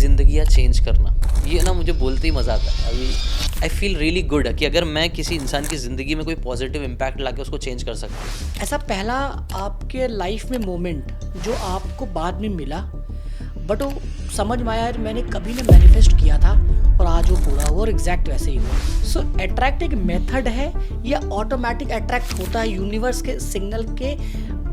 ज़िंदगियाँ change करना, ये ना मुझे बोलते ही मज़ा आता है। अभी आई फील रियली गुड कि अगर मैं किसी इंसान की ज़िंदगी में कोई पॉजिटिव इम्पैक्ट ला के उसको चेंज कर सकता हूँ। ऐसा पहला आपके लाइफ में मोमेंट जो आपको बाद में मिला बट वो समझ में आया यार मैंने कभी ना मैनिफेस्ट किया था और आज वो पूरा हुआ और एग्जैक्ट वैसे ही हुआ। सो अट्रैक्ट एक मेथड है या ऑटोमेटिक अट्रैक्ट होता है यूनिवर्स के सिग्नल के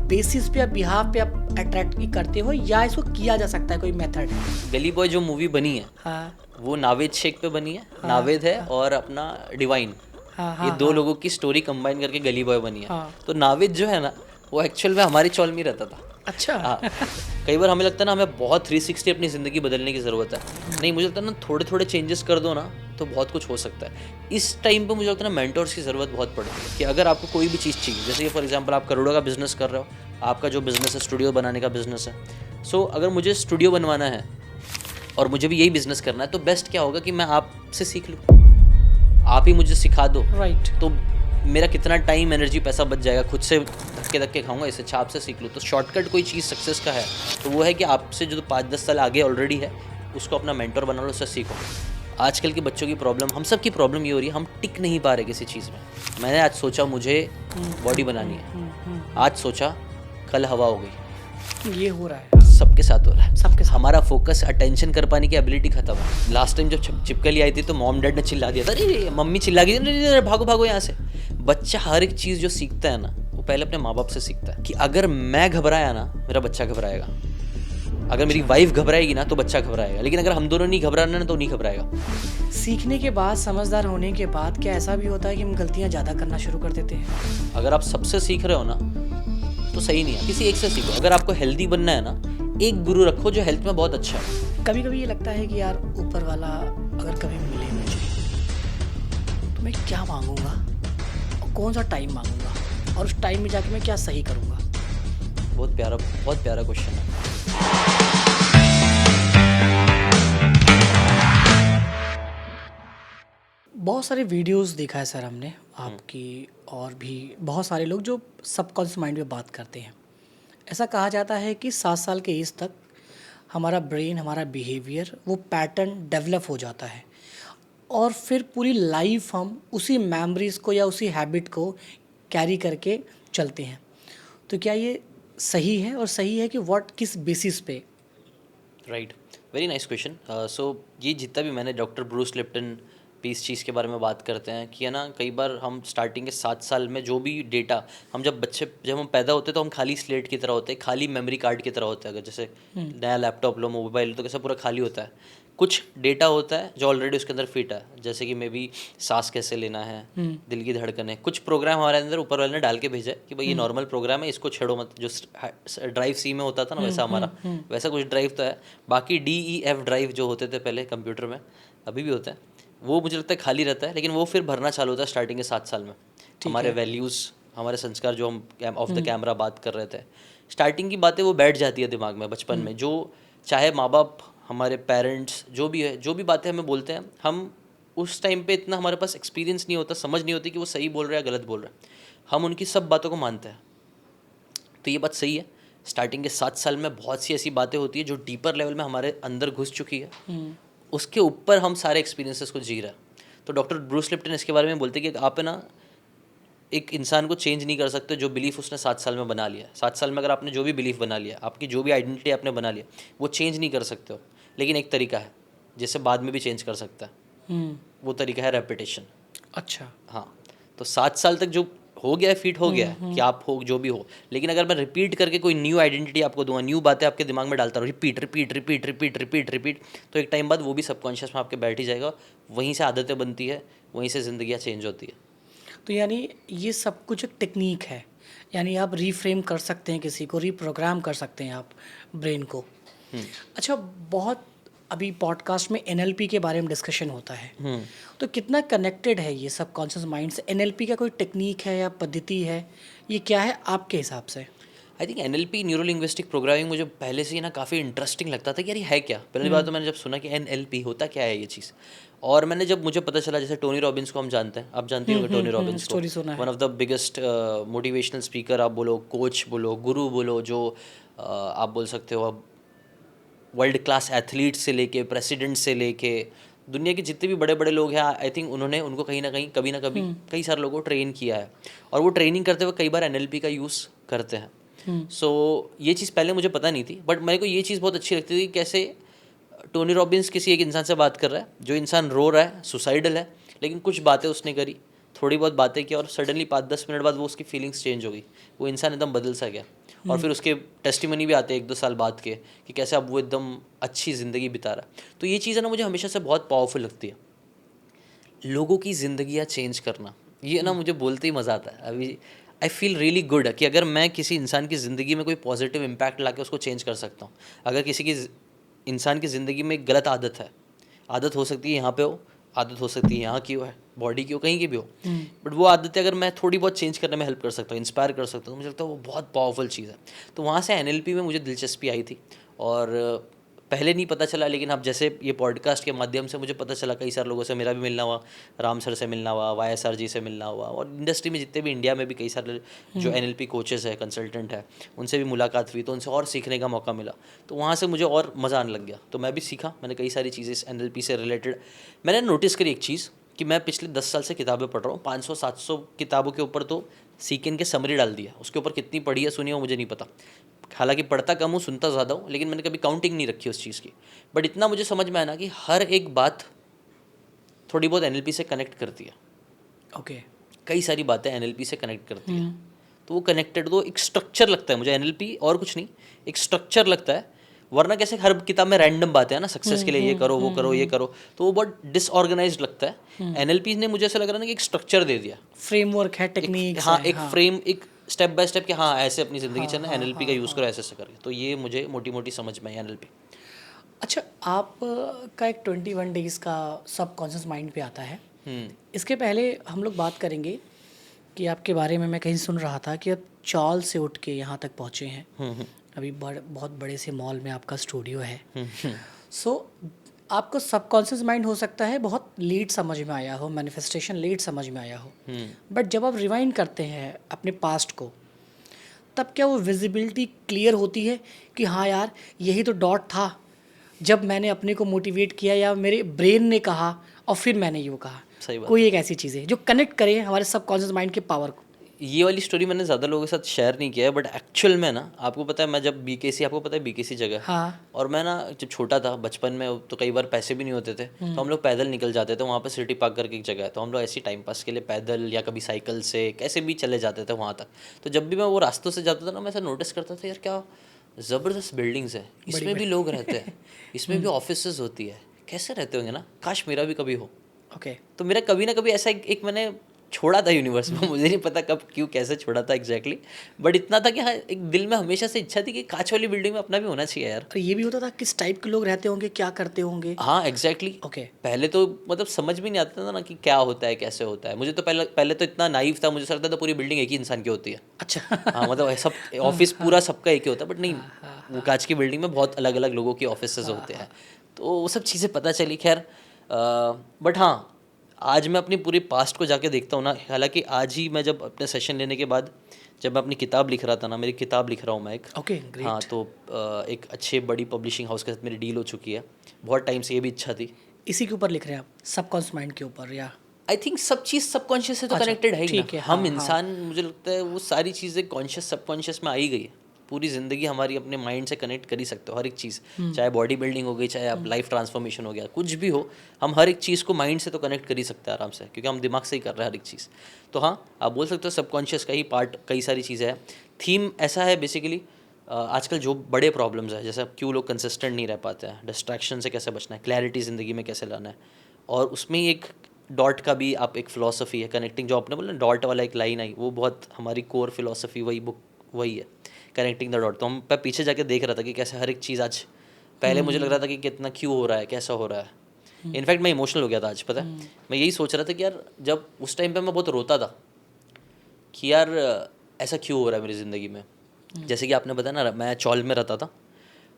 बेसिस पे या बिहाफ पे आप अट्रैक्ट करते हो या इसको किया जा सकता है कोई मेथड है? गली बॉय जो मूवी बनी है हाँ वो नावेद शेख पे बनी है। हाँ, नावेद है और अपना डिवाइन, हाँ ये हाँ दो हाँ लोगों की स्टोरी कंबाइन करके गली बॉय बनी है। हाँ। तो नावेद जो है ना वो एक्चुअल में हमारी चौल में ही रहता था। अच्छा हाँ, कई बार हमें लगता है ना हमें बहुत 360 अपनी ज़िंदगी बदलने की ज़रूरत है। नहीं, मुझे लगता है ना थोड़े थोड़े चेंजेस कर दो ना तो बहुत कुछ हो सकता है। इस टाइम पे मुझे लगता है ना मेंटर्स की ज़रूरत बहुत पड़ती है कि अगर आपको कोई भी चीज़ चाहिए, जैसे कि फॉर एग्जांपल आप करोड़ों का बिज़नेस कर रहे हो, आपका जो बिज़नेस है स्टूडियो बनाने का बिज़नेस है। सो अगर मुझे स्टूडियो बनवाना है और मुझे भी यही बिज़नेस करना है तो बेस्ट क्या होगा कि मैं आपसे सीख लूँ, आप ही मुझे सिखा दो। राइट। तो मेरा कितना टाइम, एनर्जी, पैसा बच जाएगा। खुद से धक्के धक्के खाऊंगा, इससे अच्छा आपसे सीख लूँ। तो शॉर्टकट कोई चीज़ सक्सेस का है तो वो है कि आपसे जो 5-10 साल आगे ऑलरेडी है उसको अपना मेंटर बना लो, उससे सीखो। आजकल के बच्चों की प्रॉब्लम, हम सब की प्रॉब्लम ये हो रही है, हम टिक नहीं पा रहे किसी चीज़ में। मैंने आज सोचा मुझे बॉडी बनानी है, आज सोचा कल हवा हो गई। ये हो रहा है सबके साथ हो रहा है, सबके साथ। हमारा फोकस, अटेंशन कर पाने की एबिलिटी खत्म है। लास्ट टाइम जब चिपकली आई थी तो मॉम डैड ने चिल्ला दिया था, अरे मम्मी चिल्ला गई, अरे भागो भागो यहाँ से। बच्चा हर एक चीज़ जो सीखता है ना वो पहले अपने माँ बाप से सीखता है कि अगर मैं घबराया ना मेरा बच्चा घबराएगा, अगर मेरी वाइफ घबराएगी ना तो बच्चा घबराएगा, लेकिन अगर हम दोनों नहीं घबराना ना तो नहीं घबराएगा। सीखने के बाद, समझदार होने के बाद क्या ऐसा भी होता है कि हम गलतियां ज़्यादा करना शुरू कर देते हैं? अगर आप सबसे सीख रहे हो ना तो सही नहीं है, किसी एक से सीखो। अगर आपको हेल्दी बनना है ना, एक गुरु रखो जो हेल्थ में बहुत अच्छा है। कभी कभी ये लगता है कि यार ऊपर वाला अगर कभी मिले मुझे तो मैं क्या मांगूंगा और कौन सा टाइम मांगूंगा और उस टाइम में जाके मैं क्या सही करूंगा? बहुत प्यारा क्वेश्चन है। बहुत सारे वीडियोस देखा है सर हमने आपकी और भी बहुत सारे लोग जो सबकॉन्शियस माइंड में बात करते हैं। ऐसा कहा जाता है कि 7 साल के एज तक हमारा ब्रेन, हमारा बिहेवियर, वो पैटर्न डेवलप हो जाता है और फिर पूरी लाइफ हम उसी मेमोरीज़ को या उसी हैबिट को कैरी करके चलते हैं। तो क्या ये सही है और सही है कि व्हाट किस बेसिस पे? Right, very nice question. So ये जितना भी मैंने डॉक्टर ब्रूस लिप्टन भी इस चीज़ के बारे में बात करते हैं कि है ना, कई बार हम स्टार्टिंग के 7 साल में जो भी डेटा, हम जब हम पैदा होते हैं तो हम खाली स्लेट की तरह होते हैं, खाली मेमोरी कार्ड की तरह होते हैं। अगर जैसे नया लैपटॉप लो, मोबाइल, तो कैसा पूरा खाली होता है। कुछ डेटा होता है जो ऑलरेडी उसके अंदर फिट है, जैसे कि मे बी सांस कैसे लेना है, दिल की धड़कन है। कुछ प्रोग्राम हमारे अंदर ऊपर वाले ने डाल के भेजा है कि भाई ये नॉर्मल प्रोग्राम है, इसको छेड़ो मत। जो ड्राइव सी में होता था ना वैसा हमारा, वैसा कुछ ड्राइव तो है। बाकी DEF ड्राइव जो होते थे पहले कंप्यूटर में, अभी भी होता है, वो मुझे लगता है खाली रहता है, लेकिन वो फिर भरना चालू होता है स्टार्टिंग के 7 साल में। हमारे वैल्यूज़, हमारे संस्कार, जो हम ऑफ द कैमरा बात कर रहे थे, स्टार्टिंग की बातें वो बैठ जाती है दिमाग में बचपन में। जो चाहे माँ बाप, हमारे पेरेंट्स, जो भी है, जो भी बातें हमें बोलते हैं, हम उस टाइम पे इतना हमारे पास एक्सपीरियंस नहीं होता, समझ नहीं होती कि वो सही बोल रहे हैं या गलत बोल रहे हैं, हम उनकी सब बातों को मानते हैं। तो ये बात सही है, स्टार्टिंग के 7 साल में बहुत सी ऐसी बातें होती है जो डीपर लेवल में हमारे अंदर घुस चुकी है, उसके ऊपर हम सारे एक्सपीरियंसेस को जी रहे हैं। तो डॉक्टर ब्रूस लिप्टन इसके बारे में बोलते हैं कि आप है ना एक इंसान को चेंज नहीं कर सकते जो बिलीफ उसने 7 साल में बना लिया। 7 साल में अगर आपने जो भी बिलीफ बना लिया, आपकी जो भी आइडेंटिटी आपने बना लिया, वो चेंज नहीं कर सकते हो। लेकिन एक तरीका है जिससे बाद में भी चेंज कर सकता है, वो तरीका है रेपिटेशन। अच्छा। हाँ, तो 7 साल तक जो हो गया है, फिट हो गया है कि आप हो जो भी हो, लेकिन अगर मैं रिपीट करके कोई न्यू आइडेंटिटी आपको दूंगा, न्यू बातें आपके दिमाग में डालता रहूँ, repeat repeat repeat repeat repeat repeat, तो एक टाइम बाद वो भी सबकॉन्शियस में आपके बैठ ही जाएगा। वहीं से आदतें बनती है, वहीं से ज़िंदगियाँ चेंज होती है। तो यानी ये सब कुछ एक टेक्निक है, यानी आप रीफ्रेम कर सकते हैं, किसी को रीप्रोग्राम कर सकते हैं आप ब्रेन को। अच्छा, बहुत अभी पॉडकास्ट में NLP के बारे में डिस्कशन होता है, तो कितना कनेक्टेड है ये सब कॉन्शियस माइंड से? NLP का कोई टेक्निक है या पद्धति है, ये क्या है आपके हिसाब से? I think NLP, neuro linguistic programming, मुझे पहले से ही ना काफ़ी इंटरेस्टिंग लगता था कि यार ये है क्या। पहली बार तो मैंने जब सुना कि NLP होता क्या है ये चीज़, और मैंने जब मुझे पता चला, जैसे टोनी रॉबिन्स को हम जानते हैं, आप जानती होंगे टोनी रॉबिन्स को, स्टोरी सुना है। One of the biggest motivational speaker आप बोलो, कोच बोलो, गुरु बोलो, जो आप बोल सकते हो अब वर्ल्ड क्लास एथलीट से लेके प्रेसिडेंट से लेके दुनिया के जितने भी बड़े बड़े लोग हैं, आई थिंक उन्होंने उनको कहीं ना कभी कई सारे लोगों को ट्रेन किया है, और वो ट्रेनिंग करते हुए कई बार एनएलपी का यूज़ करते हैं। सो ये चीज़ पहले मुझे पता नहीं थी, बट मेरे को ये चीज़ बहुत अच्छी लगती थी कि कैसे टोनी रॉबिन्स किसी एक इंसान से बात कर रहा है, जो इंसान रो रहा है, सुसाइडल है, लेकिन कुछ बातें उसने करी, थोड़ी बहुत बातें की, और सडनली 5-10 मिनट बाद वो उसकी फीलिंग्स चेंज हो गई, वो इंसान एकदम बदल सा गया। और फिर उसके टेस्टिमनी भी आते हैं 1-2 साल बाद के, कि कैसे अब वो एकदम अच्छी ज़िंदगी बिता रहा है। तो ये चीज़ है ना, मुझे हमेशा से बहुत पावरफुल लगती है, लोगों की ज़िंदगियाँ चेंज करना। ये ना मुझे बोलते ही मज़ा आता है। अभी आई फील रियली गुड कि अगर मैं किसी इंसान की ज़िंदगी में कोई पॉजिटिव इम्पैक्ट ला के उसको चेंज कर सकता हूँ। अगर किसी की इंसान की ज़िंदगी में एक गलत आदत है, आदत हो सकती है यहाँ पे हो, आदत हो सकती है यहाँ की हो, है बॉडी की हो, कहीं की भी हो, बट वो आदतें अगर मैं थोड़ी बहुत चेंज करने में हेल्प कर सकता हूँ, इंस्पायर कर सकता हूँ, तो मुझे लगता है वो बहुत पावरफुल चीज़ है। तो वहाँ से एनएलपी में मुझे दिलचस्पी आई थी, और पहले नहीं पता चला, लेकिन अब जैसे ये पॉडकास्ट के माध्यम से मुझे पता चला, कई सारे लोगों से मेरा भी मिलना हुआ, राम सर से मिलना हुआ, YSR जी से मिलना हुआ, और इंडस्ट्री में जितने भी इंडिया में भी कई सारे जो एनएलपी कोचेस है, कंसल्टेंट है, उनसे भी मुलाकात हुई, तो उनसे और सीखने का मौका मिला। तो वहाँ से मुझे और मज़ा आने लग गया, तो मैं भी सीखा, मैंने कई सारी चीज़ें इस एनएलपी से रिलेटेड मैंने नोटिस करी। एक चीज़ कि मैं पिछले 10 साल से किताबें पढ़ रहा हूँ, 500-700 किताबों के ऊपर तो सीकेन के समरी डाल दिया, उसके ऊपर कितनी पढ़ी है सुनी है वो मुझे नहीं पता, हालांकि पढ़ता कम हूँ, सुनता ज़्यादा हूँ, लेकिन मैंने कभी काउंटिंग नहीं रखी उस चीज़ की। बट इतना मुझे समझ में आया ना कि हर एक बात थोड़ी बहुत एनएलपी से कनेक्ट करती है। ओके। कई सारी बातें एनएलपी से कनेक्ट करती है, तो वो कनेक्टेड, तो एक स्ट्रक्चर लगता है मुझे एनएलपी, और कुछ नहीं, एक स्ट्रक्चर लगता है। वरना कैसे हर किताब में रैंडम बातें हैं ना, सक्सेस के लिए ये करो, वो करो, ये करो, तो वो बहुत डिसऑर्गेनाइज्ड लगता है। एनएलपी ने मुझे ऐसा लग रहा है ना कि एक स्ट्रक्चर दे दिया, फ्रेमवर्क है, एक, टेक्निक्स हाँ है, एक हाँ। फ्रेम, एक स्टेप बाय स्टेप कि हाँ ऐसे अपनी ज़िंदगी हाँ, चलना, हाँ, एनएलपी का हाँ, यूज़ हाँ। करो ऐसे ऐसे करके। तो ये मुझे मोटी मोटी समझ में आई एनएलपी। अच्छा, आप का एक 21 डेज़ का सबकॉन्शियस माइंड पे आता है। इसके पहले हम लोग बात करेंगे कि आपके बारे में मैं कहीं सुन रहा था कि आप चॉल से उठ के यहाँ तक पहुँचे हैं। अभी बहुत बड़े से मॉल में आपका स्टूडियो है। सो आपको सबकॉन्शियस माइंड हो सकता है बहुत लेट समझ में आया हो, मैनिफेस्टेशन लेट समझ में आया हो, बट जब आप रिवाइंड करते हैं अपने पास्ट को, तब क्या वो विजिबिलिटी क्लियर होती है कि हाँ यार, यही तो डॉट था जब मैंने अपने को मोटिवेट किया, या मेरे ब्रेन ने कहा और फिर मैंने यूँ कहा। सही बात कोई है। एक ऐसी चीज़ है जो कनेक्ट करे हमारे सबकॉन्शियस माइंड के पावर को। ये वाली स्टोरी मैंने ज़्यादा लोगों के साथ शेयर नहीं किया है, बट एक्चुअल में ना, आपको पता है मैं जब बीकेसी, आपको पता है बीकेसी जगह है? हाँ। और मैं ना जब छोटा था बचपन में, तो कई बार पैसे भी नहीं होते थे, तो हम लोग पैदल निकल जाते थे, वहाँ पे सिटी पार्क करके एक जगह है, तो हम लोग ऐसे टाइम पास के लिए पैदल या कभी साइकिल से कैसे भी चले जाते थे वहाँ तक। तो जब भी मैं वो रास्तों से जाता था ना, मैं ऐसा नोटिस करता था, यार क्या ज़बरदस्त बिल्डिंग्स है, इसमें भी लोग रहते हैं, इसमें भी ऑफिसेज होती है, कैसे रहते होंगे ना, काश मेरा भी कभी हो। ओके। तो मेरा कभी ना कभी ऐसा एक मैंने छोड़ा था यूनिवर्स में, मुझे नहीं पता कब क्यों कैसे छोड़ा था एग्जैक्टली, बट इतना था कि हाँ, एक दिल में हमेशा से इच्छा थी कि कांच वाली बिल्डिंग में अपना भी होना चाहिए यार। और ये भी होता था किस टाइप के लोग रहते होंगे, क्या करते होंगे। हाँ एग्जैक्टली। ओके। पहले तो मतलब समझ भी नहीं आता था ना कि क्या होता है, कैसे होता है। मुझे तो पहले पहले तो इतना नाइव था, मुझे लगता था पूरी बिल्डिंग एक ही इंसान की होती है। अच्छा। हाँ मतलब सब ऑफिस पूरा सबका एक ही होता है, बट नहीं, वो कांच की बिल्डिंग में बहुत अलग अलग लोगों की ऑफिसेज होते हैं। तो वो सब चीज़ें पता चली, खैर। बट हाँ, आज मैं अपनी पूरी पास्ट को जाके देखता हूँ ना, हालांकि आज ही मैं जब अपने सेशन लेने के बाद, जब मैं अपनी किताब लिख रहा था ना, मेरी किताब लिख रहा हूँ मैं एक। ओके, हाँ, ग्रेट। तो एक अच्छे बड़ी पब्लिशिंग हाउस के साथ मेरी डील हो चुकी है, बहुत टाइम से ये भी इच्छा थी। इसी के ऊपर लिख रहे हैं आप, सबकॉन्शियस माइंड के ऊपर, या? आई थिंक सब चीज़ सबकॉन्शियस से तो अच्छा, कनेक्टेड है ही ना। ठीक है, हम हाँ, हाँ। इंसान, मुझे लगता है वो सारी चीज़ें कॉन्शियस सबकॉन्शियस में आ ही गई है। पूरी ज़िंदगी हमारी अपने माइंड से कनेक्ट कर ही सकते हो, हर एक चीज़, चाहे बॉडी बिल्डिंग हो गई, चाहे आप लाइफ ट्रांसफॉर्मेशन हो गया, कुछ भी हो, हम हर एक चीज़ को माइंड से तो कनेक्ट कर ही सकते हैं आराम से, क्योंकि हम दिमाग से ही कर रहे हैं हर एक चीज़। तो हाँ, आप बोल सकते हो सबकॉन्शियस का ही पार्ट कई सारी चीज़ें हैं। थीम ऐसा है बेसिकली, आजकल जो बड़े प्रॉब्लम्स हैं, जैसे क्यों लोग कंसिस्टेंट नहीं रह पाते हैं, डिस्ट्रैक्शन से कैसे बचना है, क्लैरिटी ज़िंदगी में कैसे लाना है, और उसमें ही एक डॉट का भी आप एक फ़िलॉसफी है, कनेक्टिंग, जो आपने बोला डॉट वाला एक लाइन आई, वो बहुत हमारी कोर फिलॉसफी, वही बुक वही है, कनेक्टिंग द डॉट। तो हम मैं पीछे जाके देख रहा था कि कैसे हर एक चीज़ आज, पहले मुझे लग रहा था कि कितना क्यों हो रहा है, कैसा हो रहा है। इनफैक्ट मैं इमोशनल हो गया था आज, पता है। मैं यही सोच रहा था कि यार, जब उस टाइम पे मैं बहुत रोता था कि यार ऐसा क्यों हो रहा है मेरी ज़िंदगी में। जैसे कि आपने बताया ना, मैं चौल में रहता था,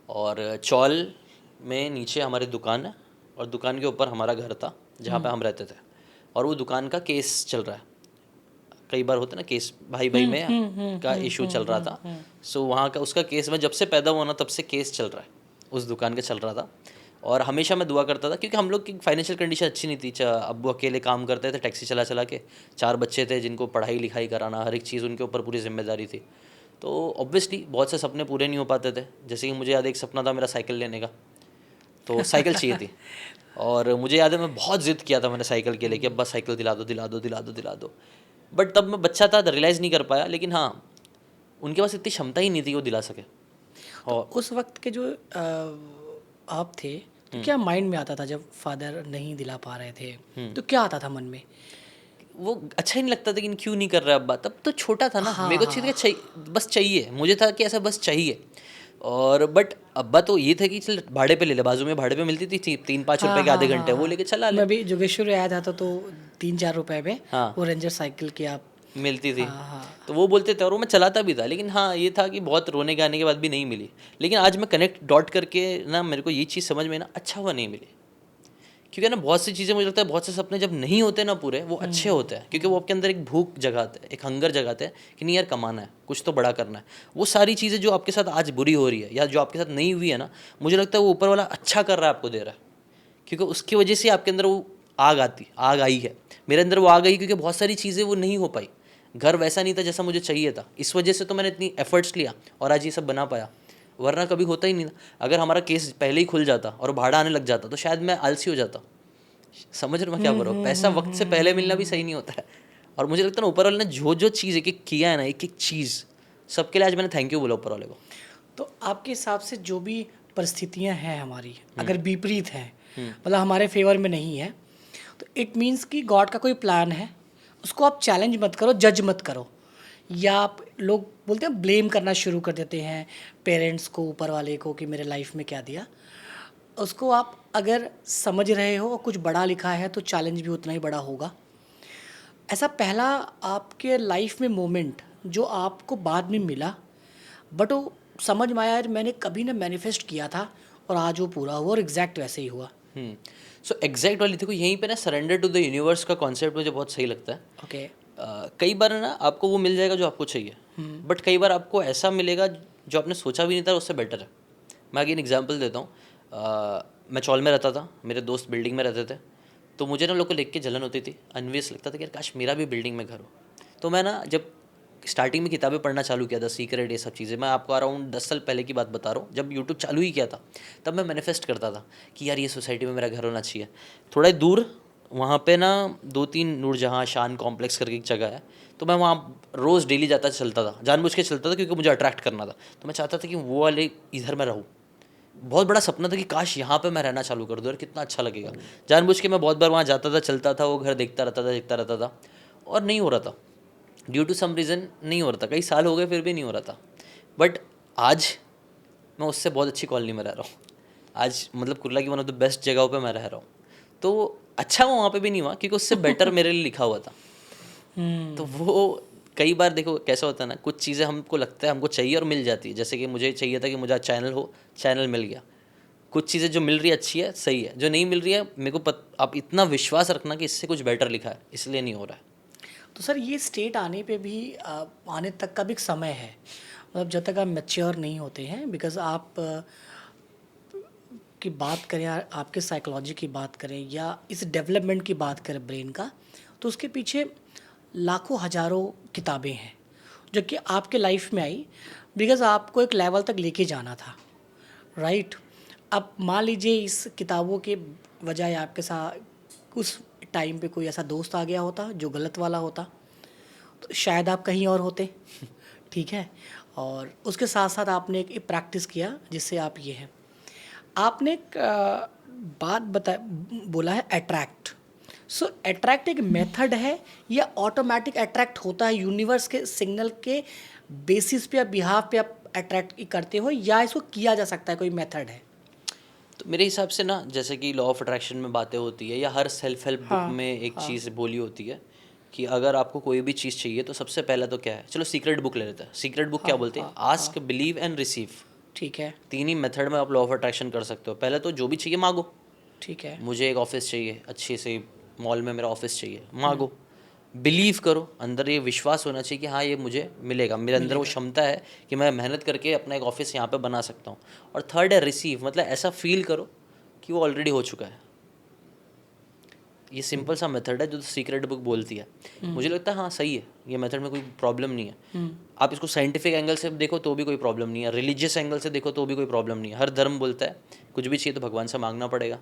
और चौल में नीचे हमारी दुकान है, और दुकान के ऊपर हमारा घर था जहाँ पे हम रहते थे, और वो दुकान का केस चल रहा है। कई बार होता है ना केस, भाई भाई में का इशू चल रहा था। सो वहाँ का उसका केस, मैं जब से पैदा हुआ ना तब से केस चल रहा है उस दुकान का चल रहा था। और हमेशा मैं दुआ करता था क्योंकि हम लोग की फाइनेंशियल कंडीशन अच्छी नहीं थी। अब्बू अकेले काम करते थे, टैक्सी चला चला के, 4 बच्चे थे जिनको पढ़ाई लिखाई कराना, हर एक चीज़ उनके ऊपर पूरी जिम्मेदारी थी। तो ऑब्वियसली बहुत से सपने पूरे नहीं हो पाते थे। जैसे कि मुझे याद है एक सपना था मेरा साइकिल लेने का, तो साइकिल चाहिए थी। और मुझे याद है मैं बहुत ज़िद किया था मैंने साइकिल के लिए कि अब्बा साइकिल दिला दो दिला दो दिला दो दिला दो। बट तब मैं बच्चा था, रियलाइज़ नहीं कर पाया। लेकिन हाँ, उनके पास इतनी क्षमता ही नहीं थी कि वो दिला सके। तो और उस वक्त के जो आप थे, तो क्या माइंड में आता था जब फादर नहीं दिला पा रहे थे? तो क्या आता था मन में? वो अच्छा ही नहीं लगता था कि क्यों नहीं कर रहा अब्बा। तब तो छोटा था ना, हाँ मेरे को हाँ चीज़ चाहिए, बस चाहिए। मुझे था कि ऐसा बस चाहिए। और बट अब्बा तो ये था कि चल भाड़े पे ले ले, बाजू में भाड़े पे मिलती थी 3-5 रुपए हाँ के हाँ आधे हाँ घंटे, वो हाँ। लेके चला ले। मैं भी जोगेश्वरी आया था तो 3-4 रुपए में हाँ, वो रेंजर साइकिल की आप। मिलती थी। हाँ हाँ। तो वो बोलते थे और वो मैं चलाता भी था। लेकिन हाँ, ये था कि बहुत रोने गाने के बाद भी नहीं मिली। लेकिन आज मैं कनेक्ट डॉट करके ना, मेरे को ये चीज़ समझ में ना अच्छा हुआ नहीं मिली। क्योंकि ना बहुत सी चीज़ें मुझे लगता है, बहुत से सपने जब नहीं होते ना पूरे, वो अच्छे होते हैं। क्योंकि वो आपके अंदर एक भूख जगाते हैं, एक हंगर जगाते हैं कि नहीं यार, कमाना है, कुछ तो बड़ा करना है। वो सारी चीज़ें जो आपके साथ आज बुरी हो रही है या जो आपके साथ नहीं हुई है ना, मुझे लगता है वो ऊपर वाला अच्छा कर रहा है, आपको दे रहा है। क्योंकि उसकी वजह से आपके अंदर वो आग आई है। मेरे अंदर वो आ गई क्योंकि बहुत सारी चीज़ें वो नहीं हो पाई। घर वैसा नहीं था जैसा मुझे चाहिए था, इस वजह से तो मैंने इतनी एफर्ट्स लिया और आज ये सब बना पाया। वरना कभी होता ही नहीं था। अगर हमारा केस पहले ही खुल जाता और भाड़ा आने लग जाता तो शायद मैं आलसी हो जाता। समझ रहे हो मैं क्या बोल रहा हूँ? पैसा वक्त से पहले मिलना भी सही नहीं होता है। और मुझे लगता है ना, ऊपर वाले ने जो जो चीज़ एक एक किया है ना, एक एक चीज़, सबके लिए आज मैंने थैंक यू बोला ऊपर वाले को। तो आपके हिसाब से जो भी परिस्थितियां हैं हमारी, अगर विपरीत हैं, मतलब हमारे फेवर में नहीं है, तो इट मीन्स कि गॉड का कोई प्लान है। उसको आप चैलेंज मत करो, जज मत करो। या आप, लोग बोलते हैं ब्लेम करना शुरू कर देते हैं पेरेंट्स को, ऊपर वाले को, कि मेरे लाइफ में क्या दिया। उसको आप अगर समझ रहे हो और कुछ बड़ा लिखा है तो चैलेंज भी उतना ही बड़ा होगा। ऐसा पहला आपके लाइफ में मोमेंट जो आपको बाद में मिला, बट वो समझ में आया यार मैंने कभी ना मैनिफेस्ट किया था और आज वो पूरा हुआ और एग्जैक्ट वैसे ही हुआ। सो एग्जैक्ट वाली देखो, यहीं पे ना सरेंडर टू द यूनिवर्स का कॉन्सेप्ट मुझे बहुत सही लगता है। ओके। कई बार ना आपको वो मिल जाएगा जो आपको चाहिए, बट कई बार आपको ऐसा मिलेगा जो आपने सोचा भी नहीं था, उससे बेटर है। मैं अगेन एग्जांपल देता हूँ। मैं चौल में रहता था, मेरे दोस्त बिल्डिंग में रहते थे। तो मुझे ना लोग को देख के जलन होती थी, अनवेस लगता था कि यार काश मेरा भी बिल्डिंग में घर हो। तो मैं ना जब स्टार्टिंग में किताबें पढ़ना चालू किया था, सीक्रेट, ये सब चीज़ें, मैं आपको अराउंड 10 साल पहले की बात बता रहा हूँ, जब यूट्यूब चालू ही किया था, तब मैं मैनिफेस्ट करता था कि यार ये सोसाइटी में मेरा घर होना चाहिए। थोड़ा ही दूर वहाँ पे ना 2-3 नूरजहाँ शान कॉम्प्लेक्स करके एक जगह है, तो मैं वहाँ रोज़ डेली जाता चलता था, जानबूझ के चलता था क्योंकि मुझे अट्रैक्ट करना था। तो मैं चाहता था कि वो वाले इधर मैं रहूँ। बहुत बड़ा सपना था कि काश यहाँ पे मैं रहना चालू कर दूँ यार, कितना अच्छा लगेगा। जानबूझ के मैं बहुत बार वहाँ जाता था, चलता था, वो घर देखता रहता था और नहीं हो रहा था। ड्यू टू सम रीज़न नहीं हो रहा था, कई साल हो गए फिर भी नहीं हो रहा था। बट आज मैं उससे बहुत अच्छी कॉलोनी में रह रहा हूँ। आज मतलब कुर्ला की वन ऑफ द बेस्ट जगहों पे मैं रह रहा हूँ। तो अच्छा वो वहाँ पे भी नहीं हुआ क्योंकि उससे बेटर मेरे लिए लिखा हुआ था। तो वो कई बार देखो कैसा होता है ना, कुछ चीज़ें हमको लगता है हमको चाहिए और मिल जाती है। जैसे कि मुझे चाहिए था कि मुझे चैनल हो, चैनल मिल गया। कुछ चीज़ें जो मिल रही है अच्छी है, सही है, जो नहीं मिल रही है मेरे को आप इतना विश्वास रखना कि इससे कुछ बेटर लिखा है, इसलिए नहीं हो रहा है। तो सर ये स्टेट आने पे भी आने तक का भी एक समय है, मतलब जब तक आप मैच्योर नहीं होते हैं। बिकॉज आप की बात करें, आपके साइकोलॉजी की बात करें या इस डेवलपमेंट की बात करें ब्रेन का, तो उसके पीछे लाखों हजारों किताबें हैं जो कि आपके लाइफ में आई बिकॉज आपको एक लेवल तक लेके जाना था, राइट। अब मान लीजिए इस किताबों के बजाय आपके साथ उस टाइम पे कोई ऐसा दोस्त आ गया होता जो गलत वाला होता, तो शायद आप कहीं और होते। ठीक है। और उसके साथ साथ आपने एक प्रैक्टिस किया जिससे आप ये हैं। आपने एक बात बोला है अट्रैक्ट। सो अट्रैक्ट एक मेथड है या ऑटोमेटिक अट्रैक्ट होता है यूनिवर्स के सिग्नल के बेसिस पे या बिहाफ पे आप अट्रैक्ट करते हो, या इसको किया जा सकता है, कोई मेथड है? तो मेरे हिसाब से ना, जैसे कि लॉ ऑफ अट्रैक्शन में बातें होती है या हर सेल्फ हेल्प बुक हाँ में एक हाँ चीज़ बोली होती है कि अगर आपको कोई भी चीज़ चाहिए तो सबसे पहला तो क्या है, चलो सीक्रेट बुक ले लेते हैं। सीक्रेट बुक क्या हाँ बोलते हैं? हाँ हाँ। Ask, believe and receive. ठीक है। 3 ही मेथड में आप लॉ ऑफ अट्रैक्शन कर सकते हो। पहले तो जो भी चाहिए मांगो। ठीक है। मुझे एक ऑफिस चाहिए, अच्छे से मॉल में मेरा ऑफिस चाहिए, मांगो। बिलीव करो, अंदर ये विश्वास होना चाहिए कि हाँ ये मुझे मिलेगा, मेरे अंदर वो क्षमता है कि मैं मेहनत करके अपना एक ऑफिस यहाँ पे बना सकता हूँ। और थर्ड है रिसीव, मतलब ऐसा फील करो कि वो ऑलरेडी हो चुका है। ये सिंपल सा मेथड है जो सीक्रेट बुक बोलती है। मुझे लगता है हाँ सही है, ये मेथड में कोई प्रॉब्लम नहीं है। आप इसको साइंटिफिक एंगल से देखो तो भी कोई प्रॉब्लम नहीं है, रिलीजियस एंगल से देखो तो भी कोई प्रॉब्लम नहीं है। हर धर्म बोलता है कुछ भी चाहिए तो भगवान से मांगना पड़ेगा,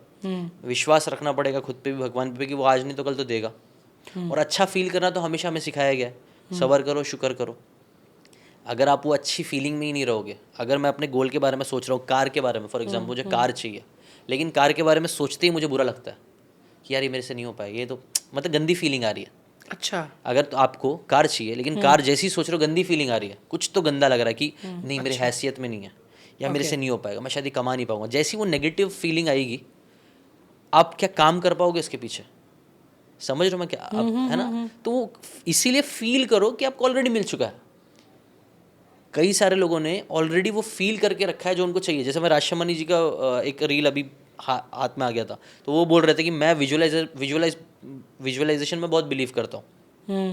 विश्वास रखना पड़ेगा खुद पे भी, भगवान पे कि वो आज नहीं तो कल तो देगा। और अच्छा फील करना तो हमेशा हमें सिखाया गया है, सब्र करो, शुक्र करो। अगर आप वो अच्छी फीलिंग में ही नहीं रहोगे, अगर मैं अपने गोल के बारे में सोच रहा हूँ, कार के बारे में फॉर एग्जाम्पल, मुझे कार चाहिए, लेकिन कार के बारे में सोचते ही मुझे बुरा लगता है कि यार ये मेरे से नहीं हो पाएगा, ये तो मतलब गंदी फीलिंग आ रही है। अच्छा। अगर तो आपको कार चाहिए लेकिन कार जैसी सोच रहे हो गंदी फीलिंग आ रही है, कुछ तो गंदा लग रहा है कि नहीं मेरी हैसियत में नहीं है, या मेरे से नहीं हो पाएगा, मैं शायद ये कमा नहीं पाऊंगा, जैसी वो नेगेटिव फीलिंग आएगी, आप क्या काम कर पाओगे इसके पीछे? समझ रहे हो मैं क्या है ना? तो वो इसीलिए फील करो कि आपको ऑलरेडी मिल चुका है। कई सारे लोगों ने ऑलरेडी वो फील करके रखा है जो उनको चाहिए। जैसे मैं राजशमनी जी का एक रील अभी हाथ में आ गया था, तो वो बोल रहे थे कि मैं विजुअलाइजेशन में बहुत बिलीव करता हूँ।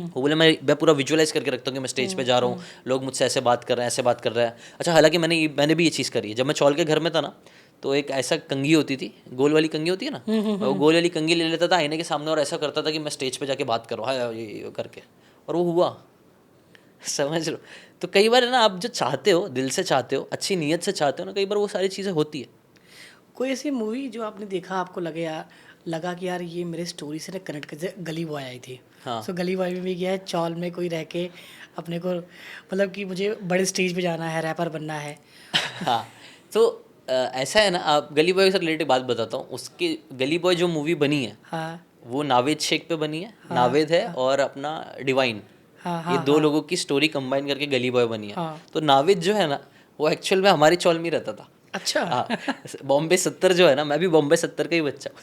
वो बोले मैं पूरा विजुअलाइज करके रखता हूँ कि मैं स्टेज पे जा रहा हूँ, लोग मुझसे ऐसे बात कर रहे हैं, ऐसे बात कर रहे हैं। अच्छा, हालांकि मैंने भी ये चीज़ करी है। जब मैं चौल के घर में था ना, तो एक ऐसा कंघी होती थी, गोल वाली कंघी होती है ना, मैं वो गोल वाली कंघी ले लेता था आईने के सामने और ऐसा करता था कि मैं स्टेज पे जाके बात करूँ, हाँ ये करके, और वो हुआ। समझ लो? तो कई बार है ना, आप जो चाहते हो, दिल से चाहते हो, अच्छी नीयत से चाहते हो ना, कई बार वो सारी चीज़ें होती है। कोई ऐसी मूवी जो आपने देखा आपको लगा कि यार ये मेरे स्टोरी से ना कनेक्ट कर, जैसे गली बॉय आई थी। हाँ। सो गली बॉय में भी गया है, चौल में कोई रह के अपने को मतलब कि मुझे बड़े स्टेज पे जाना है, रैपर बनना है। हाँ, तो ऐसा है ना, आप गली बॉय से रिलेटेड बात बताता हूँ। उसकी गली बॉय जो मूवी बनी है, हाँ वो नावेद शेख पे बनी है। नावेद है और अपना डिवाइन, हाँ ये हाँ दो लोगों की स्टोरी कंबाइन करके गली बॉय बनी है। हाँ। तो नावेद जो है ना, वो एक्चुअल में हमारी चौल में ही रहता था। अच्छा। हाँ, बॉम्बे 70 जो है ना, मैं भी बॉम्बे 70 का ही बच्चा हूँ।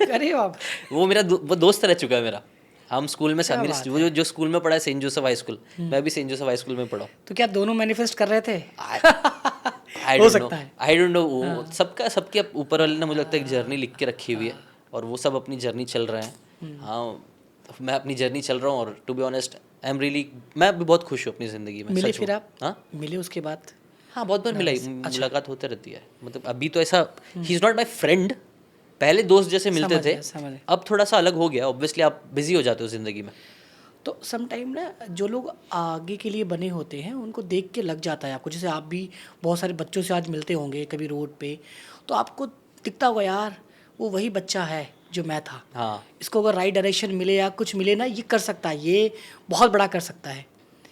अरे बाप, वो वो दोस्त रह चुका है मेरा। हम स्कूल में क्या मेरे बात वो जो स्कूल में पढ़ा है सेंट जोसेफ हाई स्कूल, मैं भी सेंट जोसेफ हाई स्कूल में पढ़ा हूँ। तो क्या दोनों मैनिफेस्ट कर रहे थे? आई हो डोंट नो, सकता है। I don't know. वो सबके ऊपर वाले ने मुझे लगता है एक जर्नी लिख के रखी हुई है, और वो सब अपनी जर्नी चल रहे हैं। हाँ, मैं अपनी जर्नी चल रहा हूँ, और to be honest I am really, मैं भी बहुत खुश हूँ अपनी ज़िंदगी में। मिले सच फिर हूँ। आप? हाँ मिले उसके बाद? हाँ, बहुत बार मिला, मुलाकात होते रहती है। मतलब अभी तो ऐसा, he is not my friend. पहले दोस्त जैसे मिलते थे, समझ गया। अब थोड़ा सा अलग हो गया। ऑब्वियसली आप बिजी हो जाते हो ज़िंदगी में। तो सम टाइम ना जो लोग आगे के लिए बने होते हैं उनको देख के लग जाता है आपको, जैसे आप भी बहुत सारे बच्चों से आज मिलते होंगे कभी रोड पे, तो आपको दिखता होगा यार वो वही बच्चा है जो मैं था। हाँ, इसको अगर राइट डायरेक्शन मिले या कुछ मिले ना, ये कर सकता है, ये बहुत बड़ा कर सकता है।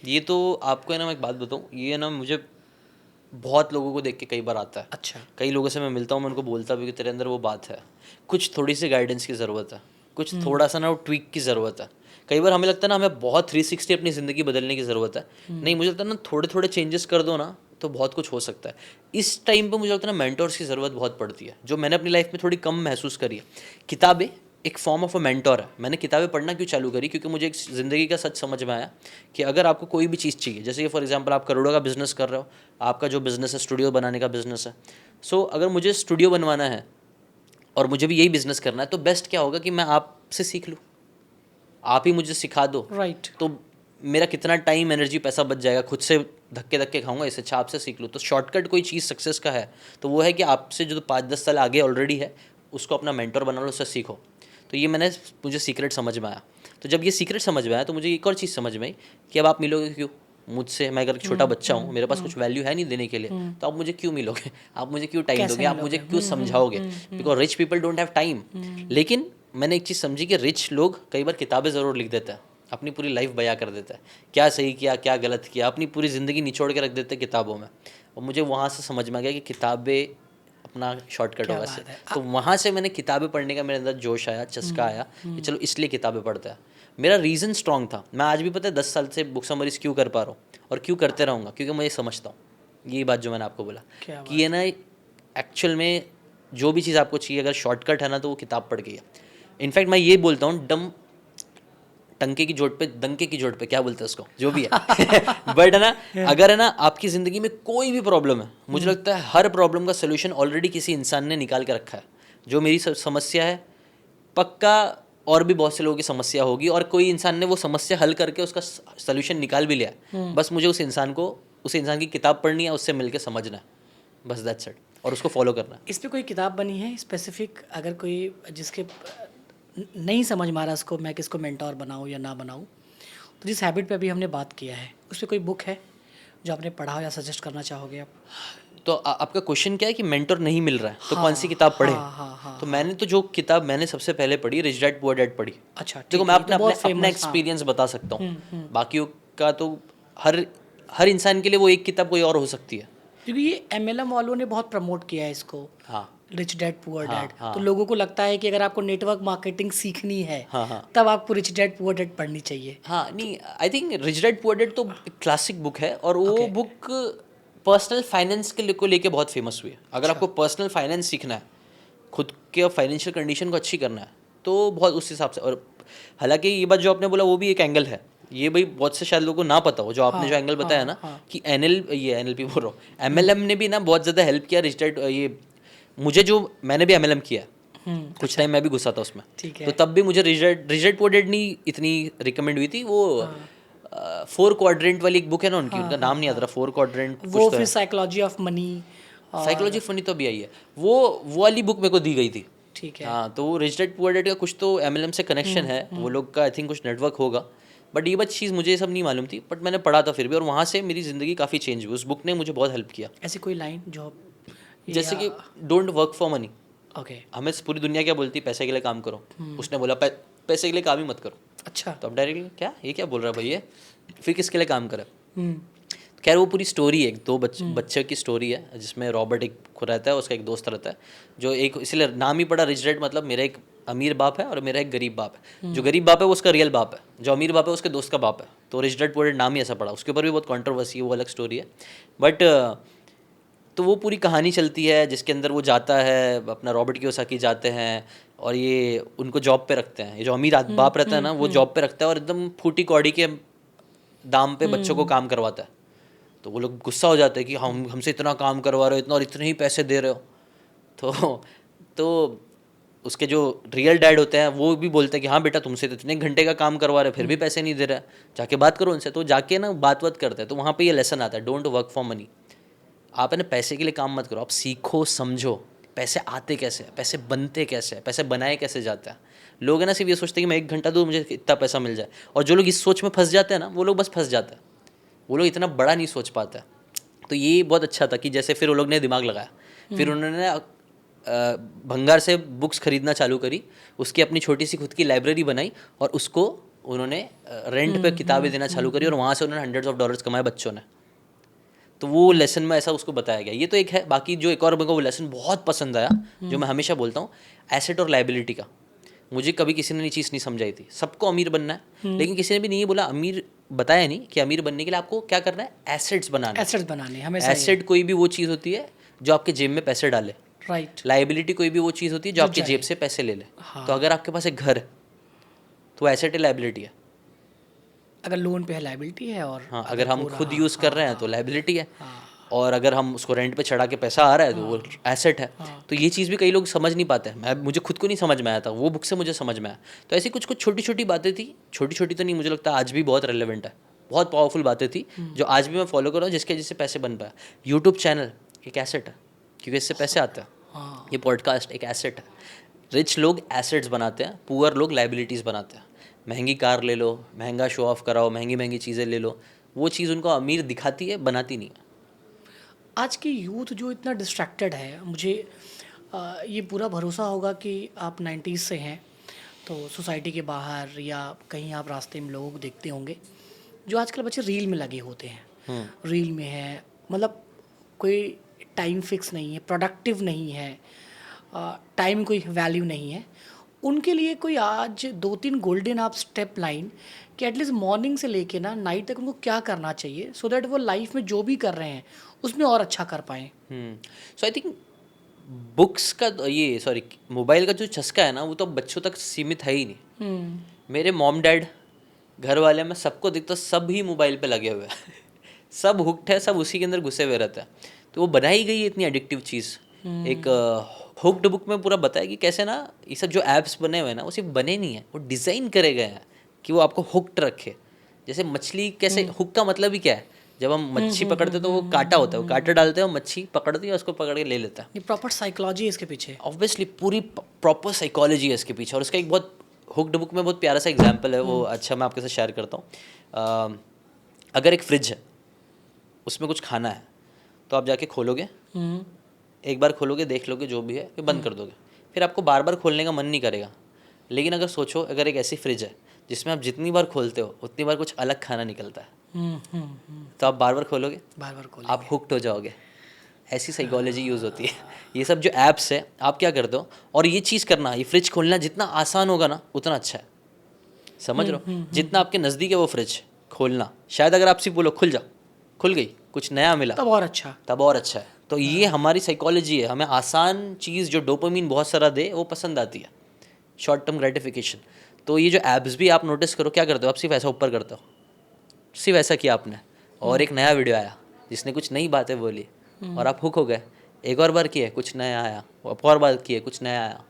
ये तो आपको है ना, मैं एक बात बताऊँ, ये ना मुझे बहुत लोगों को देख के कई बार आता है। अच्छा। कई लोगों से मैं मिलता हूँ, मैं उनको बोलता भी कि तेरे अंदर वो बात है, कुछ थोड़ी सी गाइडेंस की ज़रूरत है, कुछ थोड़ा सा ना वो ट्विक की ज़रूरत है। कई बार हमें लगता है ना हमें बहुत 360 अपनी ज़िंदगी बदलने की ज़रूरत है। नहीं, मुझे लगता है ना थोड़े थोड़े चेंजेस कर दो ना तो बहुत कुछ हो सकता है। इस टाइम पे मुझे लगता है ना मेंटोर्स की ज़रूरत बहुत पड़ती है, जो मैंने अपनी लाइफ में थोड़ी कम महसूस करी है। किताबें एक फॉर्म ऑफ अ मेंटोर है। मैंने किताबें पढ़ना क्यों चालू करी? क्योंकि मुझे एक ज़िंदगी का सच समझ में आया कि अगर आपको कोई भी चीज़ चाहिए, जैसे कि फॉर एग्जांपल आप करोड़ों का बिज़नेस कर रहे हो, आपका जो बिज़नेस है स्टूडियो बनाने का बिज़नेस है। सो अगर मुझे स्टूडियो बनवाना है और मुझे भी यही बिज़नेस करना है, तो बेस्ट क्या होगा कि मैं आपसे सीख लूँ, आप ही मुझे सिखा दो। राइट। तो मेरा कितना टाइम, एनर्जी, पैसा बच जाएगा। खुद से धक्के धक्के खाऊंगा, इससे अच्छा आपसे सीख लूँ। तो शॉर्टकट कोई चीज़ सक्सेस का है तो वो है कि आपसे जो 5-10 साल आगे ऑलरेडी है उसको अपना मेंटर बना लो, उससे सीखो। तो ये मुझे सीक्रेट समझ में आया। तो जब ये सीक्रेट समझ में आया तो मुझे एक और चीज़ समझ में आई कि अब आप मिलोगे क्यों मुझसे? मैं अगर छोटा बच्चा हूँ, मेरे पास कुछ वैल्यू है नहीं देने के लिए, तो आप मुझे क्यों मिलोगे? आप मुझे क्यों टाइम कैसे दोगे? आप मुझे क्यों समझाओगे? Because rich people don't have time. लेकिन मैंने एक चीज़ समझी कि रिच लोग कई बार किताबें ज़रूर लिख देते हैं, अपनी पूरी लाइफ बयां कर देता है, क्या सही किया क्या गलत किया, अपनी पूरी ज़िंदगी निचोड़ के रख देते हैं किताबों में। और मुझे वहाँ से समझ में आ गया कि किताबें अपना शॉर्टकट होगा से। तो वहाँ से मैंने किताबें पढ़ने का मेरे अंदर जोश आया, चस्का आया कि चलो इसलिए किताबें पढ़ते हैं। मेरा रीज़न स्ट्रॉन्ग था। मैं आज भी पता है 10 साल से बुक समरीज क्यों कर पा रहा हूँ और क्यों करते रहूँगा, क्योंकि मैं ये समझता हूँ, यही बात जो मैंने आपको बोला कि ये ना एक्चुअल में जो भी चीज़ आपको चाहिए अगर शॉर्टकट है ना तो वो किताब पढ़ के है। इनफैक्ट मैं ये बोलता हूँ टंके की जोड़ पे, डंके की जोड़ पे, क्या बोलते हैं उसको, जो भी है। बट है ना, अगर है ना आपकी ज़िंदगी में कोई भी प्रॉब्लम है, मुझे लगता है हर प्रॉब्लम का सोल्यूशन ऑलरेडी किसी इंसान ने निकाल के रखा है। जो मेरी समस्या है, पक्का और भी बहुत से लोगों की समस्या होगी और कोई इंसान ने वो समस्या हल करके उसका सोल्यूशन निकाल भी लिया है। बस मुझे उस इंसान की किताब पढ़नी है, उससे मिलके समझना है, बस दैट्स इट, और उसको फॉलो करना है। इस पे कोई किताब बनी है स्पेसिफिक, अगर कोई जिसके नहीं समझ में आ रहा उसको मैं किसको मेंटोर बनाऊं या ना बनाऊं, तो जिस हैबिट पे अभी हमने बात किया है उस पे कोई बुक है जो आपने पढ़ा हो या सजेस्ट करना चाहोगे आप? तो आपका क्वेश्चन क्या है कि मेंटर नहीं मिल रहा है तो हाँ, कौन सी किताब पढ़े? हाँ, तो मैंने तो जो किताब मैंने सबसे पहले पढ़ी, रिच डैड पुअर डैड पढ़ी। अच्छा, देखो ठीक मैं है, ये अपने तो बहुत अपने अपना फेमस, हाँ। एक्सपीरियंस बता सकता हूँ, बाकियों का तो हर हर इंसान के लिए वो एक किताब कोई और हो सकती है। क्योंकि ये एमएलएम वालों ने बहुत प्रमोट किया है इसको, हाँ रिच डैड पुअर हाँ डैड। हाँ तो लोगों को लगता है कि अगर आपको नेटवर्क मार्केटिंग सीखनी है हाँ हाँ तब आपको रिच डैड पुअर डैड पढ़नी चाहिए। हाँ। नहीं, I think rich dad poor dad तो क्लासिक बुक है और वो Okay. बुक पर्सनल फाइनेंस को लेके बहुत फेमस हुई है। अगर अच्छा। आपको पर्सनल फाइनेंस सीखना है, खुद के फाइनेंशियल कंडीशन को अच्छी करना है, तो बहुत उस हिसाब से। और हालांकि ये बात जो आपने बोला वो भी एक एंगल है, ये भाई बहुत से शायद लोगों को ना पता हो, जो आपने जो हाँ, एंगल बताया ना हाँ। कि एनएलपी बोल रहा हूँ, एमएलएम ने भी ना बहुत ज़्यादा हेल्प किया रिच डैड ये मुझे, जो मैंने भी एमएलएम किया है, कुछ टाइम मैं भी घुसा था उसमें, ठीक तो है। तब भी मुझे रिच डैड पुअर डैड नहीं इतनी रिकमेंड हुई थी। वो फोर क्वाड्रेंट वाली एक बुक है ना उनकी, उनका नाम नहीं याद रहा, फोर क्वाड्रेंट वो कुछ तो फिर है, psychology of money. Psychology funny तो अभी आई है, वो वाली बुक मेरे को दी गई थी। ठीक है। हाँ, तो वो रिच डैड पुअर डैड का कुछ तो एमएलएम से कनेक्शन है, वो लोग का आई थिंक कुछ नेटवर्क होगा, बट ये बात चीज़ मुझे ये सब नहीं मालूम थी, बट मैंने पढ़ा था फिर भी, और वहाँ से मेरी ज़िंदगी काफ़ी चेंज हुई, उस बुक ने मुझे बहुत हेल्प किया। ऐसी कोई लाइन जो जैसे कि don't work for money, okay. हमें पूरी दुनिया क्या बोलती है, पैसे के लिए काम करो, उसने बोला पैसे के लिए काम ही मत करो, अच्छा। तो अब डायरेक्टली क्या ये क्या बोल रहा है भैया, फिर किसके लिए काम करे? हम्म। खैर वो पूरी स्टोरी है, एक दो बच्चे की स्टोरी है, जिसमें रॉबर्ट एक को रहता है, उसका एक दोस्त रहता है, जो एक इसलिए नाम ही पड़ा रिच डैड, मतलब मेरा एक अमीर बाप है और मेरा एक गरीब बाप है। जो गरीब बाप है वो उसका रियल बाप है, जो अमीर बाप है उसके दोस्त का बाप है, तो रिच डैड पुअर डैड नाम ही ऐसा पड़ा। उसके ऊपर भी बहुत कंट्रोवर्सी है, वो अलग स्टोरी है, बट तो वो पूरी कहानी चलती है जिसके अंदर वो जाता है, अपना रॉबर्ट कियोसाकी जाते हैं और ये उनको जॉब पे रखते हैं, ये जो अमीर बाप रहता है ना वो जॉब पे रखता है और एकदम फूटी कौड़ी के दाम पे बच्चों को काम करवाता है। तो वो लोग गुस्सा हो जाते हैं कि हमसे इतना काम करवा रहे हो, इतना और इतने ही पैसे दे रहे हो। तो उसके जो रियल डैड होते हैं वो भी बोलते हैं कि हाँ बेटा तुमसे तो इतने घंटे का काम करवा रहे हो फिर भी पैसे नहीं दे रहा है, जाके बात करो उनसे। तो जाके ना बात करते हैं, तो वहाँ पे ये लेसन आता है, डोंट वर्क फॉर मनी। आप है ना पैसे के लिए काम मत करो, आप सीखो समझो पैसे आते कैसे हैं, पैसे बनते कैसे हैं, पैसे बनाए कैसे जाते हैं। लोग है ना सिर्फ ये सोचते हैं कि मैं 1 घंटा दूँ मुझे इतना पैसा मिल जाए, और जो लोग इस सोच में फंस जाते हैं ना वो लोग बस फंस जाते हैं, वो लोग इतना बड़ा नहीं सोच पाते। तो ये बहुत अच्छा था कि जैसे फिर वो लोग ने दिमाग लगाया, फिर उन्होंने भंगार से बुक्स खरीदना चालू करी, उसकी अपनी छोटी सी खुद की लाइब्रेरी बनाई और उसको उन्होंने रेंट पे किताबें देना चालू करी, और वहाँ से उन्होंने हंड्रेड्स ऑफ डॉलर्स कमाए बच्चों ने। तो वो लेसन में ऐसा उसको बताया गया। ये तो एक है, बाकी जो एक और मेरे को वो लेसन बहुत पसंद आया, जो मैं हमेशा बोलता हूँ, एसेट और लाइबिलिटी का। मुझे कभी किसी ने ये चीज़ नहीं समझाई थी, सबको अमीर बनना है, लेकिन किसी ने भी नहीं बोला अमीर, बताया नहीं कि अमीर बनने के लिए आपको क्या करना है, एसेट्स बनाना। एसेट्स बनाने हमेशा। एसेट कोई भी वो चीज़ होती है जो आपके जेब में पैसे डाले, राइट। लाइबिलिटी कोई भी वो चीज़ होती है जो आपके जेब से पैसे ले ले। तो अगर आपके पास एक घर है तो एसेट है, लाइबिलिटी है। अगर लोन पे है लाइबिलिटी है, और हाँ, अगर हम खुद यूज़ कर रहे हैं तो लाइबिलिटी है, और अगर हम उसको रेंट पे चढ़ा के पैसा आ रहा है तो वो एसेट है। तो ये चीज़ भी कई लोग समझ नहीं पाते हैं, मुझे खुद को नहीं समझ में आया था, वो बुक से मुझे समझ में आया। तो ऐसी कुछ कुछ छोटी छोटी बातें थी, छोटी छोटी तो नहीं, मुझे लगता है आज भी बहुत रेलेवेंट है, बहुत पावरफुल बातें थी जो आज भी मैं फॉलो कर रहा हूँ, जिससे पैसे बन पाया। यूट्यूब चैनल एक एसेट है, क्योंकि इससे पैसे आते हैं। ये पॉडकास्ट एक एसेट है। रिच लोग एसेट्स बनाते हैं, पुअर लोग लाइबिलिटीज़ बनाते हैं। महंगी कार ले लो, महंगा शो ऑफ कराओ, महंगी महंगी चीज़ें ले लो, वो चीज़ उनको अमीर दिखाती है, बनाती नहीं है। आज की यूथ जो इतना डिस्ट्रैक्टेड है, मुझे ये पूरा भरोसा होगा कि आप 90s से हैं, तो सोसाइटी के बाहर या कहीं आप रास्ते में लोगों को देखते होंगे जो आजकल बच्चे रील में लगे होते हैं। रील में है, मतलब कोई टाइम फिक्स नहीं है, प्रोडक्टिव नहीं है, टाइम कोई वैल्यू नहीं है। उनके लिए कोई आज 2-3 गोल्डन आप स्टेप लाइन कि एटलीस्ट मॉर्निंग से लेके ना नाइट तक उनको क्या करना चाहिए, सो दैट वो लाइफ में जो भी कर रहे हैं उसमें और अच्छा कर पाएँ। सो आई थिंक बुक्स का ये सॉरी मोबाइल का जो चस्का है ना वो तो बच्चों तक सीमित है ही नहीं। मेरे मॉम डैड, घर वाले, में सबको दिखता, सब ही मोबाइल पे लगे हुए हैं सब हुक्ड है, सब उसी के अंदर घुसे हुए रहते हैं। तो वो बनाई गई है इतनी एडिक्टिव चीज़, एक हुक्ड बुक में पूरा बताया कि कैसे ना ये सब जो ऐप्स बने हुए हैं ना वो सिर्फ बने नहीं हैं, वो डिज़ाइन करे गए हैं कि वो आपको हुक्ड रखे। जैसे मछली कैसे, हुक का मतलब ही क्या है, जब हम मच्छी पकड़ते हैं तो वो कांटा होता है, वो कांटा डालते हैं, वो मच्छी पकड़ती है, उसको पकड़ के ले लेता है। ये प्रॉपर साइकोलॉजी है इसके पीछे। ऑब्वियसली पूरी प्रॉपर साइकोलॉजी है इसके पीछे। और उसका एक बहुत हुक्ड बुक में बहुत प्यारा सा एग्जाम्पल है वो, अच्छा मैं आपके साथ शेयर करता हूँ। अगर एक फ्रिज है, उसमें कुछ खाना है, तो आप जाके खोलोगे, एक बार खोलोगे, देख लोगे जो भी है, फिर बंद कर दोगे, फिर आपको बार बार खोलने का मन नहीं करेगा। लेकिन अगर सोचो, अगर एक ऐसी फ्रिज है जिसमें आप जितनी बार खोलते हो उतनी बार कुछ अलग खाना निकलता है, तो आप बार बार खोलोगे, बार बार खोल। आप हुक्ड हो जाओगे। ऐसी साइकोलॉजी यूज़ होती है। ये सब जो ऐप्स है, आप क्या करते हो, और ये चीज़ करना, ये फ्रिज खोलना जितना आसान होगा ना उतना अच्छा है। समझ रहे हो, जितना आपके नज़दीक है वो फ्रिज खोलना, शायद अगर आपसे बोलो खुल जा, खुल गई, कुछ नया मिला, तब और अच्छा। तब और अच्छा है। तो ये हमारी साइकोलॉजी है, हमें आसान चीज़ जो डोपामिन बहुत सारा दे वो पसंद आती है, शॉर्ट टर्म ग्रेटिफिकेशन। तो ये जो ऐप्स भी आप नोटिस करो, क्या करते हो आप, सिर्फ ऐसा ऊपर करते हो, सिर्फ ऐसा किया आपने, और एक नया वीडियो आया जिसने कुछ नई बातें बोली और आप हुक हो गए। एक और बार किए, कुछ नया आया, और बार किए, कुछ नया आया।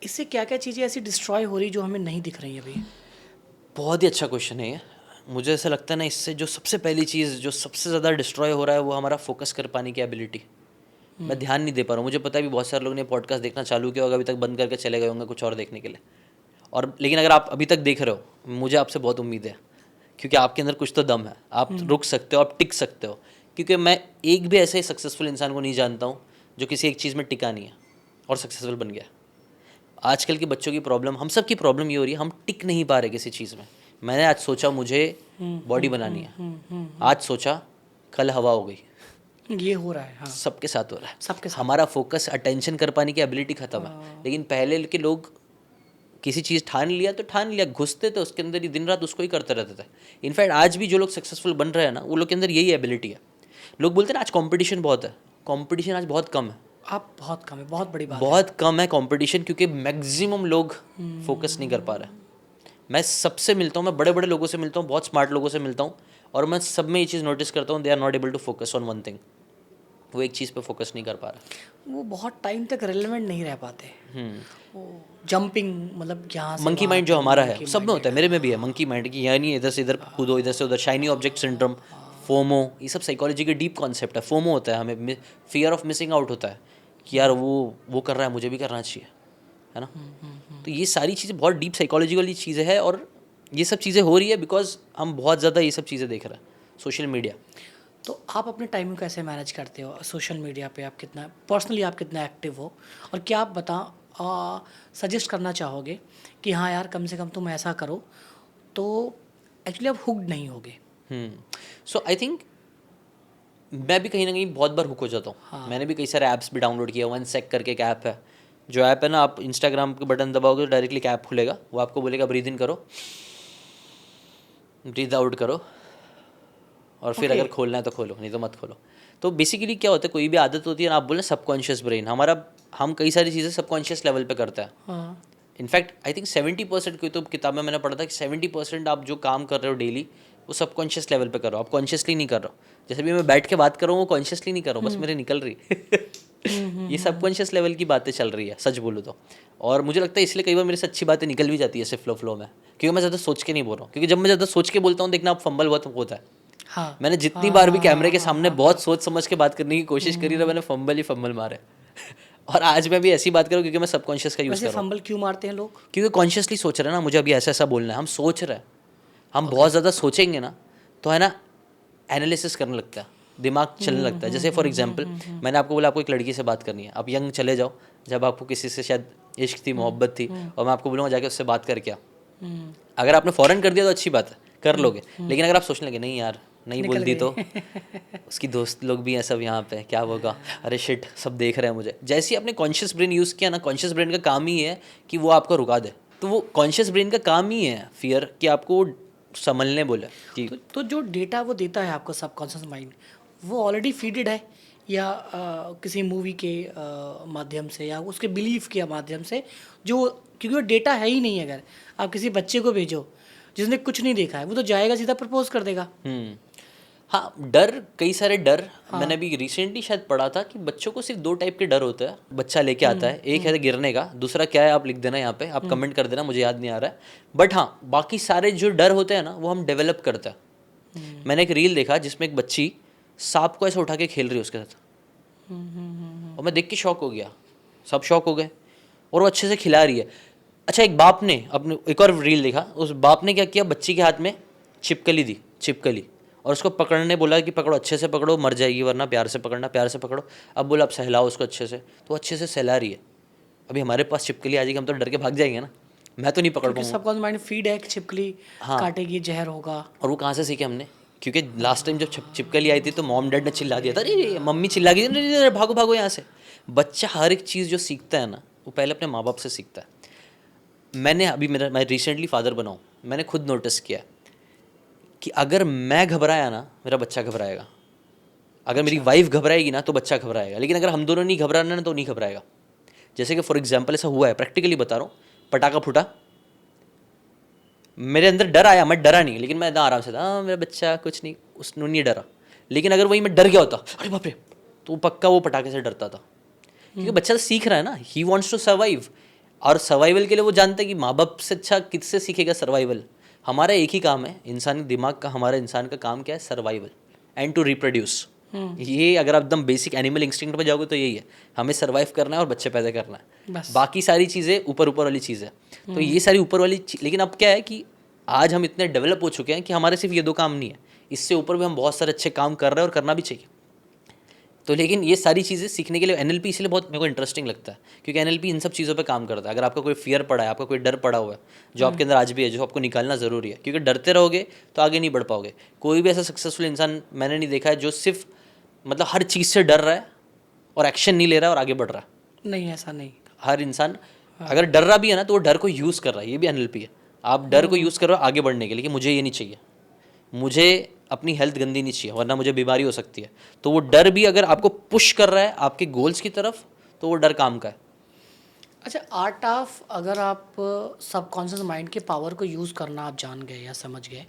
इससे क्या क्या चीज़ें ऐसी डिस्ट्रॉय हो रही जो हमें नहीं दिख रही अभी? बहुत ही अच्छा क्वेश्चन है ये। मुझे ऐसा लगता है ना, इससे जो सबसे पहली चीज़ जो सबसे ज़्यादा डिस्ट्रॉय हो रहा है वो हमारा फोकस कर पाने की एबिलिटी। मैं ध्यान नहीं दे पा रहा हूँ। मुझे पता है भी बहुत सारे लोग ने पॉडकास्ट देखना चालू किया होगा, अभी तक बंद करके चले गए होंगे कुछ और देखने के लिए। और लेकिन अगर आप अभी तक देख रहे हो, मुझे आपसे बहुत उम्मीद है, क्योंकि आपके अंदर कुछ तो दम है, आप रुक सकते हो, आप टिक सकते हो। क्योंकि मैं एक भी ऐसे सक्सेसफुल इंसान को नहीं जानता हूँ जो किसी एक चीज़ में टिका नहीं है और सक्सेसफुल बन गया। आजकल के बच्चों की प्रॉब्लम, हम सब की प्रॉब्लम ये हो रही है, हम टिक नहीं पा रहे किसी चीज़ में। मैंने आज सोचा मुझे बॉडी बनानी है, आज सोचा कल हवा हो गई। ये हो रहा है, हाँ। सबके साथ हो रहा है, सबके साथ। हमारा फोकस अटेंशन कर पाने की एबिलिटी ख़त्म है। लेकिन पहले के लोग किसी चीज़ ठान लिया तो ठान लिया, घुसते थे उसके अंदर ही, दिन रात उसको ही करते रहते थे। इनफैक्ट आज भी जो लोग सक्सेसफुल बन रहे हैं ना, वो लोग के अंदर यही एबिलिटी है। लोग बोलते हैं ना आज कंपटीशन बहुत है, कंपटीशन आज बहुत कम है। आप बहुत कम है, बहुत बड़ी बात है। बहुत कम है कंपटीशन, क्योंकि मैक्सिमम लोग फोकस नहीं कर पा रहे। मैं सबसे मिलता हूँ, मैं बड़े बड़े लोगों से मिलता हूँ, बहुत स्मार्ट लोगों से मिलता हूँ, और मैं सब में ये चीज़ नोटिस करता हूँ, they are not able to focus on one thing. वो एक चीज़ पे फोकस नहीं कर पा रहा। वो बहुत टाइम तक रेलेवेंट नहीं रह पाते। वो जंपिंग, मतलब यहाँ से मंकी वहाँ माइंड जो पे, हमारा monkey है, सब में mind होता है, मेरे में भी है मंकी माइंड की, यानी इधर से इधर कूदो, इधर से उधर, शाइनी ऑब्जेक्ट सिंड्रोम, फोमो, ये सब साइकोलॉजी के डीप कॉन्सेप्ट है। फोमो होता है हमें फियर ऑफ मिसिंग आउट होता है कि यार वो कर रहा है, मुझे भी करना चाहिए, है ना। तो ये सारी चीज़ें बहुत डीप साइकोलॉजी वाली चीज़ें हैं, और ये सब चीज़ें हो रही है बिकॉज हम बहुत ज़्यादा ये सब चीज़ें देख रहे हैं, सोशल मीडिया। तो आप अपने टाइम को कैसे मैनेज करते हो सोशल मीडिया पे? आप कितना पर्सनली आप कितना एक्टिव हो, और क्या आप सजेस्ट करना चाहोगे कि हाँ यार कम से कम तुम ऐसा करो तो एक्चुअली आप हुक्ड नहीं होगे? सो आई थिंक मैं भी कहीं ना कहीं बहुत बार हुक हो जाता हूँ। हाँ। मैंने भी कई सारे ऐप्स भी डाउनलोड किया। वन सेक करके एक ऐप है, जो ऐप है ना, आप इंस्टाग्राम के बटन दबाओगे तो डायरेक्टली एक ऐप खुलेगा, वो आपको बोलेगा ब्रीद इन करो, ब्रीद आउट करो, और फिर Okay. अगर खोलना है तो खोलो, नहीं तो मत खोलो। तो बेसिकली क्या होता है, कोई भी आदत होती है ना, आप बोले सबकॉन्शियस ब्रेन हमारा, हम कई सारी चीज़ें सबकॉन्शियस लेवल पे करता है। हाँ। इनफैक्ट आई थिंक 70%, कोई तो किताब में मैंने पढ़ा था कि 70% आप जो काम कर रहे हो डेली, वो सबकॉन्शियस लेवल पे कर रहे हो, आप कॉन्शियसली नहीं कर रहे हो। जैसे भी मैं बैठ के बात कर रहा हूँ, वो कॉन्शियसली नहीं कर रहा हूँ, बस मेरे निकल रही ये सबकॉन्शियस लेवल की बातें चल रही है, सच बोलूँ तो। और मुझे लगता है इसलिए कई बार मेरे से अच्छी बातें निकल भी जाती है ऐसे फ्लो में, क्योंकि मैं ज़्यादा सोच के नहीं बोल रहा हूँ। क्योंकि जब मैं ज़्यादा सोच के बोलता हूँ, देखना आप फंबल बहुत होता है। हाँ। मैंने जितनी बार भी कैमरे के सामने बहुत सोच समझ के बात करने की कोशिश करी ना, मैंने फंबल ही फंबल मारे। और आज मैं भी ऐसी बात करूँ क्योंकि मैं सबकॉन्शियस का यूज़ वैसे कर रहा हूँ। फंबल क्यों मारते हैं लोग? क्योंकि कॉन्शियसली सोच रहे हैं ना, मुझे अभी ऐसा ऐसा बोलना है, हम सोच रहे हैं। हम बहुत ज़्यादा सोचेंगे ना तो है ना, एनालिसिस करने लगता है, दिमाग चलने लगता है। जैसे फॉर एग्जांपल मैंने आपको बोला आपको एक लड़की से बात करनी है, आप यंग चले जाओ, जब आपको किसी से शायद इश्क थी, मोहब्बत थी, और मैं आपको बोलूँगा जाके उससे बात करके आओ। अगर आपने फ़ौरन कर दिया तो अच्छी बात है, कर लोगे। लेकिन अगर आप सोचने लगे नहीं यार नहीं बोल दी तो उसकी दोस्त लोग भी हैं सब यहाँ पे, क्या होगा, अरे शिट सब देख रहे हैं मुझे। जैसे ही आपने कॉन्शियस ब्रेन यूज़ किया ना, कॉन्शियस ब्रेन का काम ही है कि वो आपको रुका दे। तो वो कॉन्शियस ब्रेन का काम ही है फियर, कि आपको संभलने बोले कि तो जो डेटा वो देता है आपको सबकॉन्शियस माइंड, वो ऑलरेडी फीडेड है, या किसी मूवी के माध्यम से, या उसके बिलीफ के माध्यम से, जो क्योंकि वो डेटा है ही नहीं। अगर आप किसी बच्चे को भेजो जिसने कुछ नहीं देखा है, वो तो जाएगा सीधा प्रपोज कर देगा। हाँ, डर, कई सारे डर। मैंने अभी रिसेंटली शायद पढ़ा था कि बच्चों को सिर्फ 2 टाइप के डर होते हैं, बच्चा लेके आता है। एक है गिरने का, दूसरा क्या है आप लिख देना यहाँ पे, आप कमेंट कर देना, मुझे याद नहीं आ रहा है। बट हाँ, बाकी सारे जो डर होते हैं ना, वो हम डेवलप करते हैं। मैंने एक रील देखा जिसमें एक बच्ची सांप को ऐसे उठा के खेल रही है उसके साथ, और मैं देख के शॉक हो गया, सब शॉक हो गए, और वो अच्छे से खिला रही है। अच्छा, एक बाप ने अपने एक और रील देखा, उस बाप ने क्या किया, बच्ची के हाथ में छिपकली दी, छिपकली, और उसको पकड़ने बोला कि पकड़ो, अच्छे से पकड़ो, मर जाएगी वरना, प्यार से पकड़ना, प्यार से पकड़ो। अब बोला आप सहलाओ उसको अच्छे से, तो अच्छे से सहला रही है। अभी हमारे पास छिपकली आ जाएगी, हम तो डर के भाग जाएंगे ना, मैं तो नहीं पकड़ क्योंकि पाऊंगा। सबकॉन्शियस माइंड फीड है कि छिपकली काटेगी, जहर होगा। और वो कहाँ से सीखे हमने, क्योंकि लास्ट टाइम जब छिपकली आई थी तो मॉम डैड ने चिल्ला दिया था, अरे मम्मी चिल्ला गई, अरे अरे, भागो भागो यहाँ से। बच्चा हर एक चीज़ जो सीखता है ना, वो पहले अपने माँ बाप से सीखता है। मैंने अभी मैं रिसेंटली फादर बना हूँ, मैंने खुद नोटिस किया कि अगर मैं घबराया ना, मेरा बच्चा घबराएगा। अगर मेरी वाइफ घबराएगी ना, तो बच्चा घबराएगा। लेकिन अगर हम दोनों नहीं घबराना ना, तो नहीं घबराएगा। जैसे कि फॉर एग्जाम्पल ऐसा हुआ है, प्रैक्टिकली बता रहा हूँ, पटाखा फूटा, मेरे अंदर डर आया, मैं डरा नहीं, लेकिन मैं एकदम आराम से था, हाँ मेरा बच्चा कुछ नहीं, उसने नहीं डरा। लेकिन अगर वही मैं डर गया होता, अरे बाप रे, तो पक्का वो पटाखे से डरता था। क्योंकि बच्चा तो सीख रहा है ना, ही वॉन्ट्स टू सर्वाइव। और सर्वाइवल के लिए वो जानता है कि माँ बाप से अच्छा किससे सीखेगा सर्वाइवल। हमारा एक ही काम है, इंसानी दिमाग का, हमारा इंसान का काम क्या है, सर्वाइवल एंड टू रिप्रोड्यूस। ये अगर आप एकदम बेसिक एनिमल इंस्टिंक्ट पे जाओगे तो यही है, हमें सर्वाइव करना है और बच्चे पैदा करना है। बस। बाकी सारी चीज़ें ऊपर ऊपर वाली चीज़ है। तो ये सारी ऊपर वाली लेकिन अब क्या है कि आज हम इतने डेवलप हो चुके हैं कि हमारे सिर्फ ये 2 काम नहीं है, इससे ऊपर भी हम बहुत सारे अच्छे काम कर रहे हैं और करना भी चाहिए। तो लेकिन ये सारी चीज़ें सीखने के लिए एनएलपी इसलिए बहुत मेरे को इंटरेस्टिंग लगता है, क्योंकि एनएलपी इन सब चीज़ों पे काम करता है। अगर आपका कोई फियर पड़ा है, आपका कोई डर पड़ा हुआ है जो आपके अंदर आज भी है, जो आपको निकालना ज़रूरी है, क्योंकि डरते रहोगे तो आगे नहीं बढ़ पाओगे। कोई भी ऐसा सक्सेसफुल इंसान मैंने नहीं देखा है जो सिर्फ मतलब हर चीज़ से डर रहा है और एक्शन नहीं ले रहा है और आगे बढ़ रहा है। नहीं, ऐसा नहीं। हर इंसान अगर डर रहा भी है ना, तो वो डर को यूज़ कर रहा है, ये भी एनएलपी है। आप डर को यूज़ कर रहे हो आगे बढ़ने के लिए, कि मुझे ये नहीं चाहिए, मुझे अपनी हेल्थ गंदी नहीं चाहिए वरना मुझे बीमारी हो सकती है। तो वो डर भी अगर आपको पुश कर रहा है आपके गोल्स की तरफ, तो वो डर काम का है। अच्छा, आर्ट ऑफ, अगर आप सबकॉन्शियस माइंड के पावर को यूज़ करना आप जान गए या समझ गए,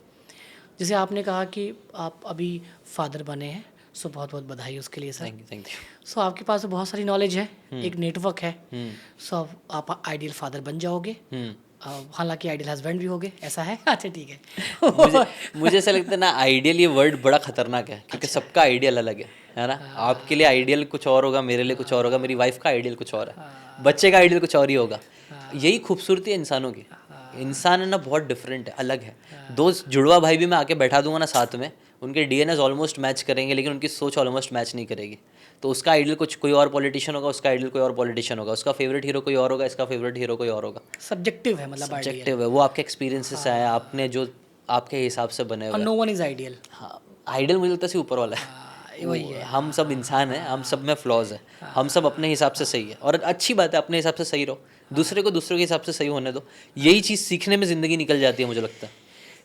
जैसे आपने कहा कि आप अभी फादर बने हैं, सो बहुत बहुत बधाई उसके लिए sir. Thank you, thank you. So आपके पास तो बहुत सारी नॉलेज है, एक नेटवर्क है, सो आप आइडियल फादर बन जाओगे। हालांकि आइडियल हस्बैंड भी होगे, ऐसा है? अच्छा, ठीक है। मुझे ऐसा लगता है ना, आइडियल ये वर्ड बड़ा खतरनाक है, क्योंकि सबका आइडियल अलग है ना। आपके लिए आइडियल कुछ और होगा, मेरे लिए कुछ और होगा, मेरी वाइफ का आइडियल कुछ और है, बच्चे का आइडियल कुछ और ही होगा। यही खूबसूरती है इंसानों की। इंसान है ना, बहुत डिफरेंट है, अलग है। 2 जुड़वा भाई भी मैं आके बैठा दूंगा ना साथ में, उनके डीएनए ऑलमोस्ट मैच करेंगे, लेकिन उनकी सोच ऑलमोस्ट मैच नहीं करेगी। तो उसका आइडियल कुछ कोई और पॉलिटिशियन होगा, उसका आइडियल कोई और पॉलिटिशियन होगा, उसका फेवरेट हीरो कोई और होगा, इसका फेवरेट हीरो कोई और होगा। सब्जेक्टिव है, मतलब सब्जेक्टिव है, वो आपके एक्सपीरियंसेस से आया, आपने जो आपके हिसाब से बने हुए। No one is ideal. हाँ, आइडियल मुझे लगता है ऊपर वाला है। वही है। हम सब इंसान हैं, हम सब में फ्लॉज है, हम सब अपने हिसाब से सही है, और अच्छी बात है, अपने हिसाब से सही रहो, दूसरे को दूसरे के हिसाब से सही होने दो। यही चीज़ सीखने में ज़िंदगी निकल जाती है, मुझे लगता है।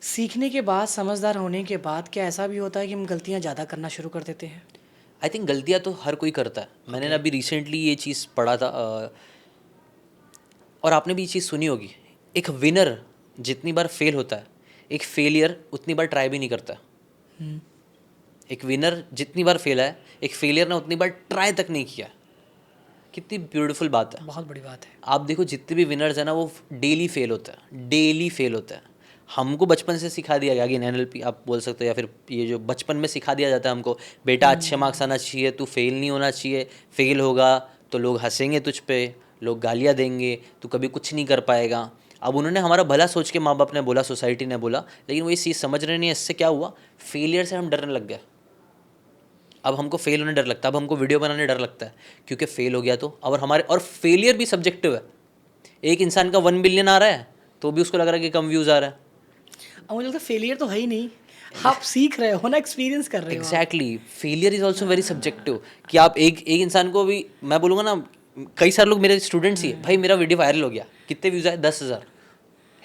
सीखने के बाद, समझदार होने के बाद, क्या ऐसा भी होता है कि हम गलतियाँ ज़्यादा करना शुरू कर देते हैं? आई थिंक गलतियाँ तो हर कोई करता है। मैंने ना अभी रिसेंटली ये चीज़ पढ़ा था, और आपने भी ये चीज़ सुनी होगी, एक विनर जितनी बार फेल होता है, एक फेलियर उतनी बार ट्राई भी नहीं करता। एक विनर जितनी बार फेला है, एक फेलियर ने उतनी बार ट्राई तक नहीं किया। कितनी ब्यूटीफुल बात है। बहुत बड़ी बात है। आप देखो, जितने भी विनर्स हैं ना, वो डेली फेल होता है, डेली फेल होता है। हमको बचपन से सिखा दिया गया, अगेन एनएलपी आप बोल सकते हो, या फिर ये जो बचपन में सिखा दिया जाता है हमको, बेटा अच्छे मार्क्स आना चाहिए, तू फेल नहीं होना चाहिए, फेल होगा तो लोग हंसेंगे तुझ पे, लोग गालियाँ देंगे, तू कभी कुछ नहीं कर पाएगा। अब उन्होंने हमारा भला सोच के, माँ बाप ने बोला, सोसाइटी ने बोला, लेकिन वो ये चीज़ समझ रहे नहीं है। इससे क्या हुआ, फेलियर से हम डरने लग गए। अब हमको फेल होने डर लगता है, अब हमको वीडियो बनाने डर लगता है, क्योंकि फेल हो गया तो। और फेलियर भी सब्जेक्टिव है। एक इंसान का 1 बिलियन आ रहा है तो भी उसको लग रहा है कि कम व्यूज़ आ रहा है। अब मुझे लगता है फेलियर तो है ही नहीं, आप सीख रहे हो ना, एक्सपीरियंस कर रहे हो। Exactly, failure is also very subjective. कि आप एक इंसान को भी, मैं बोलूँगा ना, कई सारे लोग मेरे स्टूडेंट्स ही है, भाई मेरा वीडियो वायरल हो गया, कितने व्यूज़ आए, 10,000,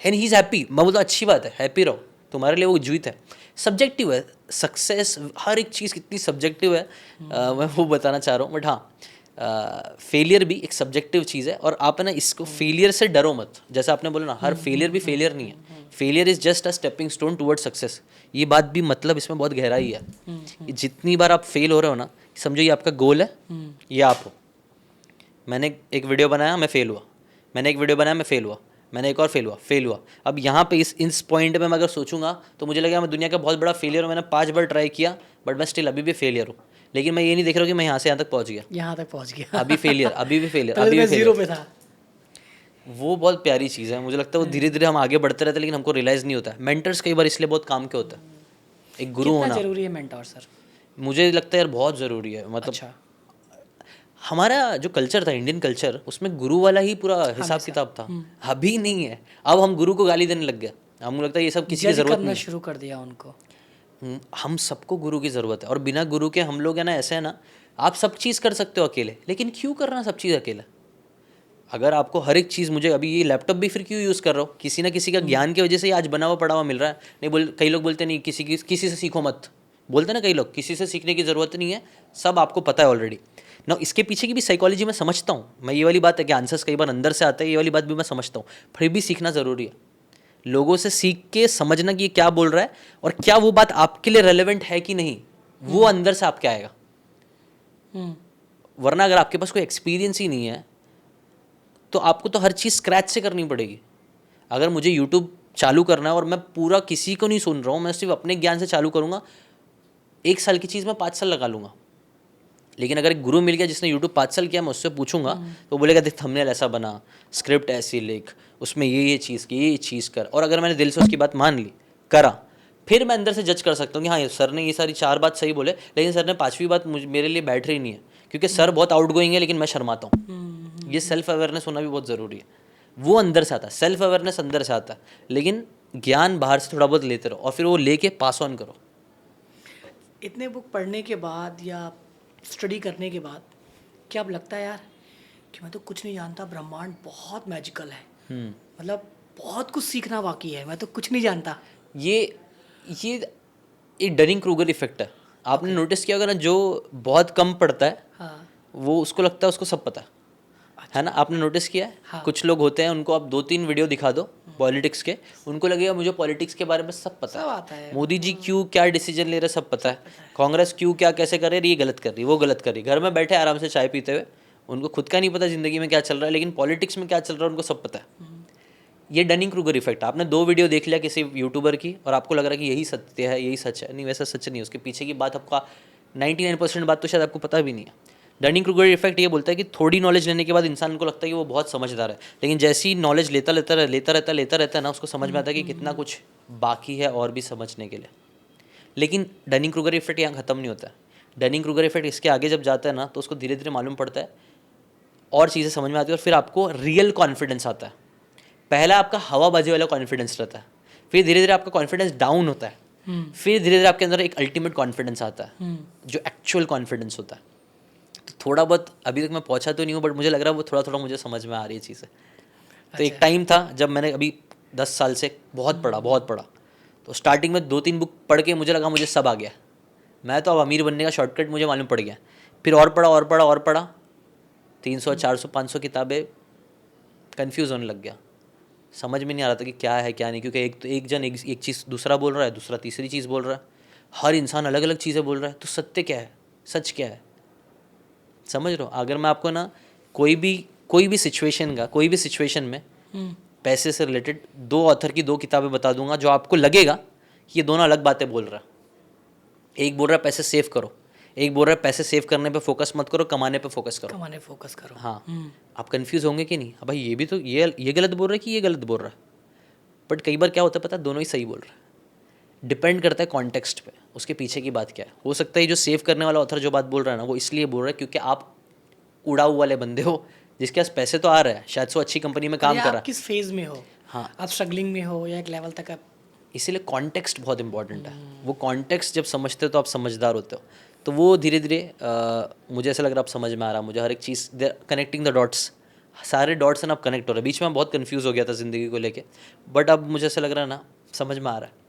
एंड ही इज़ हैप्पी। मैं बोलता अच्छी बात है, हैप्पी रहो, तुम्हारे लिए वो जीत है। सब्जेक्टिव है सक्सेस, हर एक चीज़ कितनी सब्जेक्टिव है, मैं वो बताना चाह रहा हूँ। बट हाँ, फेलियर भी एक सब्जेक्टिव चीज़ है, और आप है ना, इसको फेलियर से डरो मत। जैसे आपने बोला ना, हर फेलियर भी फेलियर नहीं है, failure is just a stepping stone toward success. ये बात भी मतलब इसमें बहुत गहराई है। कि जितनी बार आप फेल हो रहे हो ना, समझो ये आपका गोल है, ये आप हो। मैंने एक वीडियो बनाया, मैं फेल हुआ। मैंने एक वीडियो बनाया, मैं फेल हुआ। मैंने एक और फेल हुआ। अब यहाँ पे इस पॉइंट पे मैं अगर सोचूंगा तो मुझे लगेगा मैं दुनिया का बहुत बड़ा फेलियर हूँ, मैंने 5 बार ट्राई किया बट मैं स्टिल अभी भी फेलियर हूँ। लेकिन मैं ये नहीं देख रहा हूँ कि मैं यहाँ से यहाँ तक पहुँच गया। यहाँ तक पहुँच गया। अभी फेलियर, अभी भी फेलियर, पहले तो अभी भी मैं जीरो फेलियर। पे था। वो बहुत प्यारी चीज़ है। मुझे लगता है वो धीरे धीरे हम आगे बढ़ते रहते हैं, लेकिन हमको रियलाइज़ नहीं होता है। मेंटर्स कई बार इसलिए बहुत काम के होता है, एक गुरु कितना होना। जरूरी है मेंटोर सर? मुझे लगता है यार बहुत ज़रूरी है। मतलब अच्छा। हमारा जो कल्चर था, इंडियन कल्चर, उसमें गुरु वाला ही पूरा हिसाब किताब था। अभी नहीं है। अब हम गुरु को गाली देने लग गए। हमको लगता है ये सब किसी की जज ज़रूरत करना नहीं शुरू कर दिया उनको। है। हम सबको गुरु की ज़रूरत है, और बिना गुरु के हम लोग है ना, ऐसे है ना, आप सब चीज़ कर सकते हो अकेले, लेकिन क्यों करना सब चीज़ अकेले? अगर आपको हर एक चीज़, मुझे अभी ये लैपटॉप भी फिर क्यों यूज़ कर रहा हूँ? किसी ना किसी का ज्ञान की वजह से ही आज बना हुआ पड़ा हुआ मिल रहा है। नहीं कई लोग बोलते नहीं, किसी से सीखो मत, बोलते ना कई लोग, किसी से सीखने की ज़रूरत नहीं है, सब आपको पता है ऑलरेडी ना। इसके पीछे की भी साइकोलॉजी मैं समझता हूँ। मैं ये वाली बात है कि आंसर्स कई बार अंदर से आते हैं, ये वाली बात भी मैं समझता हूँ। फिर भी सीखना ज़रूरी है। लोगों से सीख के समझना कि ये क्या बोल रहा है और क्या वो बात आपके लिए रेलेवेंट है कि नहीं, वो अंदर से आपके आएगा। वरना अगर आपके पास कोई एक्सपीरियंस ही नहीं है तो आपको तो हर चीज़ स्क्रैच से करनी पड़ेगी। अगर मुझे यूट्यूब चालू करना है और मैं पूरा किसी को नहीं सुन रहा हूँ, मैं सिर्फ अपने ज्ञान से चालू करूँगा, 1 साल की चीज़ मैं 5 साल लगा लूँगा। लेकिन अगर एक गुरु मिल गया जिसने यूट्यूब 5 साल किया, मैं उससे पूछूंगा तो बोलेगा देख थंबनेल ऐसा बना, स्क्रिप्ट ऐसी लिख, उसमें ये चीज़ की, ये चीज़ कर। और अगर मैंने दिल से उसकी बात मान ली, करा, फिर मैं अंदर से जज कर सकता हूँ कि हाँ सर ने ये सारी 4 बात सही बोले, लेकिन सर ने 5वीं बात मेरे लिए बैठ रही नहीं है, क्योंकि सर बहुत आउट गोइंग है लेकिन मैं शर्माता हूँ। ये सेल्फ अवेयरनेस होना भी बहुत ज़रूरी है। वो अंदर से आता है, सेल्फ अवेयरनेस अंदर से आता है, लेकिन ज्ञान बाहर से थोड़ा बहुत लेते रहो और फिर वो लेके पास ऑन करो। इतने बुक पढ़ने के बाद या स्टडी करने के बाद क्या अब लगता है यार कि मैं तो कुछ नहीं जानता, ब्रह्मांड बहुत मैजिकल है, मतलब बहुत कुछ सीखना बाकी है, मैं तो कुछ नहीं जानता? ये एक डनिंग क्रूगर इफेक्ट है। आपने नोटिस किया होगा ना, जो बहुत कम पढ़ता है, हाँ। वो उसको लगता है उसको सब पता है ना। आपने नोटिस किया है? हाँ। कुछ लोग होते हैं, उनको आप 2-3 वीडियो दिखा दो पॉलिटिक्स के, उनको लगेगा मुझे पॉलिटिक्स के बारे में सब पता सब है। आता है। मोदी जी क्यों क्या डिसीजन ले रहे सब पता है। कांग्रेस क्यों क्या कैसे कर रही है, ये गलत कर रही है, वो गलत कर रही है। घर में बैठे आराम से चाय पीते हुए, उनको खुद का नहीं पता ज़िंदगी में क्या चल रहा है, लेकिन पॉलिटिक्स में क्या चल रहा है उनको सब पता है। ये डनिंग क्रूगर इफेक्ट। आपने 2 वीडियो देख लिया किसी यूट्यूबर की और आपको लग रहा है कि यही सत्य है, यही सच है। नहीं, वैसा सच नहीं है। उसके पीछे की बात, आपका 99% बात तो शायद आपको पता भी नहीं है। डनिंग क्रूगर इफेक्ट ये बोलता है कि थोड़ी नॉलेज लेने के बाद इंसान को लगता है कि वो बहुत समझदार है, लेकिन जैसी ही नॉलेज लेता रहता है ना, उसको समझ में आता है कि कितना कुछ बाकी है और भी समझने के लिए। लेकिन डनिंग क्रूगर इफेक्ट यहाँ ख़त्म नहीं होता है। डनिंग क्रूगर इफेक्ट इसके आगे जब जाता है ना, तो उसको धीरे धीरे मालूम पड़ता है और चीज़ें समझ में आती है, और फिर आपको रियल कॉन्फिडेंस आता है। पहला आपका हवाबाजी वाला कॉन्फिडेंस रहता है, फिर धीरे धीरे आपका कॉन्फिडेंस डाउन होता है, फिर धीरे धीरे आपके अंदर एक अल्टीमेट कॉन्फिडेंस आता है, जो एक्चुअल कॉन्फिडेंस होता है। तो थोड़ा बहुत अभी तक मैं पहुंचा तो नहीं हूँ, बट मुझे लग रहा है वो थोड़ा थोड़ा मुझे समझ में आ रही है चीज़ें। तो एक टाइम था जब मैंने अभी 10 साल से बहुत पढ़ा। तो स्टार्टिंग में 2-3 बुक पढ़ के मुझे लगा मुझे सब आ गया, मैं तो अब अमीर बनने का शॉर्टकट मुझे मालूम पड़ गया। फिर और पढ़ा 300 400 500 किताबें, कन्फ्यूज़ होने लग गया। समझ में नहीं आ रहा था कि क्या है क्या नहीं, क्योंकि एक जन एक चीज़ दूसरा बोल रहा है, दूसरा तीसरी चीज़ बोल रहा है, हर इंसान अलग अलग चीज़ें बोल रहा है। तो सत्य क्या है, सच क्या है, समझ रहे हो? अगर मैं आपको ना कोई भी सिचुएशन में पैसे से रिलेटेड 2 ऑथर की 2 किताबें बता दूंगा, जो आपको लगेगा कि ये दोनों अलग बातें बोल रहा है। एक बोल रहा है पैसे सेव करो, एक बोल रहा है पैसे सेव करने पे फोकस मत करो, कमाने पे फोकस करो। हाँ, आप कंफ्यूज होंगे कि नहीं, अब भाई ये भी तो ये गलत बोल रहा है कि ये गलत बोल रहा है। बट कई बार क्या होता है पता है, दोनों ही सही बोल रहा है। डिपेंड करता है कॉन्टेक्स्ट पे, उसके पीछे की बात क्या है। हो सकता है जो सेव करने वाला ऑथर जो बात बोल रहा है ना, वो इसलिए बोल रहा है क्योंकि आप उड़ाऊ वाले बंदे हो, जिसके पास पैसे तो आ रहे हैं, शायद से अच्छी कंपनी में काम कर रहा है, किस फेज में हो, हाँ, आप स्ट्रगलिंग में हो या एक लेवल तक आप। इसीलिए कॉन्टेक्स्ट बहुत इंपॉर्टेंट है। वो कॉन्टेक्स्ट जब समझते हो तो आप समझदार होते हो। तो वो धीरे धीरे मुझे ऐसा लग रहा है अब समझ में आ रहा है मुझे हर एक चीज़, कनेक्टिंग द डॉट्स, सारे डॉट्स ना अब कनेक्ट हो रहे हैं। बीच में मैं बहुत कंफ्यूज हो गया था ज़िंदगी को लेके, बट अब मुझे ऐसा लग रहा है ना समझ में आ रहा है,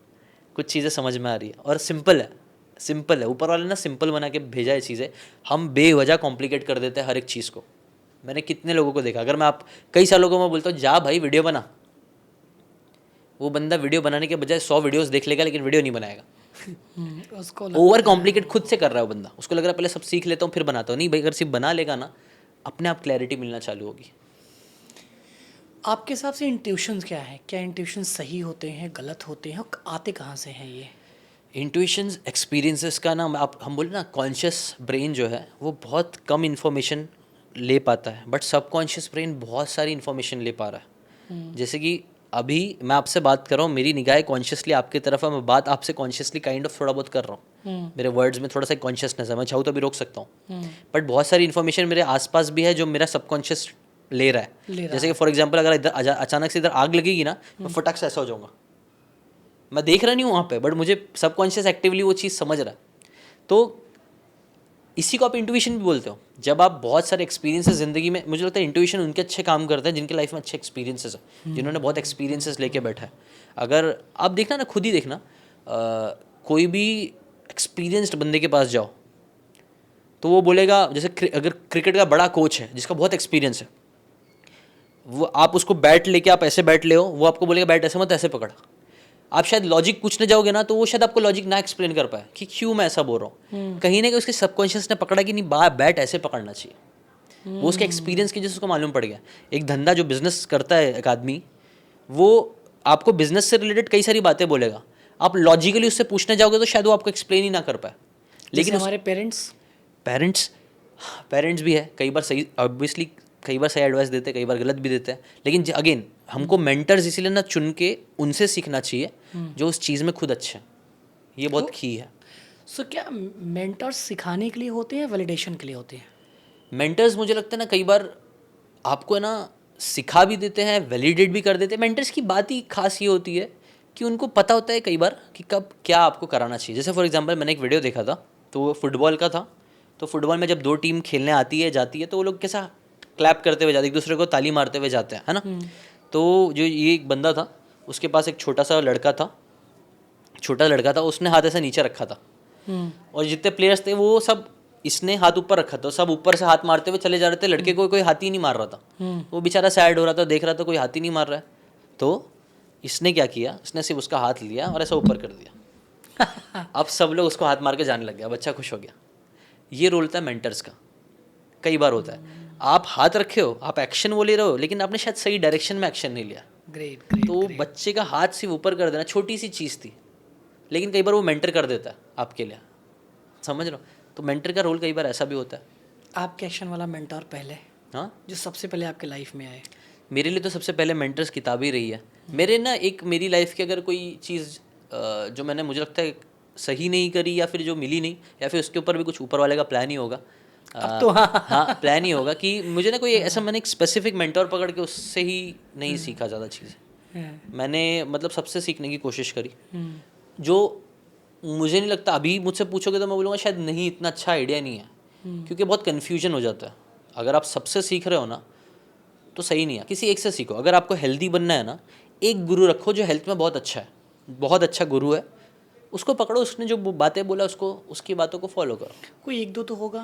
कुछ चीज़ें समझ में आ रही है और सिंपल है। ऊपर वाले ना सिंपल बना के भेजा है चीज़ें, हम बेवजह कॉम्प्लिकेट कर देते हैं हर एक चीज़ को। मैंने कितने लोगों को देखा, अगर मैं कई सालों को मैं बोलता हूँ जा भाई वीडियो बना, वो बंदा वीडियो बनाने के बजाय 100 वीडियोस देख लेगा लेकिन वीडियो नहीं बनाएगा। उसको ओवर कॉम्प्लिकेट खुद से कर रहा है वो बंदा, उसको लग रहा है पहले सब सीख लेता हूँ फिर बनाता हूँ। नहीं भाई, अगर सिर्फ बना लेगा ना, अपने आप क्लैरिटी मिलना चालू होगी। आपके हिसाब से इंट्यूशंस क्या है? क्या इंट्यूशन सही होते हैं, गलत होते हैं, और आते कहाँ से हैं ये? इंट्यूशंस एक्सपीरियंसेस का ना, आप हम बोले ना कॉन्शियस ब्रेन जो है वो बहुत कम इन्फॉर्मेशन ले पाता है, बट सबकॉन्शियस ब्रेन बहुत सारी इन्फॉर्मेशन ले पा रहा है। जैसे कि अभी मैं आपसे बात कर रहा हूँ, मेरी निगाहें कॉन्शियसली आपकी तरफ है, मैं बात आपसे कॉन्शियसली काइंड ऑफ थोड़ा बहुत कर रहा हूँ, मेरे वर्ड्स में थोड़ा सा कॉन्शियसनेस है, मैं चाहूँ तो अभी रोक सकता हूँ, बट बहुत सारी इन्फॉर्मेशन मेरे आसपास भी है जो मेरा सबकॉन्शियस ले रहा है। जैसे कि फॉर एग्जाम्पल अगर इधर अचानक से इधर आग लगेगी ना, मैं फटाक से ऐसा हो जाऊँगा, मैं देख रहा नहीं हूँ वहाँ पे, बट मुझे सबकॉन्शियस एक्टिवली वो चीज़ समझ रहा है। तो इसी को आप इंट्यूशन भी बोलते हो। जब आप बहुत सारे एक्सपीरियंसेस ज़िंदगी में, मुझे लगता है इंट्यूशन उनके अच्छे काम करते हैं जिनके लाइफ में अच्छे एक्सपीरियंसेस है, जिन्होंने बहुत एक्सपीरियंसेस लेके बैठा है। अगर आप देखना ना, खुद ही देखना, कोई भी एक्सपीरियंस्ड बंदे के पास जाओ तो वो बोलेगा, जैसे अगर क्रिकेट का बड़ा कोच है जिसका बहुत एक्सपीरियंस है, वो आप उसको बैट लेके आप ऐसे बैट ले हो, वो आपको बोलेगा बैट ऐसे मत ऐसे पकड़। आप शायद लॉजिक पूछने जाओगे ना तो वो शायद आपको लॉजिक ना एक्सप्लेन कर पाए कि क्यों मैं ऐसा बोल रहा हूँ। कहीं ना कहीं उसके सबकॉन्शियस ने पकड़ा कि नहीं, बैट ऐसे पकड़ना चाहिए। वो उसके एक्सपीरियंस की जैसे उसको मालूम पड़ गया। एक धंधा जो बिजनेस करता है एक आदमी, वो आपको बिजनेस से रिलेटेड कई सारी बातें बोलेगा, आप लॉजिकली उससे पूछने जाओगे तो शायद वो आपको एक्सप्लेन ही ना कर पाए। लेकिन हमारे पेरेंट्स पेरेंट्स भी है, कई बार सही, ऑब्वियसली कई बार सही एडवाइस देते हैं, कई बार गलत भी देते हैं, लेकिन अगेन हमको मेंटर्स इसीलिए ना चुन के उनसे सीखना चाहिए जो उस चीज़ में खुद अच्छे हैं। ये बहुत की है। सो क्या मेंटर्स सिखाने के लिए होते हैं, वैलिडेशन के लिए होते हैं? मेंटर्स मुझे लगता है ना कई बार आपको है ना सिखा भी देते हैं, वैलिडेट भी कर देते हैं। मेंटर्स की बात ही खास ये होती है कि उनको पता होता है कई बार कि कब क्या आपको कराना चाहिए। जैसे फॉर एग्जांपल मैंने एक वीडियो देखा था, तो वो फुटबॉल का था। तो फुटबॉल में जब दो टीम खेलने आती है जाती है तो वो लोग कैसा क्लैप करते हुए जाते, एक दूसरे को ताली मारते हुए जाते हैं, है ना। तो जो ये एक बंदा था, उसके पास एक छोटा लड़का था, उसने हाथ ऐसा नीचे रखा था, और जितने प्लेयर्स थे वो सब, इसने हाथ ऊपर रखा था, सब ऊपर से हाथ मारते हुए चले जा रहे थे। लड़के को कोई हाथ ही नहीं मार रहा था। वो बेचारा सैड हो रहा था, देख रहा था कोई हाथ ही नहीं मार रहा है। तो इसने क्या किया, इसने सिर्फ उसका हाथ लिया और ऐसा ऊपर कर दिया। अब सब लोग उसको हाथ मार के जाने लग गया, बच्चा खुश हो गया। ये रोल होता है मेंटर्स का। कई बार होता है आप हाथ रखे हो, आप एक्शन वो ले रहे हो, लेकिन आपने शायद सही डायरेक्शन में एक्शन नहीं लिया। ग्रेट। तो बच्चे का हाथ सिर्फ ऊपर कर देना छोटी सी चीज़ थी, लेकिन कई बार वो मेंटर कर देता है आपके लिए, समझ रहे हो। तो मेंटर का रोल कई बार ऐसा भी होता है। आपके एक्शन वाला मेंटर पहले, हाँ, जो सबसे पहले आपके लाइफ में आए? मेरे लिए तो सबसे पहले मेंटर्स किताब ही रही है। मेरे ना एक मेरी लाइफ की अगर कोई चीज़ जो मैंने, मुझे लगता है सही नहीं करी, या फिर जो मिली नहीं, या फिर उसके ऊपर भी कुछ ऊपर वाले का प्लान ही होगा। अब तो हाँ, प्लान ही होगा कि मुझे ना कोई ऐसा, मैंने एक स्पेसिफिक मेंटर पकड़ के उससे ही नहीं सीखा ज़्यादा चीज़ें। मैंने मतलब सबसे सीखने की कोशिश करी, जो मुझे नहीं लगता, अभी मुझसे पूछोगे तो मैं बोलूँगा शायद नहीं, इतना अच्छा आइडिया नहीं है, क्योंकि बहुत कन्फ्यूजन हो जाता है। अगर आप सबसे सीख रहे हो ना तो सही नहीं है, किसी एक से सीखो। अगर आपको हेल्दी बनना है ना, एक गुरु रखो जो हेल्थ में बहुत अच्छा है, बहुत अच्छा गुरु है, उसको पकड़ो, उसने जो बातें बोला उसको, उसकी बातों को फॉलो करो। कोई एक दो तो होगा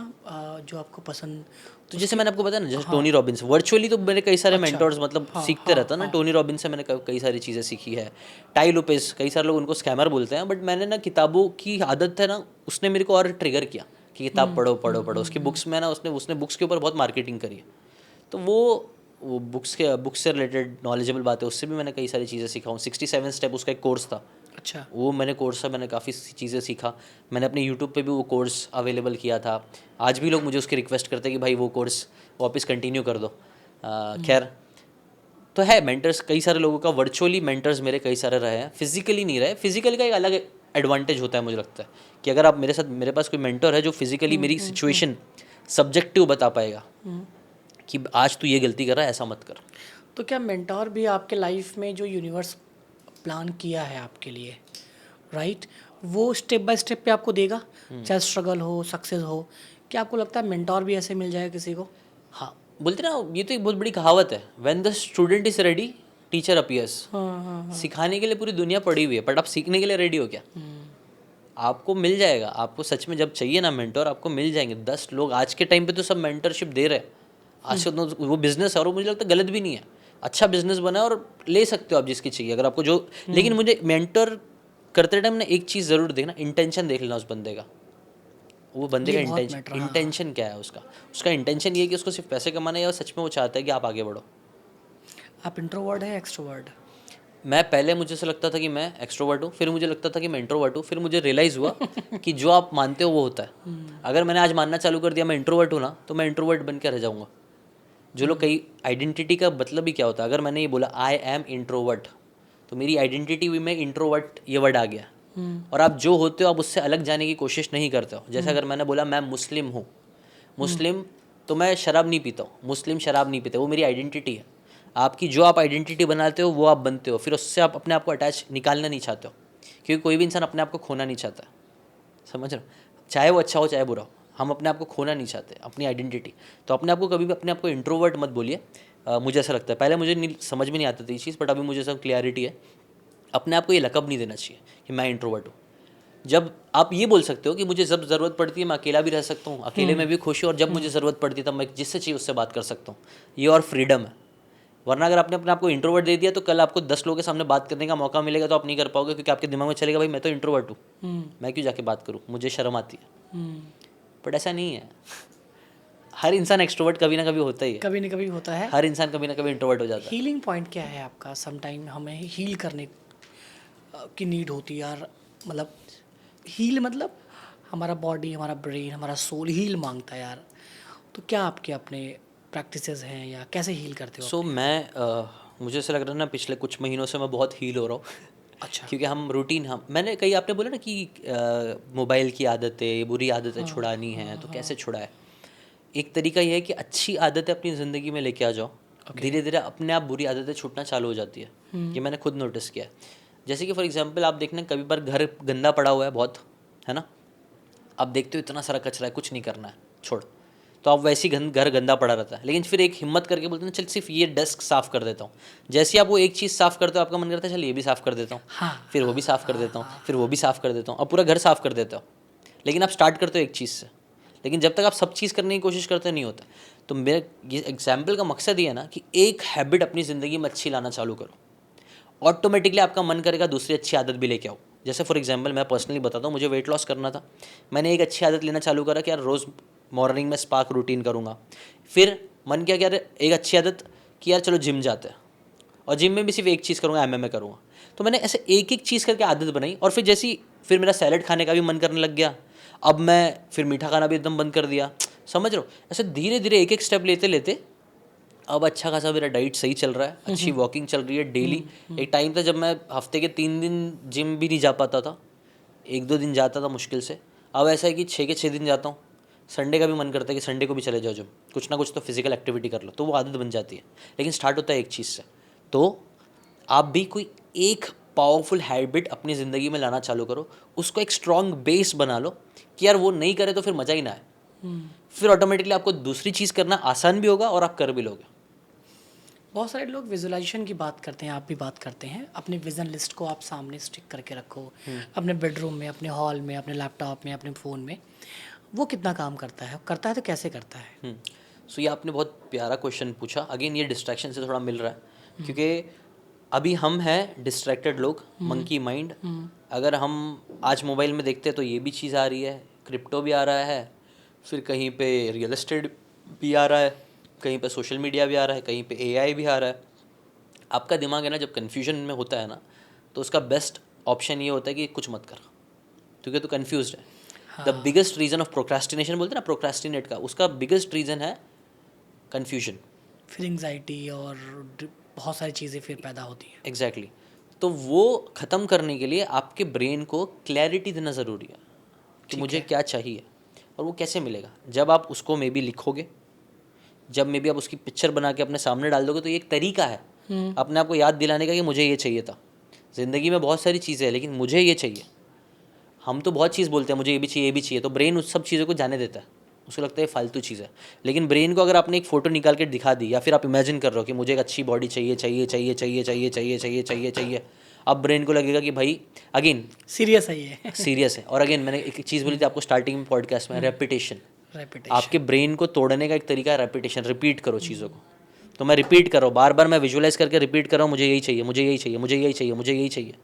जो आपको पसंद? तो जैसे मैंने आपको बताया ना, जैसे टोनी रॉबिन्स, वर्चुअली तो मेरे कई सारे मेंटर्स, मतलब सीखते रहता ना। टोनी रॉबिन्स से मैंने कई सारी चीज़ें सीखी है। टाई लोपेज, कई सारे लोग उनको स्कैमर बोलते हैं, बट मैंने ना किताबों की आदत है ना, उसने मेरे को और ट्रिगर किया कि किताब पढ़ो पढ़ो पढ़ो। उसकी बुक्स में ना, उसने बुक्स के ऊपर बहुत मार्केटिंग करी है। तो वो बुक्स से रिलेटेड नॉलेजेबल बातें, उससे भी मैंने कई सारी चीज़ें सीखा हूँ। 67 स्टेप उसका एक कोर्स था। अच्छा, वो मैंने कोर्स था, मैंने काफ़ी चीज़ें सीखा। मैंने अपने यूट्यूब पे भी वो कोर्स अवेलेबल किया था। आज भी लोग मुझे उसकी रिक्वेस्ट करते हैं कि भाई वो कोर्स वापस कंटिन्यू कर दो। खैर, तो है मेंटर्स कई सारे लोगों का, वर्चुअली मेंटर्स मेरे कई सारे रहे हैं, फिजिकली नहीं रहे। फिजिकली का एक अलग एडवांटेज होता है मुझे लगता है कि अगर आप मेरे पास कोई मेंटर है जो फिजिकली मेरी सिचुएशन सब्जेक्टिव बता पाएगा कि आज तू ये गलती कर रहा है, ऐसा मत कर। तो क्या मेंटोर भी आपके लाइफ में जो यूनिवर्स प्लान किया है आपके लिए, राइट, वो स्टेप बाय स्टेप पे आपको देगा, चाहे स्ट्रगल हो, सक्सेस हो? क्या आपको लगता है मेंटोर भी ऐसे मिल जाए किसी को? हाँ, बोलते ना, ये तो एक बहुत बड़ी कहावत है, when the student is ready teacher appears. हाँ। सिखाने के लिए पूरी दुनिया पड़ी हुई है, बट आप सीखने के लिए रेडी हो क्या? आपको मिल जाएगा। आपको सच में जब चाहिए ना मेंटोर, आपको मिल जाएंगे। 10 लोग आज के टाइम पे तो सब मेंटरशिप दे रहे हैं। आज से वो बिजनेस है, और मुझे लगता है गलत भी नहीं है। अच्छा बिजनेस बना है और ले सकते हो आप जिसकी चाहिए अगर आपको जो। लेकिन मुझे मेंटर करते टाइम ना एक चीज़ ज़रूर देखना, इंटेंशन देख लेना उस बंदे का। वो बंदे ये का बहुत इंटेंशन मैटर, हाँ। इंटेंशन क्या है उसका। उसका इंटेंशन ये है कि उसको सिर्फ पैसे कमाना है या सच में वो चाहता है कि आप आगे बढ़ो। आप इंट्रोवर्ट है एक्सट्रोवर्ट? मैं पहले मुझे ऐसा लगता था कि मैं एक्सट्रोवर्ट हूँ, फिर मुझे लगता था कि मैं इंट्रोवर्ट हूँ, फिर मुझे रियलाइज़ हुआ कि जो आप मानते हो वो होता है। अगर मैंने आज मानना चालू कर दिया मैं इंट्रोवर्ट हूँ ना, तो मैं इंट्रोवर्ट बन के रह जाऊँगा। जो लोग कई आइडेंटिटी का मतलब ही क्या होता है, अगर मैंने ये बोला आई एम इंट्रोवर्ट, तो मेरी आइडेंटिटी में इंट्रोवर्ट ये वर्ड आ गया। और आप जो होते हो आप उससे अलग जाने की कोशिश नहीं करते हो। जैसे अगर मैंने बोला मैं मुस्लिम हूँ, मुस्लिम, तो मैं शराब नहीं पीता हूँ, मुस्लिम शराब नहीं पीते, वो मेरी आइडेंटिटी है। आपकी जो आप आइडेंटिटी बनाते हो वो आप बनते हो, फिर उससे आप अपने आप को अटैच निकालना नहीं चाहते हो, क्योंकि कोई भी इंसान अपने आप को खोना नहीं चाहता। समझ रहे हो, चाहे वो अच्छा हो चाहे बुरा हो, हम अपने आप को खोना नहीं चाहते, अपनी आइडेंटिटी। तो अपने आप को कभी भी अपने आप को इंट्रोवर्ट मत बोलिए। मुझे ऐसा लगता है, पहले मुझे नहीं समझ में नहीं आता था ये चीज़, बट अभी मुझे सब क्लियरिटी है। अपने आप को ये लकब नहीं देना चाहिए कि मैं इंट्रोवर्ट हूँ। जब आप ये बोल सकते हो कि मुझे जब ज़रूरत पड़ती है मैं अकेला भी रह सकता हूँ, अकेले में भी खुश हूँ, और जब मुझे ज़रूरत पड़ती है तब मैं जिससे चाहिए उससे बात कर सकता हूँ, ये और फ्रीडम है। वरना अगर आपने अपने आप को इंट्रोवर्ट दे दिया तो कल आपको 10 लोगों के सामने बात करने का मौका मिलेगा तो आप नहीं कर पाओगे, क्योंकि आपके दिमाग में चलेगा भाई मैं तो इंट्रोवर्ट हूँ, मैं क्यों जाके बात करूँ, मुझे शर्म आती है। बट ऐसा नहीं है, हर इंसान एक्सट्रोवर्ट कभी ना कभी होता ही है, कभी न कभी होता है। हर इंसान कभी ना कभी इंट्रोवर्ट हो जाता है। हीलिंग पॉइंट क्या है आपका? सम टाइम हमें हील करने की नीड होती है यार, मतलब हील मतलब हमारा बॉडी, हमारा ब्रेन, हमारा सोल हील मांगता है यार। तो क्या आपके अपने प्रैक्टिसेस हैं या कैसे हील करते हो सो अपने? मुझे ऐसा लग रहा है ना पिछले कुछ महीनों से मैं बहुत हील हो रहा हूँ। अच्छा। क्योंकि हम रूटीन, हम मैंने कई आपने बोला ना कि मोबाइल की आदतें, बुरी आदतें छुड़ानी हैं, तो कैसे छुड़ाए। एक तरीका ये है कि अच्छी आदतें अपनी ज़िंदगी में लेके आ जाओ, धीरे धीरे अपने आप बुरी आदतें छूटना चालू हो जाती है। ये मैंने खुद नोटिस किया है। जैसे कि फॉर एग्जांपल आप देखना कभी बार घर गंदा पड़ा हुआ है बहुत, है ना, आप देखते हो इतना सारा कचरा है, कुछ नहीं करना है, छोड़, तो आप वैसे ही घर गंदा पड़ा रहता है। लेकिन फिर एक हिम्मत करके बोलते हैं चल सिर्फ ये डेस्क साफ़ कर देता हूँ। जैसे ही आप वो एक चीज़ साफ़ करते हो आपका मन करता है चल ये भी साफ़ कर देता हूँ, हाँ, फिर वो भी साफ़ कर देता हूँ, फिर वो भी साफ़ कर देता हूँ, अब पूरा घर साफ़ कर देता हूँ। लेकिन आप स्टार्ट करते हो एक चीज़ से, लेकिन जब तक आप सब चीज़ करने की कोशिश करते नहीं होता। तो मेरे ये एग्जाम्पल का मकसद ये है ना कि एक हैबिट अपनी ज़िंदगी में अच्छी लाना चालू करो, ऑटोमेटिकली आपका मन करेगा दूसरी अच्छी आदत भी लेके आओ। जैसे फॉर एग्जांपल मैं पर्सनली बताता हूँ, मुझे वेट लॉस करना था, मैंने एक अच्छी आदत लेना चालू करा कि यार रोज़ मॉर्निंग में स्पार्क रूटीन करूँगा। फिर मन किया कि यार एक अच्छी आदत कि यार चलो जिम जाते हैं, और जिम में भी सिर्फ एक चीज़ करूँगा, MMA करूँगा। तो मैंने ऐसे एक एक चीज़ करके आदत बनाई, और फिर फिर मेरा सैलड खाने का भी मन करने लग गया। अब मैं फिर मीठा खाना भी एकदम बंद कर दिया। समझ रहे हो, ऐसे धीरे धीरे एक एक स्टेप लेते लेते अब अच्छा खासा मेरा डाइट सही चल रहा है, अच्छी वॉकिंग चल रही है डेली। एक टाइम था जब मैं हफ्ते के 3 दिन जिम भी नहीं जा पाता था, 1-2 दिन जाता था मुश्किल से। अब ऐसा है कि 6 के 6 दिन जाता हूँ। संडे का भी मन करता है कि संडे को भी चले जाओ जिम, कुछ ना कुछ तो फिजिकल एक्टिविटी कर लो, तो वो आदत बन जाती है। लेकिन स्टार्ट होता है एक चीज़ से। तो आप भी कोई एक पावरफुल हैबिट अपनी ज़िंदगी में लाना चालू करो, उसको एक स्ट्रॉन्ग बेस बना लो कि यार वो नहीं करे तो फिर मज़ा ही ना आए। फिर ऑटोमेटिकली आपको दूसरी चीज़ करना आसान भी होगा और आप कर भी लोगे। बहुत सारे लोग विजुअलाइजेशन की बात करते हैं, आप भी बात करते हैं। अपने विज़न लिस्ट को आप सामने स्टिक करके रखो, अपने बेडरूम में, अपने हॉल में, अपने लैपटॉप में, अपने फ़ोन में। वो कितना काम करता है तो कैसे करता है? सो ये आपने बहुत प्यारा क्वेश्चन पूछा। अगेन ये डिस्ट्रैक्शन से थोड़ा मिल रहा है, क्योंकि अभी हम हैं डिस्ट्रैक्टेड लोग, मंकी माइंड। अगर हम आज मोबाइल में देखते हैं तो ये भी चीज़ आ रही है, क्रिप्टो भी आ रहा है, फिर कहीं पे रियल एस्टेट भी आ रहा है, कहीं पे सोशल मीडिया भी आ रहा है, कहीं पे AI भी आ रहा है। आपका दिमाग है ना जब कन्फ्यूजन में होता है ना, तो उसका बेस्ट ऑप्शन ये होता है कि कुछ मत कर, क्योंकि तू कन्फ्यूज है। The biggest reason of procrastination बोलते हैं ना, प्रोक्रास्टिनेट का उसका बिगेस्ट रीज़न है कन्फ्यूजन। फिर एंग्जाइटी और बहुत सारी चीज़ें फिर पैदा होती हैं। एग्जैक्टली। तो वो ख़त्म करने के लिए आपके ब्रेन को क्लैरिटी देना ज़रूरी है कि ठीक मुझे है। क्या चाहिए। और वो कैसे मिलेगा, जब आप उसको मे बी लिखोगे, जब मे बी आप उसकी पिक्चर बना के अपने सामने डाल दोगे, तो ये एक तरीका है अपने आप को याद दिलाने का कि मुझे ये चाहिए था। ज़िंदगी में बहुत सारी चीज़ें हैं लेकिन मुझे ये चाहिए। हम तो बहुत चीज़ बोलते हैं मुझे ये भी चाहिए, ये भी चाहिए, तो ब्रेन उस सब चीज़ों को जाने देता है, उसको लगता है फालतू चीज़ है। लेकिन ब्रेन को अगर आपने एक फ़ोटो निकाल के दिखा दी, या फिर आप इमेजिन कर रहे हो कि मुझे एक अच्छी बॉडी चाहिए चाहिए चाहिए चाहिए चाहिए चाहिए चाहिए चाहिए चाहिए, अब ब्रेन को लगेगा कि भाई अगेन सीरियस है ये। सीरियस है। और अगेन मैंने एक चीज़ बोली थी आपको स्टार्टिंग में पॉडकास्ट में, रेपिटेशन। रेपिटेशन। आपके ब्रेन को तोड़ने का एक तरीका है रेपिटेशन, रिपीट करो चीज़ों को। तो मैं रिपीट कर रहा हूँ, बार बार मैं विजुअलाइज करके रिपीट कर रहा हूँ, मुझे यही चाहिए, मुझे यही चाहिए, मुझे यही चाहिए, मुझे यही चाहिए।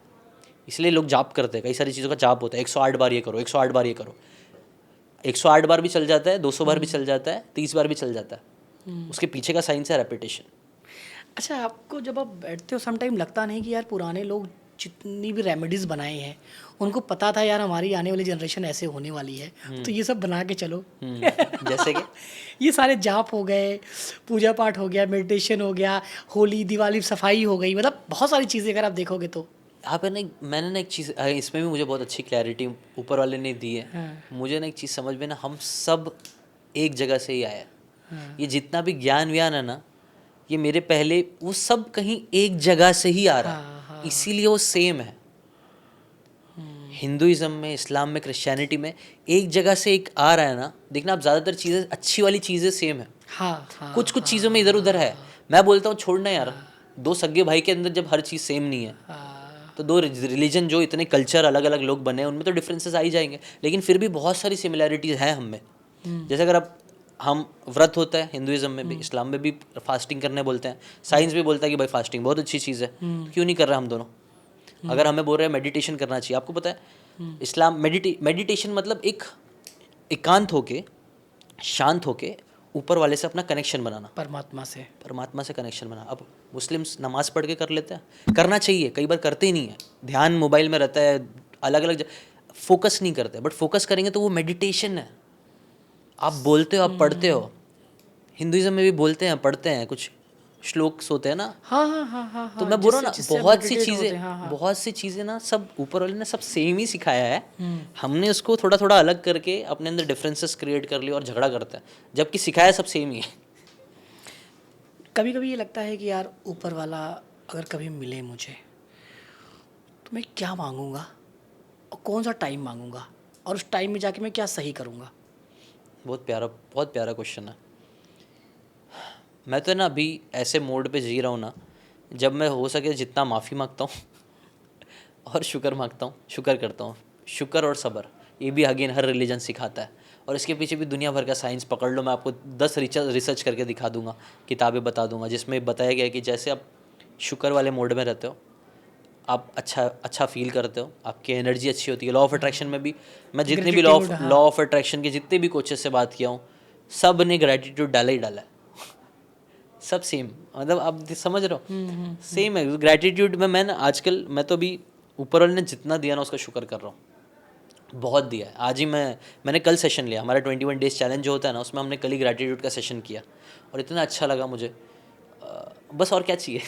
इसलिए लोग जाप करते हैं, कई सारी चीज़ों का जाप होता है, 108 बार ये करो, 108 बार ये करो। 108 बार भी चल जाता है, 200 बार भी चल जाता है, 30 बार भी चल जाता है। उसके पीछे का साइंस है रेपिटेशन। अच्छा, आपको जब आप बैठते हो सम टाइम लगता नहीं कि यार पुराने लोग जितनी भी रेमेडीज़ बनाए हैं उनको पता था यार हमारी आने वाली जनरेशन ऐसे होने वाली है, तो ये सब बना के चलो। जैसे कि ये सारे जाप हो गए, पूजा पाठ हो गया, मेडिटेशन हो गया, होली दिवाली सफाई हो गई, मतलब बहुत सारी चीज़ें अगर आप देखोगे तो। यहाँ पे ना मैंने ना एक चीज़ इसमें भी मुझे बहुत अच्छी क्लैरिटी ऊपर वाले ने दी है। हाँ। मुझे ना एक चीज़ समझ में ना, हम सब एक जगह से ही आए हैं। हाँ। ये जितना भी ज्ञान व्यान है ना, ये मेरे पहले वो सब कहीं एक जगह से ही आ रहा हाँ, हाँ। है, इसीलिए वो सेम है। हिंदुइज्म में, इस्लाम में, क्रिश्चियनिटी में एक जगह से एक आ रहा है ना। देखना आप, ज़्यादातर चीज़ें, अच्छी वाली चीज़ें सेम है। हाँ, हाँ, कुछ कुछ चीज़ों में इधर उधर है। मैं बोलता हूँ छोड़ना यार, दो सगे भाई के अंदर जब हर चीज़ सेम नहीं है, हाँ, तो दो रिलीजन जो इतने कल्चर अलग अलग लोग बने हैं उनमें तो डिफरेंसेस आ ही जाएंगे, लेकिन फिर भी बहुत सारी सिमिलैरिटीज़ हैं हम में। जैसे अगर आप, हम व्रत होता है हिंदुइज्म में भी, इस्लाम में भी फास्टिंग करने बोलते हैं, साइंस भी बोलता है कि भाई फास्टिंग बहुत अच्छी चीज़ है, क्यों नहीं कर रहा हम दोनों। अगर हमें बोल रहे हैं मेडिटेशन करना चाहिए, आपको पता है इस्लाम मेडिटेशन मतलब एक एकांत होके, शांत होके ऊपर वाले से अपना कनेक्शन बनाना, परमात्मा से कनेक्शन बनाना। अब मुस्लिम्स नमाज पढ़ के कर लेते हैं, करना चाहिए, कई बार करते ही नहीं है, ध्यान मोबाइल में रहता है, अलग अलग फोकस नहीं करते, बट फोकस करेंगे तो वो मेडिटेशन है। आप बोलते हो, आप पढ़ते हो, हिंदुइज्म में भी बोलते हैं, पढ़ते हैं, कुछ श्लोक होते हैं ना। हाँ, हाँ, हाँ, हाँ, तो हाँ, मैं बोल रहा हूँ ना, जिससे हम बहुत सी meditate होते चीज़ें, हैं, हाँ, हाँ। बहुत सी चीज़ें ना, सब ऊपर वाले ने सब सेम ही सिखाया है। हमने उसको थोड़ा थोड़ा अलग करके अपने अंदर डिफरेंसेस क्रिएट कर लिए और झगड़ा करते हैं, जबकि सिखाया सब सेम ही है। कभी कभी ये लगता है कि यार ऊपर वाला अगर कभी मिले मुझे तो मैं क्या मांगूंगा और कौन सा टाइम मांगूंगा और उस टाइम में जाके मैं क्या सही करूंगा। बहुत प्यारा क्वेश्चन है। मैं तो ना अभी ऐसे मोड पे जी रहा हूँ ना, जब मैं हो सके जितना माफ़ी मांगता हूँ और शुक्र मांगता हूँ, शुक्र करता हूँ। शुक्र और सब्र, ये भी अगेन हर रिलीजन सिखाता है, और इसके पीछे भी दुनिया भर का साइंस पकड़ लो, मैं आपको 10 रिसर्च करके दिखा दूंगा, किताबें बता दूंगा, जिसमें बताया गया है कि जैसे आप शुक्र वाले मोड में रहते हो, आप अच्छा फील करते हो, आपकी एनर्जी अच्छी होती है। लॉ ऑफ अट्रैक्शन में भी मैं जितने भी लॉ ऑफ अट्रैक्शन के जितने भी कोचेस से बात किया हूँ, सब ने ग्रेटिट्यूड डाला ही डाला है, सब सेम, मतलब आप समझ रहे हो, सेम है ग्रेटिट्यूड में। मैं ना आजकल, मैं तो अभी ऊपर वाले ने जितना दिया ना उसका शुक्र कर रहा हूँ, बहुत दिया है। आज ही मैंने कल सेशन लिया, हमारा 21 डेज चैलेंज जो होता है ना, उसमें हमने कल ही ग्रेटिट्यूड का सेशन किया, और इतना अच्छा लगा मुझे। बस और क्या चाहिए।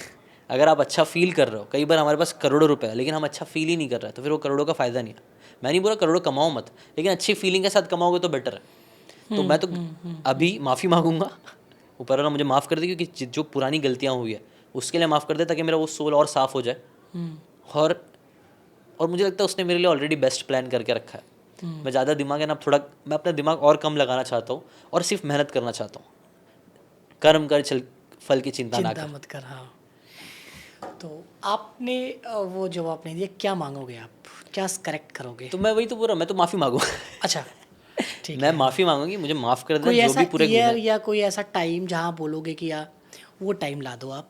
अगर आप अच्छा फील कर रहे हो, कई बार हमारे पास करोड़ों रुपए है लेकिन हम अच्छा फील ही नहीं कर रहे, तो फिर वो करोड़ों का फ़ायदा नहीं है। मैं नहीं बोल रहा करोड़ों कमाओ मत, लेकिन अच्छी फीलिंग के साथ कमाओगे तो बेटर है। तो मैं तो अभी माफ़ी मांगूंगा, ऊपर वाला मुझे माफ़ कर दे, क्योंकि जो पुरानी गलतियाँ हुई है उसके लिए माफ़ कर दे, ताकि मेरा वो सोल और साफ़ हो जाए। और मुझे लगता है उसने मेरे लिए ऑलरेडी बेस्ट प्लान करके रखा है। मैं ज़्यादा दिमाग है ना, थोड़ा मैं अपना दिमाग और कम लगाना चाहता हूँ, और सिर्फ मेहनत करना चाहता हूँ। कर्म कर, चल फल की चिंता ना कर। मत कर। हाँ, तो आपने वो जवाब आपने दिया, क्या मांगोगे आप, क्या करेक्ट करोगे। तो मैं वही तो बोल रहा हूँ, मैं तो माफ़ी मांगूंगा। अच्छा, ठीक मैं है। माफ़ी मांगूंगी, मुझे माफ़ कर देना कोई जो ऐसा भी पूरे ईयर गुनाह। या कोई ऐसा टाइम जहाँ बोलोगे कि यार वो टाइम ला दो आप।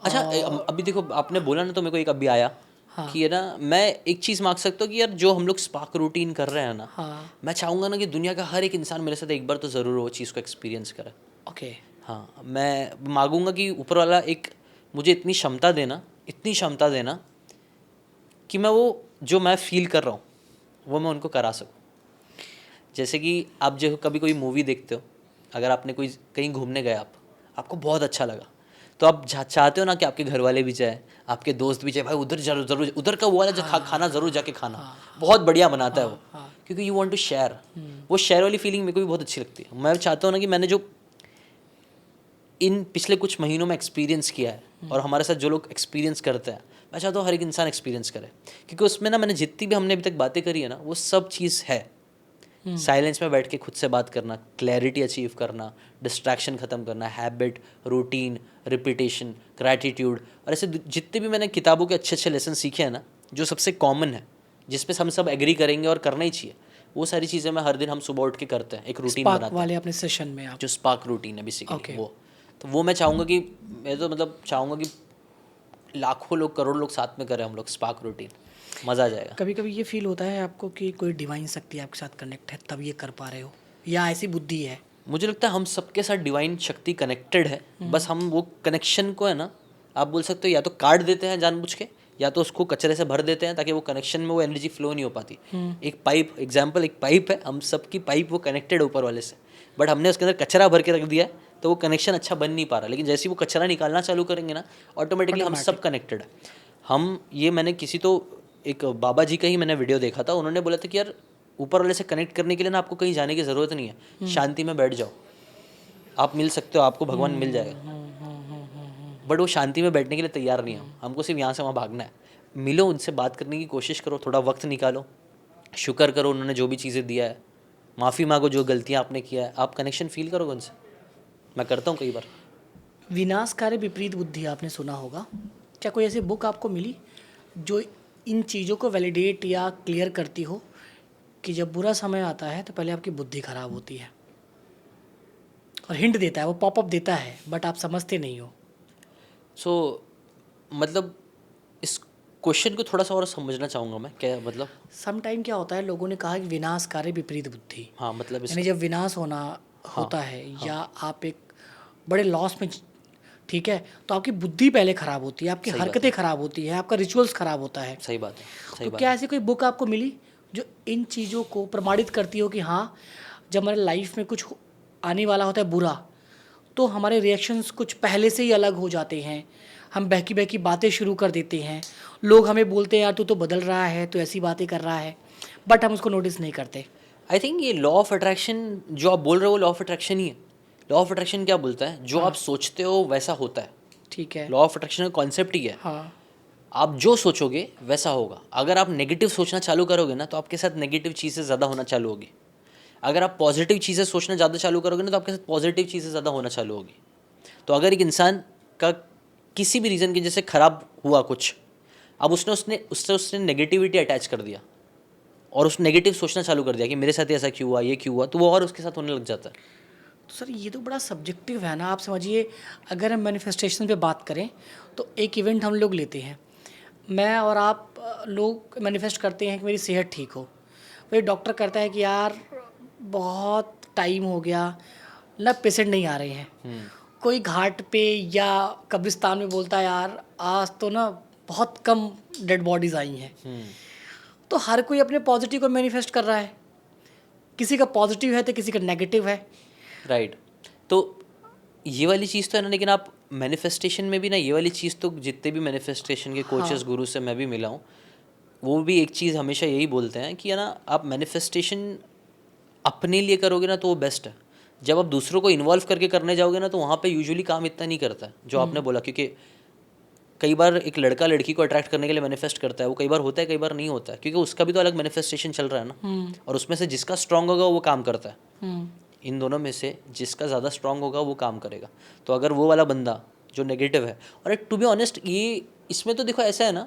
अच्छा, अभी देखो आपने बोला ना, तो मेरे को एक अभी आया हाँ। कि है ना, मैं एक चीज़ मांग सकता हूँ कि यार जो हम लोग स्पार्क रूटीन कर रहे हैं ना, हाँ। मैं चाहूँगा ना कि दुनिया का हर एक इंसान मेरे साथ एक बार तो ज़रूर वो चीज़ को एक्सपीरियंस करे। ओके। हाँ, मैं मांगूंगा कि ऊपर वाला एक मुझे इतनी क्षमता देना कि मैं वो जो मैं फील कर रहा हूँ वो मैं उनको करा सकूँ। जैसे कि आप जो कभी कोई मूवी देखते हो, अगर आपने कोई कहीं घूमने गए, आपको बहुत अच्छा लगा, तो आप चाहते हो ना कि आपके घर वाले भी जाए, आपके दोस्त भी जाए, भाई उधर जरूर उधर का वो वाला जो खाना ज़रूर जाके खाना, बहुत बढ़िया बनाता है वो, क्योंकि यू वांट टू शेयर। वो शेयर वाली फीलिंग मेरे को भी बहुत अच्छी लगती है। मैं चाहता हूँ ना कि मैंने जो इन पिछले कुछ महीनों में एक्सपीरियंस किया है, और हमारे साथ जो लोग एक्सपीरियंस करते हैं, मैं चाहता हूँ हर एक इंसान एक्सपीरियंस करे, क्योंकि उसमें ना मैंने जितनी भी हमने अभी तक बातें करी है ना, वो सब चीज़ है। साइलेंस में बैठ के खुद से बात करना, क्लैरिटी अचीव करना, डिस्ट्रैक्शन ख़त्म करना, हैबिट, रूटीन, रिपीटेशन, ग्रैटिट्यूड, और ऐसे जितने भी मैंने किताबों के अच्छे अच्छे लेसन सीखे हैं ना, जो सबसे कॉमन है, जिस पे हम सब एग्री करेंगे और करना ही चाहिए, वो सारी चीज़ें मैं हर दिन हम सुबह उठ के करते हैं, एक रूटीन बनाते हैं। वाले अपने सेशन में आप जो स्पार्क रूटीन है बेसिकली, Okay. वो तो वो मैं चाहूँगा कि मैं तो मतलब चाहूँगा कि लाखों लोग करोड़ों लोग साथ में करें हम लोग स्पार्क रूटीन, मज़ा आ जाएगा। कभी कभी ये फील होता है आपको कि कोई डिवाइन शक्ति आपके साथ कनेक्ट है तब ये कर पा रहे हो, या ऐसी बुद्धि है? मुझे लगता है हम सबके साथ डिवाइन शक्ति कनेक्टेड है, बस हम वो कनेक्शन को है ना, आप बोल सकते हो या तो काट देते हैं जानबूझ के, या तो उसको कचरे से भर देते हैं ताकि वो कनेक्शन में वो एनर्जी फ्लो नहीं हो पाती। एक पाइप एग्जाम्पल, एक पाइप है, हम सबकी पाइप वो कनेक्टेड है ऊपर वाले से, बट हमने उसके अंदर कचरा भर के रख दिया है तो वो कनेक्शन अच्छा बन नहीं पा रहा। लेकिन जैसे ही वो कचरा निकालना चालू करेंगे ना, ऑटोमेटिकली हम सब कनेक्टेड है। हम ये मैंने किसी तो एक बाबा जी का ही मैंने वीडियो देखा था, उन्होंने बोला था कि यार ऊपर वाले से कनेक्ट करने के लिए ना आपको कहीं जाने की ज़रूरत नहीं है, शांति में बैठ जाओ, आप मिल सकते हो, आपको भगवान मिल जाएगा। बट वो शांति में बैठने के लिए तैयार नहीं है, हमको सिर्फ यहाँ से वहाँ भागना है। मिलो, उनसे बात करने की कोशिश करो, थोड़ा वक्त निकालो, शुक्र करो उन्होंने जो भी चीज़ें दिया है, माफ़ी मांगो जो गलतियाँ आपने किया है, आप कनेक्शन फील करोगे उनसे। मैं करता हूँ कई बार। विनाशकारी विपरीत बुद्धि आपने सुना होगा, क्या कोई ऐसी बुक आपको मिली जो इन चीज़ों को वैलिडेट या क्लियर करती हो कि जब बुरा समय आता है तो पहले आपकी बुद्धि खराब होती है, और हिंट देता है, वो पॉपअप देता है बट आप समझते नहीं हो? सो मतलब इस क्वेश्चन को थोड़ा सा और समझना चाहूँगा मैं, क्या मतलब। सम टाइम क्या होता है, लोगों ने कहा कि विनाशकारी विपरीत बुद्धि, हाँ मतलब यानी जब विनाश होना होता है या आप एक बड़े लॉस में, ठीक है, तो आपकी बुद्धि पहले खराब होती है, आपकी सही बात हरकतें खराब होती है, आपका रिचुअल्स खराब होता है। सही बात है, सही तो बात क्या है। ऐसी कोई बुक आपको मिली जो इन चीज़ों को प्रमाणित करती हो कि हाँ, जब हमारे लाइफ में कुछ आने वाला होता है बुरा, तो हमारे रिएक्शंस कुछ पहले से ही अलग हो जाते हैं, हम बहकी बहकी बातें शुरू कर देते हैं, लोग हमें बोलते हैं यार तू तो बदल रहा है, तू ऐसी बातें कर रहा है, बट हम उसको नोटिस नहीं करते। आई थिंक ये लॉ ऑफ अट्रैक्शन जो आप बोल रहे हो वो लॉ ऑफ अट्रैक्शन ही है। लॉ ऑफ अट्रैक्शन क्या बोलता है, जो आप सोचते हो वैसा होता है। ठीक है। लॉ ऑफ अट्रैक्शन का कॉन्सेप्ट ही है, हाँ। आप जो सोचोगे वैसा होगा। अगर आप नेगेटिव सोचना चालू करोगे ना तो आपके साथ नेगेटिव चीज़ें ज़्यादा होना चालू होगी। अगर आप पॉजिटिव चीज़ें सोचना ज़्यादा चालू करोगे ना तो आपके साथ पॉजिटिव चीज़ें ज़्यादा होना चालू होगी। तो अगर एक इंसान का किसी भी रीज़न की जैसे ख़राब हुआ कुछ, अब उसने नेगेटिविटी अटैच कर दिया और उस नेगेटिव सोचना चालू कर दिया कि मेरे साथ ऐसा क्यों हुआ, ये क्यों हुआ, तो वो और उसके साथ होने लग जाता है। तो सर ये तो बड़ा सब्जेक्टिव है ना, आप समझिए, अगर हम मैनिफेस्टेशन पे बात करें तो एक इवेंट हम लोग लेते हैं, मैं और आप लोग मैनिफेस्ट करते हैं कि मेरी सेहत ठीक हो, फिर डॉक्टर कहता है कि यार बहुत टाइम हो गया ना, पेशेंट नहीं आ रहे हैं, कोई घाट पे या कब्रिस्तान में बोलता है यार आज तो ना बहुत कम डेड बॉडीज़ आई हैं। तो हर कोई अपने पॉजिटिव को मैनिफेस्ट कर रहा है, किसी का पॉजिटिव है तो किसी का नेगेटिव है। राइट। तो ये वाली चीज़ तो है ना, लेकिन आप मैनिफेस्टेशन में भी ना ये वाली चीज़ तो जितने भी मैनिफेस्टेशन के कोचेस गुरु से मैं भी मिला हूँ, वो भी एक चीज़ हमेशा यही बोलते हैं कि है ना, आप मैनिफेस्टेशन अपने लिए करोगे ना तो वो बेस्ट है। जब आप दूसरों को इन्वॉल्व करके करने जाओगे ना तो वहाँ पे यूजुअली काम इतना नहीं करता है जो आपने बोला। क्योंकि कई बार एक लड़का लड़की को अट्रैक्ट करने के लिए मैनिफेस्ट करता है, वो कई बार होता है कई बार नहीं होता है, क्योंकि उसका भी तो अलग मैनिफेस्टेशन चल रहा है ना, और उसमें से जिसका स्ट्रांग होगा वो काम करता है। इन दोनों में से जिसका ज़्यादा स्ट्रांग होगा वो काम करेगा। तो अगर वो वाला बंदा जो नेगेटिव है, और एक टू बी ऑनेस्ट ये इसमें तो देखो ऐसा है ना,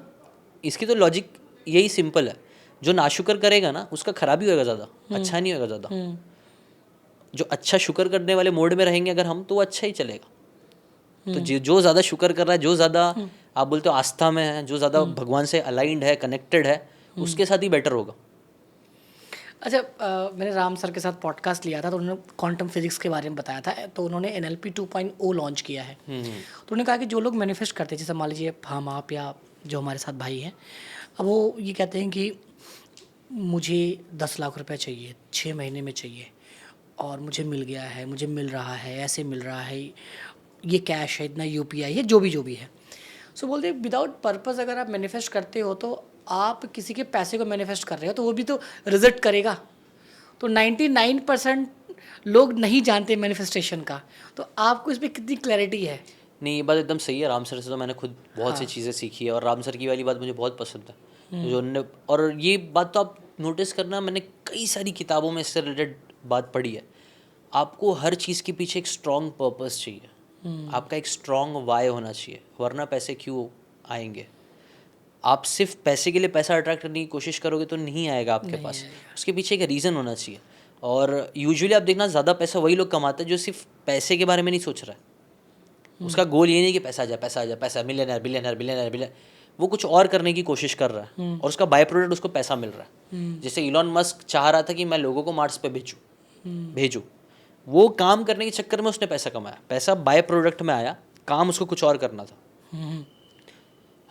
इसकी तो लॉजिक यही सिंपल है, जो नाशुक्र करेगा ना उसका खराब ही होगा ज़्यादा, अच्छा नहीं होगा ज़्यादा। जो अच्छा शुक्र करने वाले मोड में रहेंगे अगर हम, तो वो अच्छा ही चलेगा। तो जो ज़्यादा शुक्र कर रहा है, जो ज़्यादा आप बोलते हो आस्था में है, जो ज़्यादा भगवान से अलाइंड है, कनेक्टेड है, उसके साथ ही बेटर होगा। अच्छा, मैंने राम सर के साथ पॉडकास्ट लिया था तो उन्होंने क्वांटम फिजिक्स के बारे में बताया था, तो उन्होंने NLP 2.0 लॉन्च किया है। तो उन्होंने कहा कि जो लोग मैनिफेस्ट करते हैं, जैसे मान लीजिए हम आप या जो हमारे साथ भाई हैं, अब वो ये कहते हैं कि मुझे 10 लाख रुपए चाहिए, 6 महीने में चाहिए, और मुझे मिल गया है, मुझे मिल रहा है, ऐसे मिल रहा है, ये कैश है, इतना UPI है, जो भी है। सो बोलते हैं विदाउट पर्पस अगर आप मैनिफेस्ट करते हो तो आप किसी के पैसे को मैनिफेस्ट कर रहे हो तो वो भी तो रिजल्ट करेगा। तो 99% लोग नहीं जानते मैनिफेस्टेशन का, तो आपको इस पर कितनी क्लैरिटी है? नहीं, ये बात एकदम सही है। राम सर से तो मैंने खुद बहुत सी चीज़ें सीखी है, और राम सर की वाली बात मुझे बहुत पसंद है जो उन्होंने, और ये बात तो आप नोटिस करना, मैंने कई सारी किताबों में इससे रिलेटेड बात पढ़ी है। आपको हर चीज़ के पीछे एक स्ट्रॉन्ग पर्पस चाहिए, आपका एक स्ट्रॉन्ग वाई होना चाहिए, वरना पैसे क्यों आएंगे। आप सिर्फ पैसे के लिए पैसा अट्रैक्ट करने की कोशिश करोगे तो नहीं आएगा आपके पास, उसके पीछे एक रीज़न होना चाहिए। और यूजुअली आप देखना ज़्यादा पैसा वही लोग कमाते हैं जो सिर्फ पैसे के बारे में नहीं सोच रहा है, उसका गोल ये नहीं कि पैसा आ जाए, पैसा आ जाए, पैसा, मिलियनर बिलियनर बिलियनर बिलियन, वो कुछ और करने की कोशिश कर रहा है और उसका बाय प्रोडक्ट उसको पैसा मिल रहा है। जैसे इलॉन मस्क चाह रहा था कि मैं लोगों को मार्स पे भेजूँ, वो काम करने के चक्कर में उसने पैसा कमाया, पैसा बाय प्रोडक्ट में आया, काम उसको कुछ और करना था।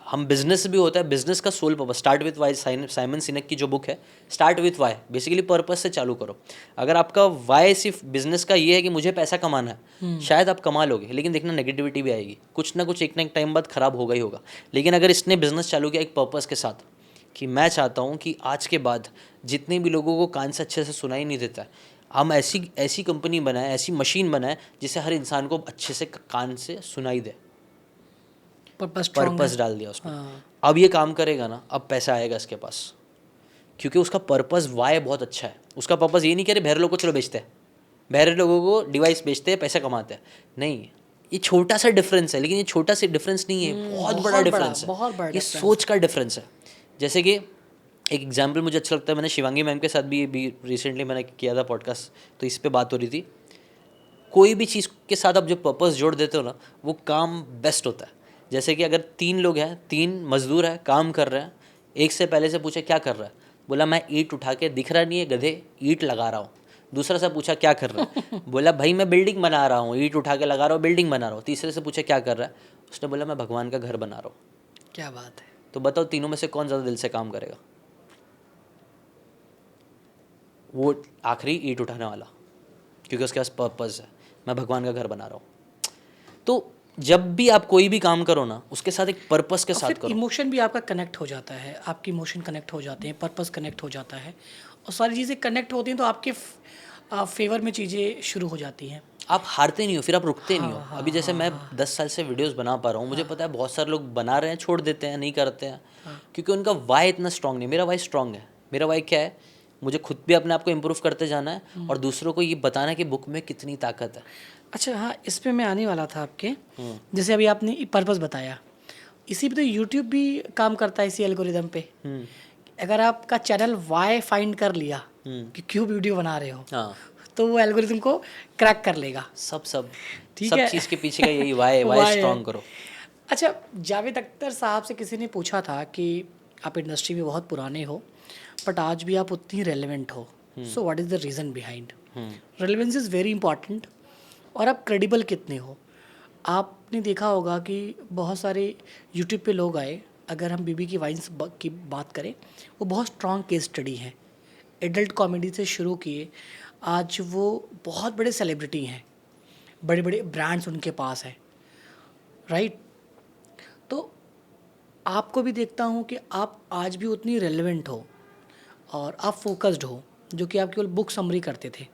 हम बिजनेस भी होता है, बिजनेस का sole purpose, start with why, Simon Sinek की जो बुक है start with why, basically purpose से चालू करो। अगर आपका वाई सिर्फ बिजनेस का ये है कि मुझे पैसा कमाना है, शायद आप कमा लोगे, लेकिन देखना नेगेटिविटी भी आएगी, कुछ ना कुछ एक टाइम बाद खराब होगा ही होगा। लेकिन अगर इसने बिजनेस चालू किया एक पर्पस के साथ कि मैं चाहता हूँ कि आज के बाद जितने भी लोगों को कान से अच्छे से सुनाई नहीं देता है, हम ऐसी कंपनी बनाए, ऐसी मशीन बनाए जिससे हर इंसान को अच्छे से कान से सुनाई दे, पर्पस डाल दिया उसमें। अब ये काम करेगा ना, अब पैसा आएगा इसके पास, क्योंकि उसका पर्पस वाई बहुत अच्छा है। उसका पर्पस ये नहीं कह रहे बहरे लोगों को चलो बेचते हैं, बहरे लोगों को डिवाइस बेचते हैं, पैसा कमाते हैं, नहीं, ये छोटा सा डिफरेंस है। लेकिन ये छोटा सा डिफरेंस नहीं है, बहुत बड़ा डिफरेंस है, ये सोच का डिफरेंस है। जैसे कि एक एग्जाम्पल मुझे अच्छा लगता है, मैंने शिवांगी मैम के साथ भी रिसेंटली मैंने किया था पॉडकास्ट, तो इस पर बात हो रही थी। कोई भी चीज़ के साथ आप जो पर्पस जोड़ देते हो ना, वो काम बेस्ट होता है। जैसे कि अगर 3 लोग हैं, 3 मजदूर हैं, काम कर रहे हैं, एक से पहले से पूछे क्या कर रहा है, बोला मैं ईंट उठा के, दिख रहा नहीं है गधे, ईंट लगा रहा हूँ। दूसरा से पूछा क्या कर रहा है, बोला भाई मैं बिल्डिंग बना रहा हूँ, ईंट उठा के लगा रहा हूँ, बिल्डिंग बना रहा हूँ। तीसरे से पूछे क्या कर रहा है, उसने बोला मैं भगवान का घर बना रहा हूँ। क्या बात है। तो बताओ तीनों में से कौन ज़्यादा दिल से काम करेगा? वो आखिरी ईंट उठाने वाला, क्योंकि उसके पास पर्पस है, मैं भगवान का घर बना रहा हूँ। तो जब भी आप कोई भी काम करो ना, उसके साथ एक पर्पस के साथ करो। इमोशन भी आपका कनेक्ट हो जाता है, आपकी इमोशन कनेक्ट हो जाते हैं, पर्पस कनेक्ट हो जाता है, और सारी चीज़ें कनेक्ट होती हैं तो आपके फेवर में चीज़ें शुरू हो जाती हैं। आप हारते नहीं हो, फिर आप रुकते नहीं हो। अभी जैसे मैं 10 साल से वीडियोस बना पा रहा हूँ, मुझे पता है बहुत सारे लोग बना रहे हैं, छोड़ देते हैं, नहीं करते हैं, क्योंकि उनका वाई इतना स्ट्रांग नहीं। मेरा वाई स्ट्रांग है। मेरा वाई क्या है, मुझे खुद भी अपने आप को इम्प्रूव करते जाना है और दूसरों को ये बताना है कि बुक में कितनी ताकत है। अच्छा, हाँ, इस पे मैं आने वाला था आपके। जैसे अभी आपने पर्पस बताया, इसी पे तो यूट्यूब भी काम करता है, इसी एल्गोरिदम पे। अगर आपका चैनल वाई फाइंड कर लिया कि क्यों वीडियो बना रहे हो, हाँ, तो वो एल्गोरिदम को क्रैक कर लेगा। सब ठीक सब है। चीज़ के पीछे का यही वाई Why है। स्ट्रांग करो। अच्छा, जावेद अख्तर साहब से किसी ने पूछा था कि आप इंडस्ट्री में बहुत पुराने हो बट आज भी आप उतनी रेलेवेंट हो, so what is the reason behind? Relevance is very important. और आप क्रेडिबल कितने हो? आपने देखा होगा कि बहुत सारे यूट्यूब पे लोग आए, अगर हम बीबी की वाइन्स की बात करें, वो बहुत स्ट्रॉन्ग केस स्टडी है। एडल्ट कॉमेडी से शुरू किए, आज वो बहुत बड़े सेलिब्रिटी हैं, बड़े बड़े ब्रांड्स उनके पास हैं, राइट? तो आपको भी देखता हूँ कि आप आज भी उतनी रेलेवेंट हो और आप फोकस्ड हो, जो कि आप केवल बुक समरी करते थे।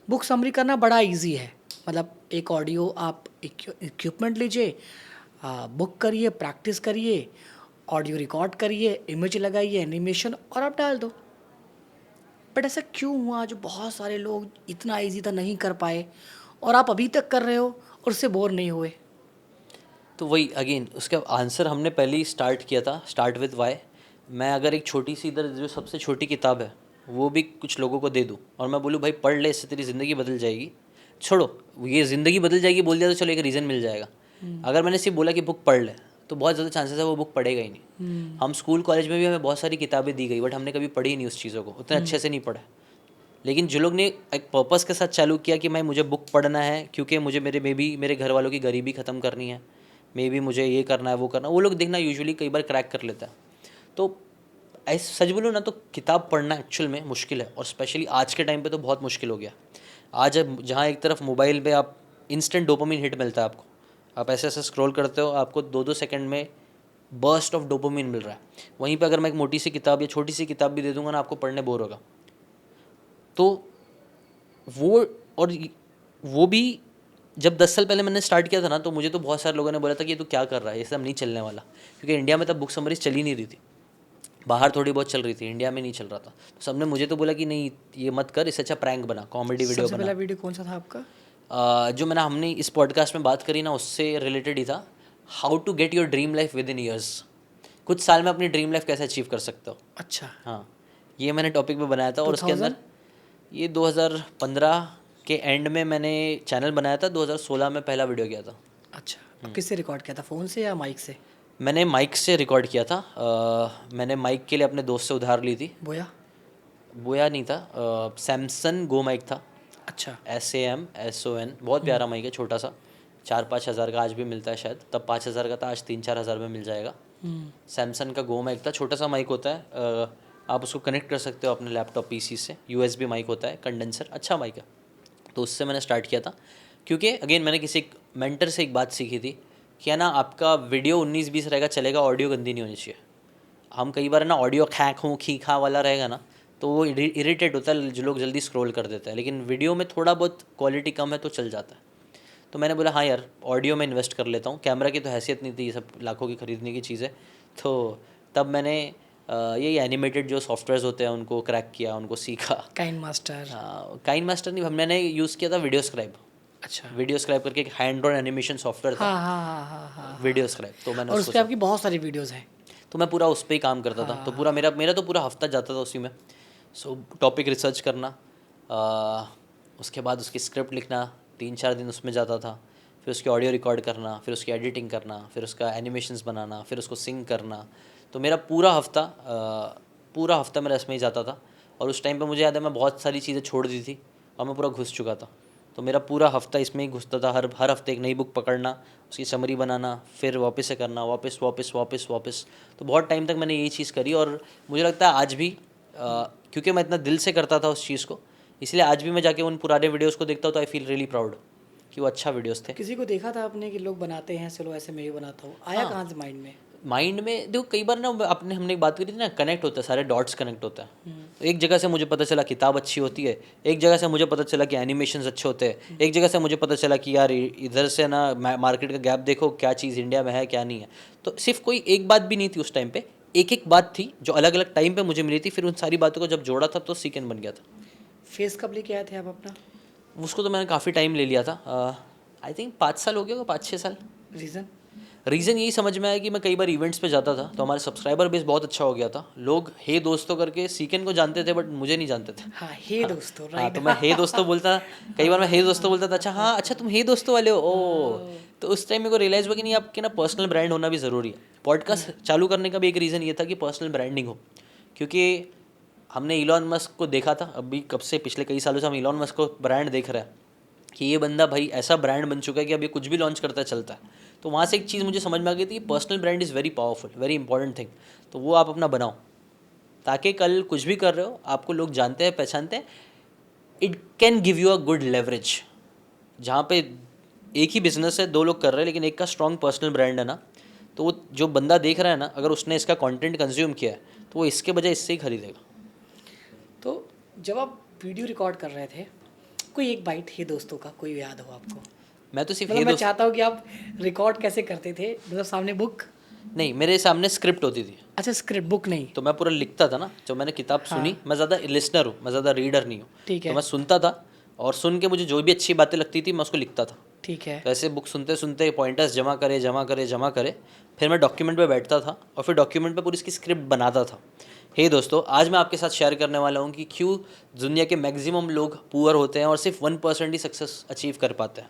बुक समरी करना बड़ा इजी है, मतलब एक ऑडियो आप इक्विपमेंट लीजिए, बुक करिए, प्रैक्टिस करिए, ऑडियो रिकॉर्ड करिए, इमेज लगाइए, एनिमेशन, और आप डाल दो। बट ऐसा क्यों हुआ जो बहुत सारे लोग इतना इजी था नहीं कर पाए और आप अभी तक कर रहे हो और उससे बोर नहीं हुए? तो वही अगेन उसका आंसर हमने पहले ही स्टार्ट किया था, स्टार्ट विद वाई। मैं अगर एक छोटी सी इधर जो सबसे छोटी किताब है वो भी कुछ लोगों को दे दूँ और मैं बोलूँ भाई पढ़ ले, इससे तेरी ज़िंदगी बदल जाएगी, छोड़ो ये ज़िंदगी बदल जाएगी बोल दिया तो चलो एक रीज़न मिल जाएगा। अगर मैंने सिर्फ बोला कि बुक पढ़ ले, तो बहुत ज़्यादा चांसेस है वो बुक पढ़ेगा ही नहीं। हम स्कूल कॉलेज में भी हमें बहुत सारी किताबें दी गई, बट हमने कभी पढ़ी नहीं उस चीज़ों को, उतने अच्छे से नहीं पढ़ा। लेकिन जो लोग ने एक पर्पस के साथ चालू किया कि मैं मुझे बुक पढ़ना है क्योंकि मुझे मेरे घर वालों की गरीबी ख़त्म करनी है, मे बी मुझे ये करना है वो करना है, वो लोग देखना यूजुअली कई बार क्रैक कर लेता है। तो ऐसे सच बोलो ना तो किताब पढ़ना एक्चुअल में मुश्किल है, और स्पेशली आज के टाइम पे तो बहुत मुश्किल हो गया। आज जहाँ एक तरफ मोबाइल पे आप इंस्टेंट डोपामिन हिट मिलता है आपको, आप ऐसे ऐसे स्क्रॉल करते हो, आपको 2-2 सेकंड में बर्स्ट ऑफ डोपामिन मिल रहा है। वहीं पे अगर मैं एक मोटी सी किताब या छोटी सी किताब भी दे दूंगा ना, आपको पढ़ने बोर होगा। तो वो भी जब 10 साल पहले मैंने स्टार्ट किया था ना, तो मुझे तो बहुत सारे लोगों ने बोला था कि ये तो क्या कर रहा है, ये सब नहीं चलने वाला, क्योंकि इंडिया में तब बुक समरीज चल ही नहीं रही थी। बाहर थोड़ी बहुत चल रही थी, इंडिया में नहीं चल रहा था। तो सबने मुझे तो बोला कि नहीं ये मत कर, इससे अच्छा प्रैंक बना, कॉमेडी वीडियो सबसे बना। पहला वीडियो कौन सा था आपका? जो हमने इस पॉडकास्ट में बात करी ना, उससे रिलेटेड ही था, how to get your dream life within years. कुछ साल में अपनी ड्रीम लाइफ कैसे अचीव कर सकते हो। अच्छा, हाँ, ये मैंने टॉपिक पे बनाया था। और उसके अंदर ये 2015 के एंड में मैंने चैनल बनाया था, 2016 में पहला वीडियो किया था। अच्छा, अब किससे रिकॉर्ड किया था, फ़ोन से या माइक से? मैंने माइक से रिकॉर्ड किया था। मैंने माइक के लिए अपने दोस्त से उधार ली थी। बोया? बोया नहीं था, सैमसंग गो माइक था। अच्छा। SAMSON, बहुत प्यारा माइक है, छोटा सा, 4-5 हज़ार का आज भी मिलता है शायद, तब 5 हज़ार का था, आज 3-4 हज़ार में मिल जाएगा। सैमसंग का गो माइक था, छोटा सा माइक होता है, आप उसको कनेक्ट कर सकते हो अपने लैपटॉप PC से, USB माइक होता है, कंडेंसर, अच्छा माइक है। तो उससे मैंने स्टार्ट किया था, क्योंकि अगेन मैंने किसी मेंटर से एक बात सीखी थी कि है ना, आपका वीडियो 19-20 रहेगा चलेगा, ऑडियो गंदी नहीं होनी चाहिए। हम कई बार ना ऑडियो खैं खूँ खी खा वाला रहेगा ना, तो वो इरिटेट होता है, जो लोग जल्दी स्क्रॉल कर देते हैं, लेकिन वीडियो में थोड़ा बहुत क्वालिटी कम है तो चल जाता है। तो मैंने बोला हाँ यार, ऑडियो में इन्वेस्ट कर लेता हूँ, कैमरा की तो हैसियत नहीं थी, ये सब लाखों की खरीदने की चीज़ है। तो तब मैंने यही एनिमेटेड जो सॉफ्टवेयर्स होते हैं उनको क्रैक किया, उनको सीखा। Kine master. काइन मास्टर नहीं, मैंने यूज़ किया था वीडियो स्क्राइब। अच्छा। वीडियो स्क्राइब करके एक हैंड ड्रॉन एनिमेशन सॉफ्टवेयर था, हाँ, हाँ, हाँ, हाँ, हाँ, वीडियो हाँ। स्क्राइब, तो मैंने और उसको उसपे आपकी बहुत सारी वीडियोज़ हैं। तो मैं पूरा उस पर ही काम करता था। तो पूरा मेरा मेरा तो पूरा हफ्ता जाता था उसी में। सो टॉपिक रिसर्च करना, उसके बाद उसकी स्क्रिप्ट लिखना, 3-4 दिन उसमें जाता था, फिर उसकी ऑडियो रिकॉर्ड करना, फिर उसकी एडिटिंग करना, फिर उसका एनिमेशंस बनाना, फिर उसको सिंग करना। तो मेरा पूरा हफ्ता मेरा इसमें ही जाता था। और उस टाइम पे मुझे याद है मैं बहुत सारी चीज़ें छोड़ दी थी और मैं पूरा घुस चुका था। तो मेरा पूरा हफ्ता इसमें ही घुसता था, हर हर हफ्ते एक नई बुक पकड़ना, उसकी समरी बनाना, फिर वापस से करना, वापस वापस वापस वापस। तो बहुत टाइम तक मैंने यही चीज़ करी, और मुझे लगता है आज भी, क्योंकि मैं इतना दिल से करता था उस चीज़ को, इसलिए आज भी मैं जाके उन पुराने वीडियोस को देखता हूँ तो आई फील रियली प्राउड कि वो अच्छा वीडियोस थे। किसी को देखा था आपने कि लोग बनाते हैं, चलो ऐसे मैं भी बनाता हूँ, आया हाँ, कहाँ से माइंड में? माइंड में देखो, कई बार ना अपने हमने एक बात करी थी ना, कनेक्ट होता है, सारे डॉट्स कनेक्ट होता है। तो एक जगह से मुझे पता चला किताब अच्छी होती है, एक जगह से मुझे पता चला कि एनिमेशंस अच्छे होते हैं, एक जगह से मुझे पता चला कि यार इधर से ना मार्केट का गैप देखो, क्या चीज़ इंडिया में है क्या नहीं है। तो सिर्फ कोई एक बात भी नहीं थी उस टाइम पे, एक एक बात थी जो अलग अलग टाइम पे मुझे मिली थी, फिर उन सारी बातों को जब जोड़ा था तो सीक्वेंस बन गया था। फेस कब लेके आए थे आप अपना? उसको तो मैंने काफ़ी टाइम ले लिया था, आई थिंक 5 साल हो गया होगा, 5-6 साल। रीज़न? रीज़न यही समझ में आया कि मैं कई बार इवेंट्स पे जाता था तो हमारे सब्सक्राइबर बेस बहुत अच्छा हो गया था, लोग हे दोस्तों करके सीकेन को जानते थे बट मुझे नहीं जानते थे। हाँ, हे दोस्तों, हाँ, राइट। तो मैं हे दोस्तों बोलता, कई बार मैं हे दोस्तों बोलता था, अच्छा हाँ, अच्छा तुम हे दोस्तों वाले हो, ओ। तो उस टाइम मेरे को रियलाइज़ हुआ कि नहीं, आपके ना पर्सनल ब्रांड होना भी ज़रूरी है। पॉडकास्ट चालू करने का भी एक रीज़न ये था कि पर्सनल ब्रांडिंग हो, क्योंकि हमने इलॉन मस्क को देखा था, अभी कब से, पिछले कई सालों से हम इलॉन मस्क को ब्रांड देख रहे हैं कि ये बंदा भाई ऐसा ब्रांड बन चुका है कि अब ये कुछ भी लॉन्च करता है चलता है। तो वहाँ से एक चीज़ मुझे समझ में आ गई थी कि personal brand is very powerful, very important thing. तो वो आप अपना बनाओ, ताकि कल कुछ भी कर रहे हो आपको लोग जानते हैं, पहचानते हैं। It can give you a good leverage, जहाँ पे एक ही बिजनेस है, 2 लोग कर रहे हैं, लेकिन एक का स्ट्रॉन्ग पर्सनल ब्रांड है ना, तो वो जो बंदा देख रहा है ना, अगर उसने इसका कंटेंट कंज्यूम किया है तो वो इसके बजाय इससे ही खरीदेगा। तो जब आप वीडियो रिकॉर्ड कर रहे थे, कोई एक बाइट हे दोस्तों का कोई याद हो आपको? मैं तो सिर्फ मतलब ये मैं दोस्त, चाहता हूँ कि आप रिकॉर्ड कैसे करते थे, मतलब सामने बुक? नहीं, मेरे सामने स्क्रिप्ट होती थी, अच्छा, स्क्रिप्ट, बुक नहीं। तो मैं पूरा लिखता था ना। जब मैंने किताब सुनी, हाँ, मैं ज़्यादा लिसनर हूँ, मैं ज़्यादा रीडर नहीं हूँ, ठीक तो है, मैं सुनता था, और सुन के मुझे जो भी अच्छी बातें लगती थी मैं उसको लिखता था। ठीक है। तो ऐसे बुक सुनते सुनते पॉइंटर्स जमा करे जमा करे जमा करे, फिर मैं डॉक्यूमेंट पे बैठता था और फिर डॉक्यूमेंट पे पूरी इसकी स्क्रिप्ट बनाता था। हे दोस्तों, आज मैं आपके साथ शेयर करने वाला हूँ कि क्यों दुनिया के मैक्सिमम लोग पुअर होते हैं और सिर्फ 1% ही सक्सेस अचीव कर पाते हैं।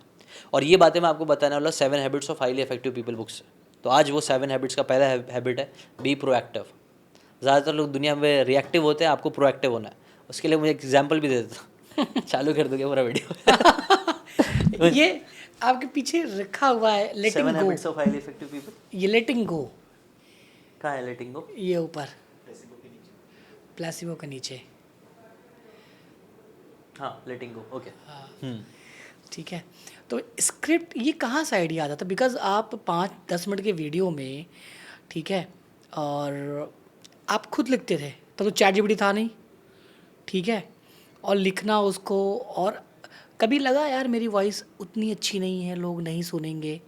और ये बातें मैं आपको बताने वाला 7 habits of highly effective people book से। तो आज वो 7 हैबिट्स का पहला हैबिट है, बी प्रोएक्टिव। ज़्यादातर लोग दुनिया में रिएक्टिव होते हैं, आपको प्रोएक्टिव होना है। उसके लिए मुझे एग्जाम्पल भी दे देता चालू कर दोगे पूरा वीडियो। ये आपके पीछे रखा हुआ है, letting 7 go. Habits of highly effective people. ये लेटिंग गो, कहाँ है लेटिंग गो? ये ऊपर प्लेसिबो के नीचे। हाँ, लेटिंग गो, ओके। ठीक है। तो स्क्रिप्ट ये कहाँ से आइडिया आता था? बिकॉज आप 5-10 मिनट के वीडियो में, ठीक है, और आप खुद लिखते थे, तब तो चैट जीपीटी था नहीं, ठीक है, और लिखना उसको, और कभी लगा यार मेरी वॉइस उतनी अच्छी नहीं है, लोग नहीं सुनेंगे?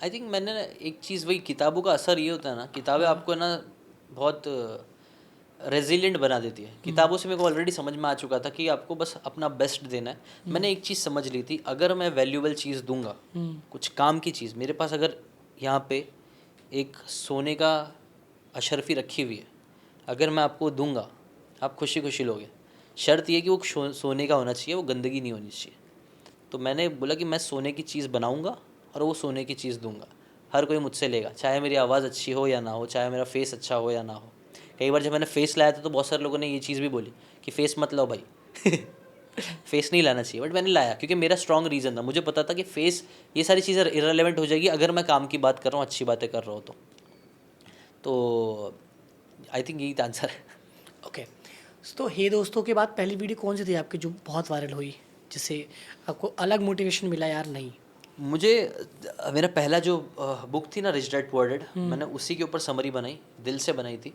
आई थिंक मैंने ना एक चीज़, वही किताबों का असर ये होता है ना, किताबें आपको ना बहुत रेजिलिएंट बना देती है। किताबों से मेरे को ऑलरेडी समझ में आ चुका था कि आपको बस अपना बेस्ट देना है। मैंने एक चीज़ समझ ली थी, अगर मैं वैल्यूएबल चीज़ दूंगा, कुछ काम की चीज़, मेरे पास अगर यहाँ पे एक सोने का अशर्फी रखी हुई है, अगर मैं आपको दूंगा, आप खुशी खुशी लोगे। शर्त ये कि वो सोने का होना चाहिए, वो गंदगी नहीं होनी चाहिए। तो मैंने बोला कि मैं सोने की चीज़ बनाऊंगा और वो सोने की चीज़ दूंगा। हर कोई मुझसे लेगा, चाहे मेरी आवाज़ अच्छी हो या ना हो, चाहे मेरा फेस अच्छा हो या ना हो। कई बार जब मैंने फेस लाया था तो बहुत सारे लोगों ने ये चीज़ भी बोली कि फेस मत लाओ भाई फेस नहीं लाना चाहिए, बट मैंने लाया क्योंकि मेरा स्ट्रॉन्ग रीज़न था। मुझे पता था कि फेस, ये सारी चीज़ें इररिलेवेंट हो जाएगी अगर मैं काम की बात कर रहा हूँ, अच्छी बातें कर रहा हूँ तो आई थिंक यही आंसर है। ओके, तो हे दोस्तों के बाद पहली वीडियो कौन सी थी आपकी जो बहुत वायरल हुई, जिससे आपको अलग मोटिवेशन मिला यार नहीं? मुझे मेरा पहला जो बुक थी ना, रिच डैड पुअर डैड, मैंने उसी के ऊपर समरी बनाई, दिल से बनाई थी।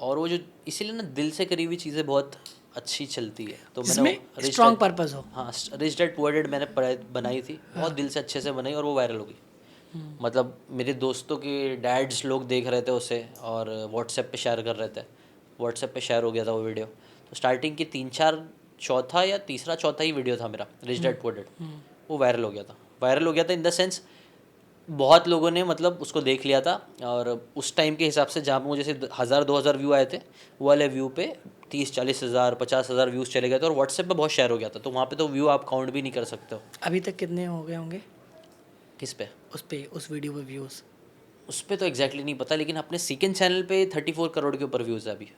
और वो जो, इसीलिए ना दिल से करी हुई चीज़ें बहुत अच्छी चलती है, तो मैंने जिसमें स्ट्रॉन्ग पर्पस हो। हाँ, रिच डैड पुअर डैड मैंने बनाई थी, बहुत दिल से अच्छे से बनाई और वो वायरल हो गई। मतलब मेरे दोस्तों के डैड्स लोग देख रहे थे उसे और व्हाट्सएप पे शेयर कर रहे थे, व्हाट्सएप पे शेयर हो गया था वो वीडियो। तो स्टार्टिंग की 3-4, चौथा या तीसरा चौथा ही वीडियो था मेरा रिच डैड पुअर डैड, वो वायरल हो गया था। वायरल हो गया था इन द सेंस बहुत लोगों ने मतलब उसको देख लिया था। और उस टाइम के हिसाब से जहाँ पे मुझे जैसे 1000-2000 व्यू आए थे, वो वाले व्यू पे 30-40 हज़ार 50 हज़ार व्यूज़ चले गए थे और व्हाट्सएप पे बहुत शेयर हो गया था। तो वहाँ पे तो व्यू आप काउंट भी नहीं कर सकते हो। अभी तक कितने हो गए होंगे किस पे? उस वीडियो पे व्यूज़? उस पर तो एग्जैक्टली नहीं पता, लेकिन अपने सीकेंड चैनल पे 34 करोड़ के ऊपर व्यूज़ है अभी,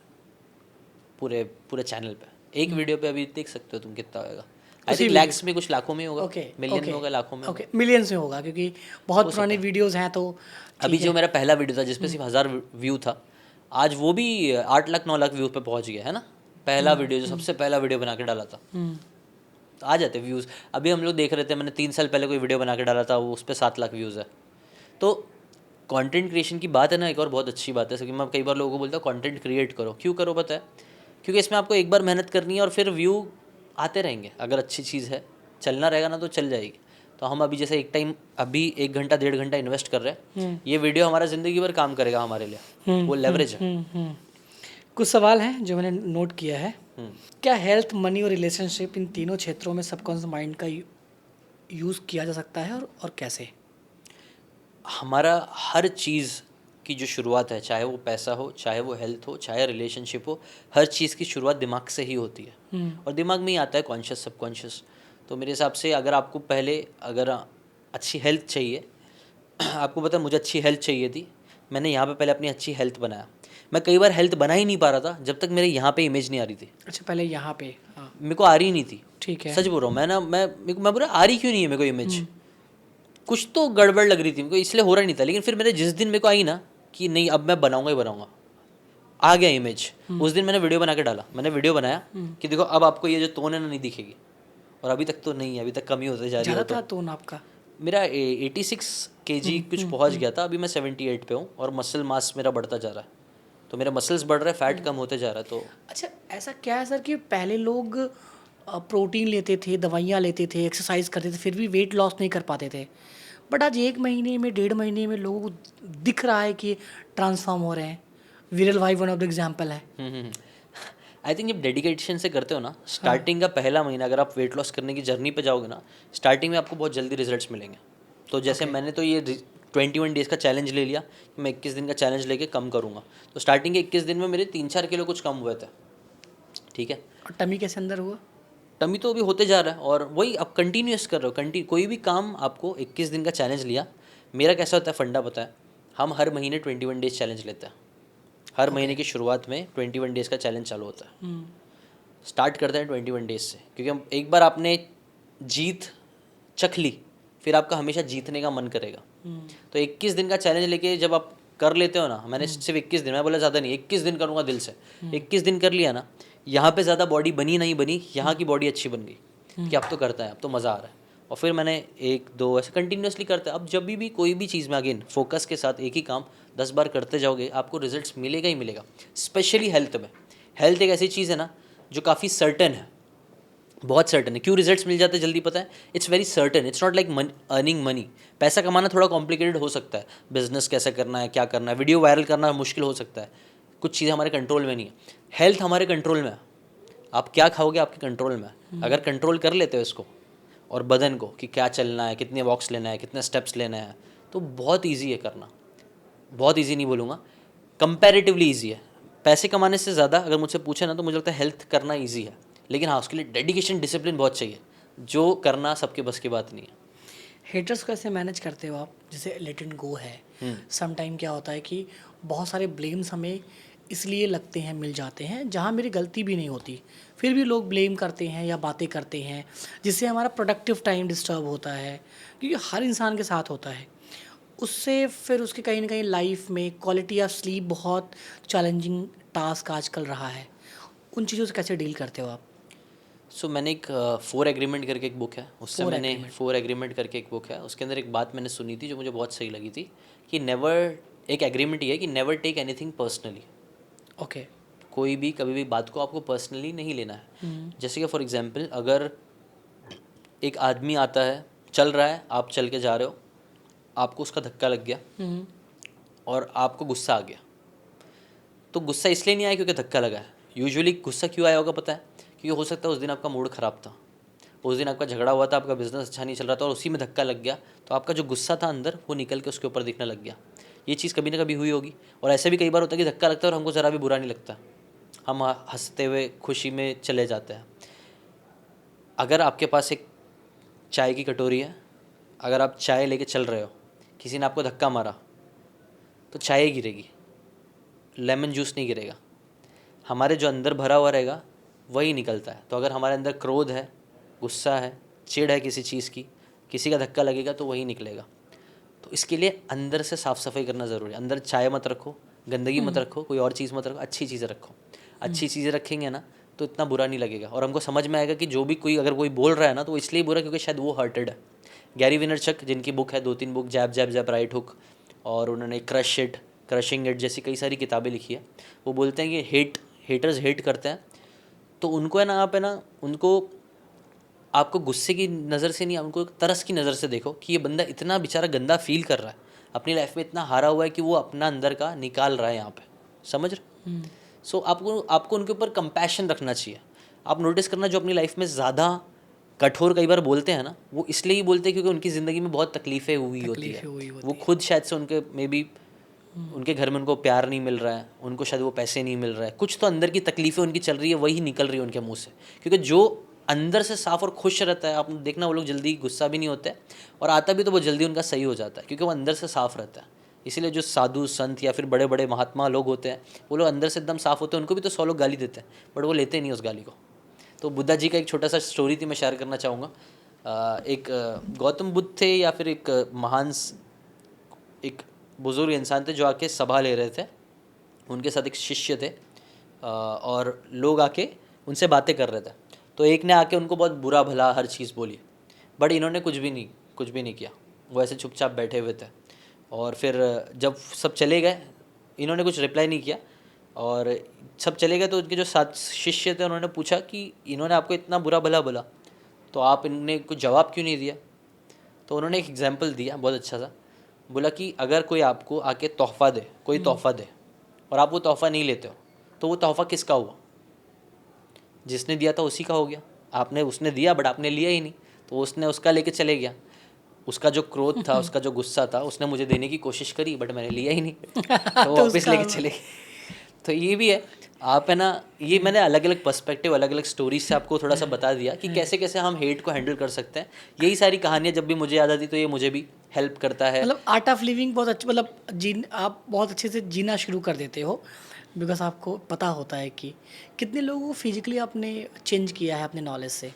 पूरे पूरे चैनल पे। एक वीडियो पे अभी देख सकते हो तुम कितना होगा। आई थिंक लैक्स में, कुछ लाखों में होगा। ओके, मिलियन में होगा, लाखों में ओके, मिलियंस में होगा क्योंकि बहुत पुरानी वीडियोस हैं तो अभी जो मेरा पहला वीडियो था जिसपे सिर्फ 1000 व्यू था, आज वो भी 8 लाख 9 लाख व्यू पे पहुंच गया है ना। पहला वीडियो जो सबसे पहला वीडियो बना के डाला था, तो आ जाते व्यूज़। अभी हम लोग देख रहे थे, मैंने 3 साल पहले कोई वीडियो बना के डाला था, वो उस पर 7 लाख व्यूज़ है। तो कंटेंट क्रिएशन की बात है ना, एक और बहुत अच्छी बात है, क्योंकि मैं कई बार लोगों को बोलता हूँ कंटेंट क्रिएट करो। क्यों करो पता है? क्योंकि इसमें आपको एक बार मेहनत करनी है और फिर व्यू आते रहेंगे। अगर अच्छी चीज़ है, चलना रहेगा ना तो चल जाएगी। तो हम अभी जैसे एक टाइम, अभी 1 घंटा 1.5 घंटा इन्वेस्ट कर रहे हैं, ये वीडियो हमारा ज़िंदगी भर काम करेगा हमारे लिए, वो लेवरेज है। कुछ सवाल हैं जो मैंने नोट किया है। क्या हेल्थ, मनी और रिलेशनशिप, इन तीनों क्षेत्रों में सबकॉन्शियस माइंड का यूज़ किया जा सकता है और कैसे? हमारा हर चीज़ की जो शुरुआत है, चाहे वो पैसा हो, चाहे वो हेल्थ हो, चाहे रिलेशनशिप हो, हर चीज़ की शुरुआत दिमाग से ही होती है। और दिमाग में ही आता है कॉन्शियस सबकॉन्शियस। तो मेरे हिसाब से अगर आपको पहले, अगर अच्छी हेल्थ चाहिए आपको पता है मुझे अच्छी हेल्थ चाहिए थी, मैंने यहाँ पे पहले अपनी अच्छी हेल्थ बनाया। मैं कई बार हेल्थ बना ही नहीं पा रहा था जब तक मेरे यहाँ पे इमेज नहीं आ रही थी। अच्छा, पहले यहाँ पे? हाँ, मेरे को आ रही नहीं थी, ठीक है। सच बोल रहा हूँ। मैं ना, मैं बोला आ रही क्यों नहीं है मेरे को इमेज, कुछ तो गड़बड़ लग रही थी मेरे को, इसलिए हो रहा नहीं था। लेकिन फिर मेरे जिस दिन मेरे को आई ना कि नहीं अब मैं बनाऊंगा ही बनाऊंगा, आ गया इमेज, उस दिन मैंने वीडियो बना के डाला। मैंने वीडियो बनाया कि देखो अब आपको ये जो टोन है ना नहीं दिखेगी, और अभी तक तो नहीं है, अभी तक कमी होते जा रही है। ज़्यादा था टोन आपका? मेरा 86 kg कुछ पहुंच गया था, अभी मैं 78 पे हूँ और मसल मास मेरा बढ़ता जा रहा है। तो मेरे मसल्स बढ़ रहे हैं, फैट कम होते जा रहा है। तो अच्छा, ऐसा क्या है सर कि पहले लोग प्रोटीन लेते थे, दवाइयाँ लेते थे, एक्सरसाइज करते थे, फिर भी वेट लॉस नहीं कर पाते थे, बट आज 1 महीने में, 1.5 महीने में लोगों को दिख रहा है कि ट्रांसफॉर्म हो रहे हैं। विरल भाई वन ऑफ द एग्जाम्पल है। आई थिंक जब डेडिकेशन से करते हो ना, स्टार्टिंग का पहला महीना अगर आप वेट लॉस करने की जर्नी पे जाओगे ना, स्टार्टिंग में आपको बहुत जल्दी रिजल्ट्स मिलेंगे। तो जैसे मैंने तो ये 21 डेज़ का चैलेंज ले लिया, मैं 21 दिन का चैलेंज लेके कम करूँगा। तो स्टार्टिंग के 21 दिन में मेरे 3-4 किलो कुछ कम हुए थे, ठीक है। और टमी कैसे अंदर हुआ? टमी तो अभी होते जा रहा है, और वही अब कंटिन्यूस कर रहे हो। कोई भी काम आपको 21 दिन का चैलेंज लिया। मेरा कैसा होता है फंडा पता है, हम हर महीने 21 डेज़ चैलेंज लेते हैं। हर महीने की शुरुआत में 21 डेज़ का चैलेंज चालू होता है। स्टार्ट करते हैं 21 डेज़ से, क्योंकि हम एक बार आपने जीत चख ली, फिर आपका हमेशा जीतने का मन करेगा। तो 21 दिन का चैलेंज लेके जब आप कर लेते हो ना, मैंने सिर्फ 21 दिन, मैं बोला ज़्यादा नहीं, 21 दिन करूँगा दिल से। 21 दिन कर लिया ना, यहाँ पे ज़्यादा बॉडी बनी नहीं बनी, यहाँ की बॉडी अच्छी बन गई कि अब तो करता है, अब तो मज़ा आ रहा है। और फिर मैंने 1-2 ऐसे कंटिन्यूसली करते हैं। अब जब भी कोई भी चीज़ में अगेन फोकस के साथ एक ही काम 10 बार करते जाओगे, आपको रिजल्ट्स मिलेगा ही मिलेगा। स्पेशली हेल्थ में। हेल्थ एक ऐसी चीज़ है ना जो काफ़ी सर्टन है, बहुत सर्टन है। क्यों रिजल्ट्स मिल जाते हैं जल्दी पता है? It's very certain, it's not like earning money. पैसा कमाना थोड़ा कॉम्प्लिकेटेड हो सकता है, बिजनेस कैसे करना है, क्या करना है, वीडियो वायरल करना मुश्किल हो सकता है, कुछ चीज़ें हमारे कंट्रोल में नहीं है। हेल्थ हमारे कंट्रोल में है, आप क्या खाओगे आपके कंट्रोल में है। अगर कंट्रोल कर लेते हो इसको और बदन को कि क्या चलना है, कितने वॉक्स लेना है, कितने स्टेप्स लेना है, तो बहुत ईजी है करना। बहुत ईजी नहीं बोलूँगा, कंपैरेटिवली ईजी है। पैसे कमाने से ज़्यादा अगर मुझसे पूछे ना तो मुझे लगता है हेल्थ करना ईजी है। लेकिन हाँ, उसके लिए डेडिकेशन, डिसिप्लिन बहुत चाहिए, जो करना सबके बस की बात नहीं है। हेटर्स को कैसे मैनेज करते हो आप? जैसे लेट इट गो है, सम टाइम क्या होता है कि बहुत सारे ब्लेम्स हमें इसलिए लगते हैं, मिल जाते हैं जहाँ मेरी गलती भी नहीं होती, फिर भी लोग ब्लेम करते हैं या बातें करते हैं, जिससे हमारा प्रोडक्टिव टाइम डिस्टर्ब होता है, क्योंकि हर इंसान के साथ होता है। उससे फिर उसके कहीं ना कहीं लाइफ में क्वालिटी ऑफ स्लीप बहुत चैलेंजिंग टास्क आजकल रहा है। उन चीज़ों से कैसे डील करते हो आप? सो मैंने एक 4 एग्रीमेंट करके एक बुक है, उससे फोर मैंने एग्रीमेंट 4 एग्रीमेंट करके एक बुक है, उसके अंदर एक बात मैंने सुनी थी जो मुझे बहुत सही लगी थी कि नेवर, एक एग्रीमेंट ये है कि never take anything personally. Okay. कोई भी कभी भी बात को आपको पर्सनली नहीं लेना है। जैसे कि फॉर एग्जांपल, अगर एक आदमी आता है, चल रहा है, आप चल के जा रहे हो, आपको उसका धक्का लग गया और आपको गुस्सा आ गया, तो गुस्सा इसलिए नहीं आया क्योंकि धक्का लगा है। यूजुअली गुस्सा क्यों आया होगा पता है? क्योंकि हो सकता है उस दिन आपका मूड ख़राब था, उस दिन आपका झगड़ा हुआ था, आपका बिजनेस अच्छा नहीं चल रहा था और उसी में धक्का लग गया, तो आपका जो गुस्सा था अंदर वो निकल के उसके ऊपर दिखने लग गया। ये चीज़ कभी ना कभी हुई होगी। और ऐसे भी कई बार होता है कि धक्का लगता है और हमको ज़रा भी बुरा नहीं लगता, हम हंसते हुए खुशी में चले जाते हैं। अगर आपके पास एक चाय की कटोरी है, अगर आप चाय लेके चल रहे हो, किसी ने आपको धक्का मारा, तो चाय गिरेगी, लेमन जूस नहीं गिरेगा। हमारे जो अंदर भरा हुआ रहेगा वही निकलता है। तो अगर हमारे अंदर क्रोध है, गुस्सा है, चिढ़ है किसी चीज़ की, किसी का धक्का लगेगा तो वही निकलेगा। तो इसके लिए अंदर से साफ़ सफाई करना ज़रूरी है। अंदर चाय मत रखो, गंदगी मत रखो, कोई और चीज़ मत रखो, अच्छी चीज़ें रखो। अच्छी चीज़ें रखेंगे ना तो इतना बुरा नहीं लगेगा और हमको समझ में आएगा कि जो भी कोई अगर कोई बोल रहा है ना तो वो इसलिए बुरा क्योंकि शायद वो हर्टेड है। गैरी विनरचक, जिनकी बुक है 2-3 बुक, जैब जैब जैब राइट हुक, और उन्होंने क्रश इट, क्रशिंग इट जैसी कई सारी किताबें लिखी है। वो बोलते हैं कि हेटर्स हेट करते हैं, तो उनको है ना, आप है ना, उनको आपको गुस्से की नज़र से नहीं, उनको एक तरस की नज़र से देखो कि ये बंदा इतना बेचारा गंदा फील कर रहा है, अपनी लाइफ में इतना हारा हुआ है कि वो अपना अंदर का निकाल रहा है यहाँ पे, समझ रहे? सो आपको आपको उनके ऊपर कंपैशन रखना चाहिए। आप नोटिस करना, जो अपनी लाइफ में ज़्यादा कठोर कई बार बोलते हैं ना, वो इसलिए ही बोलते हैं क्योंकि उनकी ज़िंदगी में बहुत तकलीफ़ें हुई होती है। तकलीफें हुई वो होती है। खुद शायद से उनके मे बी उनके घर में उनको प्यार नहीं मिल रहा है, उनको शायद वो पैसे नहीं मिल रहा है, कुछ तो अंदर की तकलीफ़ें उनकी चल रही है, वही निकल रही है उनके मुंह से। क्योंकि जो अंदर से साफ और खुश रहता है, आप देखना वो लोग जल्दी गुस्सा भी नहीं होते हैं, और आता भी तो वो जल्दी उनका सही हो जाता है क्योंकि वो अंदर से साफ रहता है। इसीलिए जो साधु संत या फिर बड़े बड़े महात्मा लोग होते हैं, वो लोग अंदर से एकदम साफ होते हैं। उनको भी तो 100 लोग गाली देते हैं बट वो लेते नहीं उस गाली को। तो बुद्धा जी का एक छोटा सा स्टोरी थी, मैं शेयर करना चाहूँगा। एक गौतम बुद्ध थे या फिर एक महान एक बुज़ुर्ग इंसान थे जो आके सभा ले रहे थे। उनके साथ एक शिष्य थे और लोग आके उनसे बातें कर रहे थे। तो एक ने आके उनको बहुत बुरा भला हर चीज़ बोली, बट इन्होंने कुछ भी नहीं किया। वो ऐसे चुपचाप बैठे हुए थे। और फिर जब सब चले गए, इन्होंने कुछ रिप्लाई नहीं किया और सब चले गए, तो उनके जो साथ शिष्य थे उन्होंने पूछा कि इन्होंने आपको इतना बुरा भला बोला तो आप इन्होंने कुछ जवाब क्यों नहीं दिया? तो उन्होंने एक एग्जाम्पल दिया बहुत अच्छा सा। बोला कि अगर कोई आपको आके तोहफ़ा दे, कोई तोहफ़ा दे और आप वो तोहफ़ा नहीं लेते हो, तो वो तोहफ़ा किसका हुआ? जिसने दिया था उसी का हो गया। उसने दिया बट आपने लिया ही नहीं, तो उसने उसका लेके चले गया। उसका जो क्रोध था, उसका जो गुस्सा था, उसने मुझे देने की कोशिश करी बट मैंने लिया ही नहीं, तो वो तो वापस उसका लेके चले गए। तो ये भी है, आप है ना, ये मैंने अलग अलग पर्सपेक्टिव, अलग अलग स्टोरीज से आपको थोड़ा सा बता दिया कि कैसे कैसे हम हेट को हैंडल कर सकते हैं। यही सारी कहानियाँ जब भी मुझे याद आती तो ये मुझे भी हेल्प करता है। मतलब आर्ट ऑफ लिविंग बहुत अच्छा, मतलब आप बहुत अच्छे से जीना शुरू कर देते हो, बिकॉज आपको पता होता है कि कितने लोगों को फिजिकली आपने चेंज किया है अपने नॉलेज से,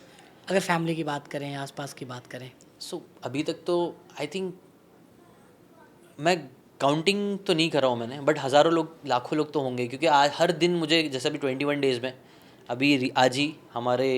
अगर फैमिली की बात करें, आसपास की बात करें। सो अभी तक तो आई थिंक मैं काउंटिंग तो नहीं कर रहा हूँ मैंने, बट हज़ारों लोग, लाखों लोग तो होंगे, क्योंकि आज हर दिन मुझे, जैसे अभी 21 डेज़ में, अभी आज ही हमारे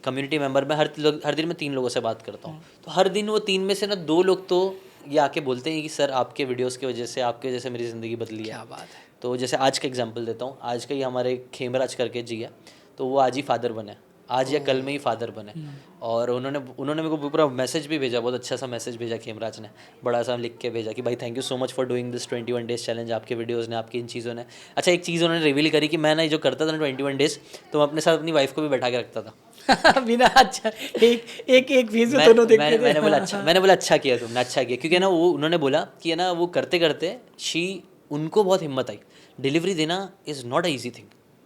कम्युनिटी मेंबर में हर दिन मैं 3 लोगों से बात करता हूँ। तो हर दिन वो 3 में से ना 2 लोग तो ये आके बोलते हैं कि सर आपके वीडियोस की वजह से, आपके वजह से मेरी ज़िंदगी बदली है। क्या बात है। तो जैसे आज का एग्जांपल देता हूँ, आज का ही हमारे खेमराज करके जी है, तो वो आज ही फादर बने, आज या कल में ही फादर बने। और उन्होंने मेरे को पूरा मैसेज भी भेजा, बहुत अच्छा सा मैसेज भेजा खेमराज ने, बड़ा सा लिख के भेजा कि भाई thank you so much for doing this 21 days challenge. आपके वीडियोज़ ने, आपकी इन चीज़ों ने। अच्छा, एक चीज़ उन्होंने रिवील करी कि मैं ना जो करता था ना 21 डेज़, तो मैं अपने साथ अपनी वाइफ को भी बैठा के रखता था। बिना अच्छा, एक फीस में मैं दोनों देखते थे। मैंने बोला अच्छा किया तुमने, अच्छा किया, क्योंकि ना वो उन्होंने बोला कि है ना, वो करते करते उनको बहुत हिम्मत आई। डिलीवरी देना is not a easy thing,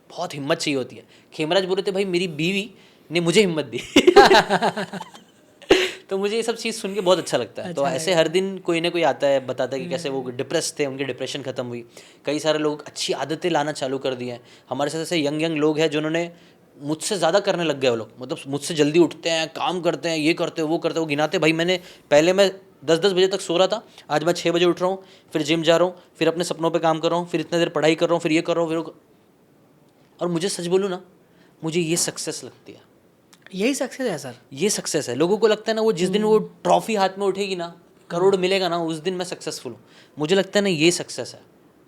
बहुत हिम्मत चाहिए होती है। खेमराज बोल रहे थे भाई मेरी बीवी ने मुझे हिम्मत दी। तो मुझे ये सब चीज़ सुन के बहुत अच्छा लगता है। तो ऐसे हर दिन कोई ना कोई आता है, बताता है कि कैसे वो डिप्रेस थे, उनकी डिप्रेशन खत्म हुई। कई सारे लोग अच्छी आदतें लाना चालू कर दिए हैं। हमारे साथ ऐसे यंग यंग लोग हैं जिन्होंने मुझसे ज़्यादा करने लग गए। वो लोग मतलब मुझसे जल्दी उठते हैं, काम करते हैं, ये करते हैं, वो करते हैं, वो गिनाते। भाई मैंने पहले मैं 10-10 बजे तक सो रहा था, आज मैं 6 बजे उठ रहा हूँ, फिर जिम जा रहा हूँ, फिर अपने सपनों पे काम कर रहा हूँ, फिर इतना देर पढ़ाई कर रहा हूँ, फिर ये कर रहा हूँ, फिर और मुझे सच बोलूँ ना, मुझे ये सक्सेस लगती है। यही सक्सेस है सर। ये सक्सेस है। लोगों को लगता है ना, वो जिस दिन वो ट्रॉफी हाथ में उठेगी ना, करोड़ मिलेगा ना, उस दिन मैं सक्सेसफुल हूँ। मुझे लगता है ना, ये सक्सेस है।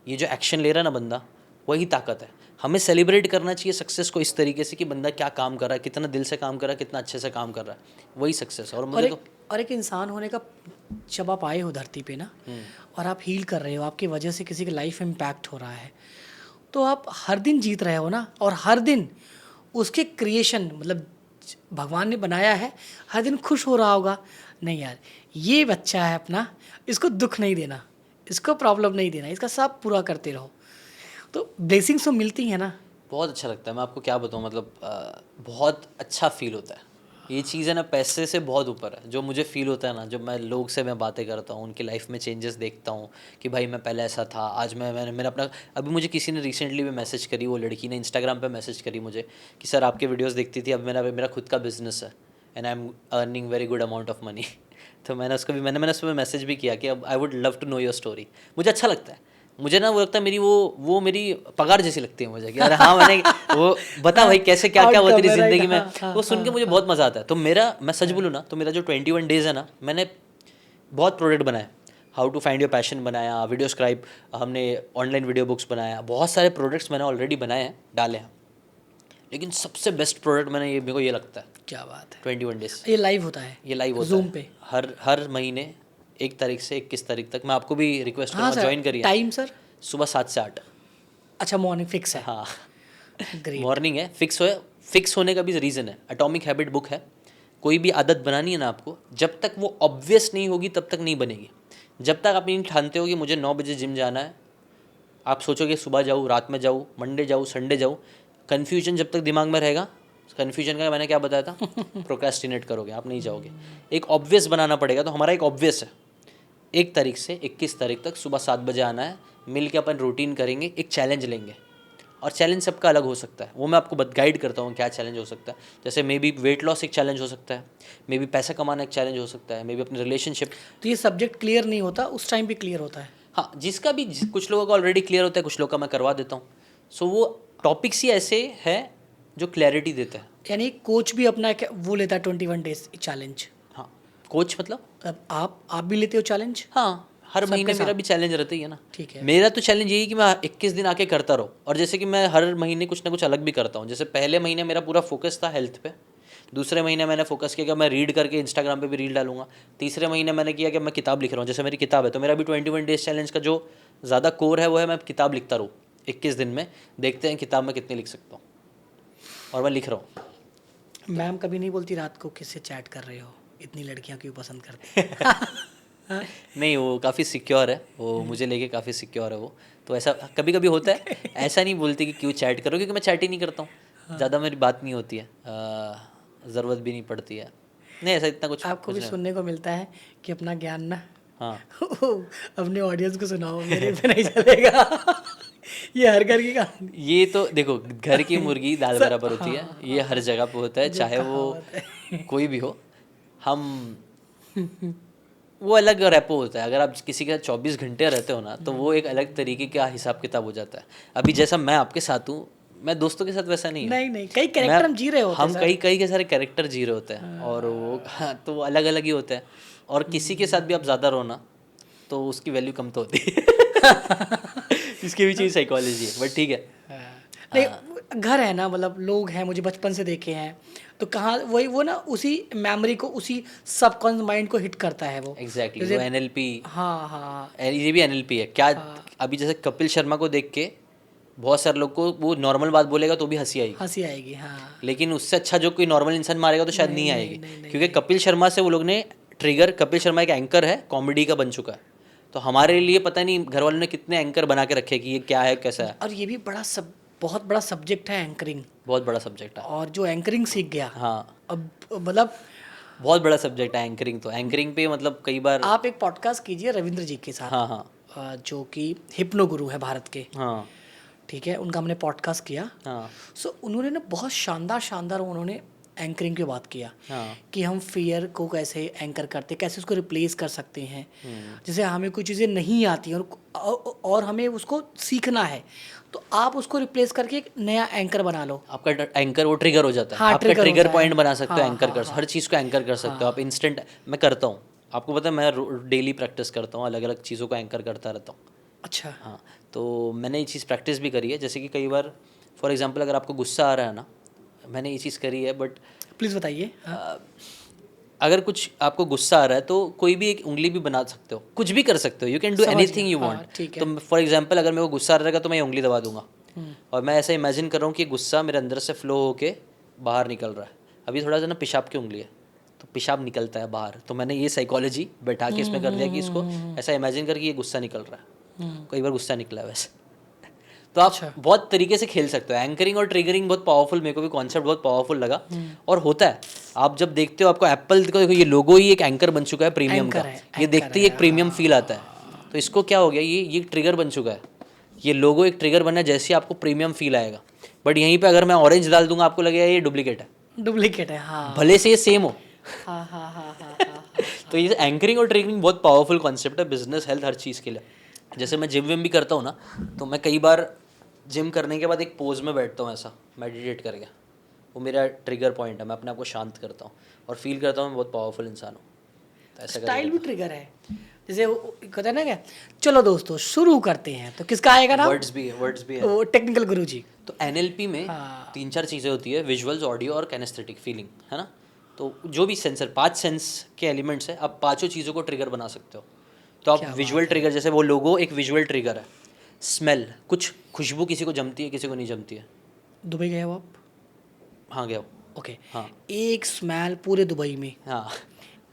ये जो एक्शन ले रहा है ना बंदा, वही ताकत है। हमें सेलिब्रेट करना चाहिए सक्सेस को इस तरीके से कि बंदा क्या काम कर रहा है, कितना दिल से काम कर रहा है, कितना अच्छे से काम कर रहा है, वही सक्सेस है। और मुझे तो और एक इंसान होने का, जब आप आए हो धरती पे ना और आप हील कर रहे हो, आपकी वजह से किसी की लाइफ इम्पैक्ट हो रहा है, तो आप हर दिन जीत रहे हो ना, और हर दिन उसके क्रिएशन मतलब भगवान ने बनाया है, हर दिन खुश हो रहा होगा। नहीं यार, ये बच्चा है अपना, इसको दुख नहीं देना, इसको प्रॉब्लम नहीं देना, इसका सब पूरा करते रहो, तो ब्लेसिंग्स तो मिलती हैं ना। बहुत अच्छा लगता है। मैं आपको क्या बताऊँ, मतलब बहुत अच्छा फील होता है। ये चीज़ है ना, पैसे से बहुत ऊपर है। जो मुझे फील होता है ना, जब मैं लोग से मैं बातें करता हूँ, उनकी लाइफ में चेंजेस देखता हूँ कि भाई मैं पहले ऐसा था, आज मैंने अपना, अभी मुझे किसी ने रिसेंटली भी मैसेज करी, वो लड़की ने इंस्टाग्राम पे मैसेज करी मुझे कि सर आपके वीडियोस देखती थी, अब मेरा खुद का बिजनेस है and I am earning very good amount of money. तो मैंने उसको भी मैंने उसमें मैसेज भी किया कि अब I would love to know your story. मुझे अच्छा लगता है। मुझे ना वो लगता है मेरी वो मेरी पगार जैसी लगती है मुझे कि अरे हाँ, मैंने वो बता भाई कैसे क्या क्या हुआ तेरी ज़िंदगी में, वो सुन के मुझे बहुत मज़ा आता है। तो मैं सच बोलूँ ना, तो मेरा जो 21 डेज़ है ना, मैंने बहुत प्रोडक्ट बनाए। How to find your passion बनाया, वीडियो स्क्राइब, हमने ऑनलाइन वीडियो बुक्स बनाया, बहुत सारे प्रोडक्ट्स मैंने ऑलरेडी बनाए हैं, डाले हैं। लेकिन सबसे बेस्ट प्रोडक्ट मेरे को ये लगता है, क्या बात है, 21 डेज। ये लाइव होता है, ये लाइव होता जूम है पे? हर महीने 1 तारीख से 21 तारीख तक। मैं आपको भी रिक्वेस्ट हाँ करूँगा, सर, ज्वाइन करिए। Time sir? सुबह 7 से 8। अच्छा, मॉर्निंग फिक्स है? हाँ, ग्रेट। मॉर्निंग है, फिक्स होने का भी रीज़न है। एटॉमिक हैबिट बुक है। कोई भी आदत बनानी है ना आपको, जब तक वो ऑब्वियस नहीं होगी तब तक नहीं बनेगी। जब तक आप नहीं ठानते हो कि मुझे 9 बजे जिम जाना है, आप सोचोगे सुबह जाऊँ, रात में जाऊँ, मंडे जाऊँ, संडे जाऊँ, कन्फ्यूजन जब तक दिमाग में रहेगा, कन्फ्यूजन का मैंने क्या बताया था, प्रोक्रेस्टिनेट करोगे, आप नहीं जाओगे। एक ऑब्वियस बनाना पड़ेगा। तो हमारा एक ऑब्वियस है, 1 तारीख से 21 तारीख तक सुबह 7 बजे आना है। मिल के अपन रूटीन करेंगे, एक चैलेंज लेंगे। और चैलेंज सबका अलग हो सकता है, वो मैं आपको गाइड करता हूँ क्या चैलेंज हो सकता है। जैसे मे बी वेट लॉस एक चैलेंज हो सकता है, मे बी पैसा कमाना एक चैलेंज हो सकता है, मे बी अपनी रिलेशनशिप। तो ये सब्जेक्ट क्लियर नहीं होता, उस टाइम पे क्लियर होता है? हाँ, जिसका भी कुछ लोगों का ऑलरेडी क्लियर होता है, कुछ लोगों का मैं करवा देता हूँ। सो वो टॉपिक्स ही ऐसे हैं जो क्लैरिटी देते हैं। यानी कोच भी अपना वो लेता है 21 डेज चैलेंज? हाँ, कोच मतलब अब आप भी लेते हो चैलेंज? हाँ, हर सबके महीने मेरा साथ? भी चैलेंज रहता ही है ना। ठीक है। मेरा तो चैलेंज यही कि मैं 21 दिन आके करता रहूँ। और जैसे कि मैं हर महीने कुछ ना कुछ अलग भी करता हूँ। जैसे पहले महीने मेरा पूरा फोकस था हेल्थ पे, दूसरे महीने मैंने फोकस किया कि मैं रीड करके इंस्टाग्राम पे भी रील डालूंगा, तीसरे महीने मैंने किया कि मैं किताब लिख रहा हूँ। जैसे मेरी किताब है, तो मेरा भी 21 डेज चैलेंज का जो ज़्यादा कोर है वो है मैं किताब लिखता रहूँ 21 दिन में। देखते हैं किताब में कितनी लिख सकता हूँ, और मैं लिख रहा हूँ। मैम कभी नहीं बोलती रात को किससे चैट कर रहे हो, इतनी लड़कियां क्यों पसंद करती हैं? नहीं, वो काफ़ी सिक्योर है, वो मुझे लेके काफ़ी सिक्योर है वो। तो ऐसा कभी कभी होता है, ऐसा नहीं बोलती कि क्यों चैट करो, क्योंकि मैं चैट ही नहीं करता हूँ। ज़्यादा मेरी बात नहीं होती है, ज़रूरत भी नहीं पड़ती है। नहीं, ऐसा इतना कुछ आपको भी नहीं। सुनने को मिलता है कि अपना ज्ञान ना हाँ, अपने ऑडियंस को सुनाओ, मेरे पे नहीं चलेगा। ये हर घर की कहानी। ये तो देखो, घर की मुर्गी दाल बराबर होती है, हाँ, ये हर जगह पे होता है, जो चाहे वो कहावत है। कोई भी हो। हम वो अलग रेपो होता है। अगर आप किसी के 24 घंटे रहते हो ना, तो वो एक अलग तरीके का हिसाब किताब हो जाता है। अभी जैसा मैं आपके साथ हूँ, मैं दोस्तों के साथ वैसा नहीं हूँ। नहीं नहीं, कई मैं कैरेक्टर हम जी रहे होते हैं हम सर। कई कई के सारे कैरेक्टर जी रहे होते हैं, और वो हाँ, तो वो अलग अलग ही होते हैं। और किसी के साथ भी आप ज़्यादा रहो ना, तो उसकी वैल्यू कम तो होती है। इसके पीछे साइकोलॉजी है, बट ठीक है। नहीं, घर है ना, मतलब लोग हैं, मुझे बचपन से देखे हैं, तो कहाँ वही वो ना उसी मेमोरी को, उसी सबकॉन्शियस माइंड को हिट करता है वो। एग्जैक्टली, जैसे वो NLP, हाँ हाँ ये भी NLP है क्या। अभी जैसे कपिल शर्मा को देख के बहुत सारे लोग को वो नॉर्मल बात बोलेगा तो भी हंसी आएगी, हंसी आएगी, हाँ। लेकिन उससे अच्छा जो कोई नॉर्मल इंसान मारेगा तो शायद नहीं आएगी। नहीं, क्योंकि कपिल शर्मा से वो लोग ने ट्रिगर, कपिल शर्मा एक एंकर है, कॉमेडी का बन चुका है। तो हमारे लिए पता नहीं घर वालों ने कितने एंकर बना के रखे कि ये क्या है, कैसा है। और ये भी बहुत बड़ा सब्जेक्ट है एंकरिंग। बहुत बड़ा सब्जेक्ट है। और जो एंकरिंग सीख गया, हाँ, अब मतलब बहुत बड़ा सब्जेक्ट है एंकरिंग। तो एंकरिंग पे मतलब कई बार आप एक पॉडकास्ट कीजिए रविंद्र जी के साथ, हाँ हाँ जो कि हिप्नो गुरु है भारत के, हाँ ठीक है, उनका हमने पॉडकास्ट किया। हाँ सो उन्होंने ना बहुत शानदार शानदार उन्होंने एंकरिंग की बात किया हाँ कि हम फियर को कैसे एंकर करते, कैसे उसको रिप्लेस कर सकते हैं। जैसे हमें कोई चीज़ें नहीं आती और हमें उसको सीखना है, तो आप उसको रिप्लेस करके एक नया एंकर बना लो। आपका एंकर वो ट्रिगर हो जाता है। हाँ, आपका ट्रिगर ट्रिगर होता है। पॉइंट बना सकते हो, हाँ, एंकर हाँ, कर हाँ। हर चीज़ को एंकर कर सकते हो आप इंस्टेंट। मैं करता हूँ, आपको पता है मैं डेली प्रैक्टिस करता हूँ, अलग अलग चीज़ों को एंकर करता रहता हूँ। अच्छा। हाँ, तो मैंने ये चीज़ प्रैक्टिस भी करी है। जैसे कि कई बार फॉर एग्जांपल अगर आपको गुस्सा आ रहा है ना, मैंने ये चीज़ करी है बट प्लीज़ बताइए। हाँ। अगर कुछ आपको गुस्सा आ रहा है तो कोई भी एक उंगली भी बना सकते हो, कुछ भी कर सकते हो, यू कैन डू समझ एनीथिंग गया। यू हाँ, वांट। ठीक तो है। फॉर एग्जांपल अगर मेरे को गुस्सा आ रहेगा तो मैं ये उंगली दबा दूंगा और मैं ऐसा इमेजिन कर रहा हूँ कि गुस्सा मेरे अंदर से फ्लो होके बाहर निकल रहा है। अभी थोड़ा सा ना पेशाब की उंगली है तो पेशाब निकलता है बाहर, तो मैंने ये साइकोलॉजी बैठा के इसमें कर दिया कि इसको ऐसा इमेजिन करके ये गुस्सा निकल रहा है। कई बार गुस्सा निकला है वैसे। तो आप बहुत तरीके से खेल सकते हो। एंकरिंग और ट्रिगरिंग बहुत पावरफुल, मेरे को भी कॉन्सेप्ट बहुत पावरफुल लगा और होता है। आप जब देखते हो, आपको एप्पल को देखो, ये लोगो ही एक एंकर बन चुका है प्रीमियम का। एंकर है, ये देखते ही एक प्रीमियम फील आता है। तो इसको क्या हो गया, ये ट्रिगर बन चुका है। ये लोगो एक ट्रिगर बना है, जैसे ही आपको प्रीमियम फील आएगा। बट यहीं पे अगर मैं ऑरेंज डाल दूंगा आपको लगेगा ये डुप्लीकेट है, डुप्लीकेट है। हाँ भले से ये सेम हो। हाँ हाँ हाँ हाँ हाँ। तो ये एंकरिंग और ट्रिगरिंग बहुत पावरफुल कॉन्सेप्ट है बिजनेस, हेल्थ, हर चीज़ के लिए। जैसे मैं जिम विम भी करता हूँ ना, तो मैं कई बार जिम करने के बाद एक पोज में बैठता हूँ ऐसा मेडिटेट करके। वो मेरा ट्रिगर पॉइंट है, मैं अपने आप को शांत करता हूँ और फील करता हूँ मैं बहुत पावरफुल इंसान हूँ। तो ऐसा स्टाइल भी ट्रिगर है। जैसे वो कहते हैं ना क्या, चलो दोस्तों शुरू करते हैं, तो किसका आएगा ना? वर्ड्स भी है, वर्ड्स भी है। वो टेक्निकल गुरु जी। तो एनएलपी में हाँ। 3-4 चीज़ें होती है, विजुअल्स, ऑडियो और कैनेस्थेटिक फीलिंग, है ना। तो जो भी सेंसर, 5 सेंस के एलिमेंट्स है, आप पांचों चीज़ों को ट्रिगर बना सकते हो। तो आप विजुअल ट्रिगर, जैसे वो लोगो एक विजुअल ट्रिगर है। स्मेल, कुछ खुशबू किसी को जमती है, किसी को नहीं जमती है। दुबई गए हो आप? हाँ गया हूँ। ओके। हाँ एक स्मेल पूरे दुबई में, हाँ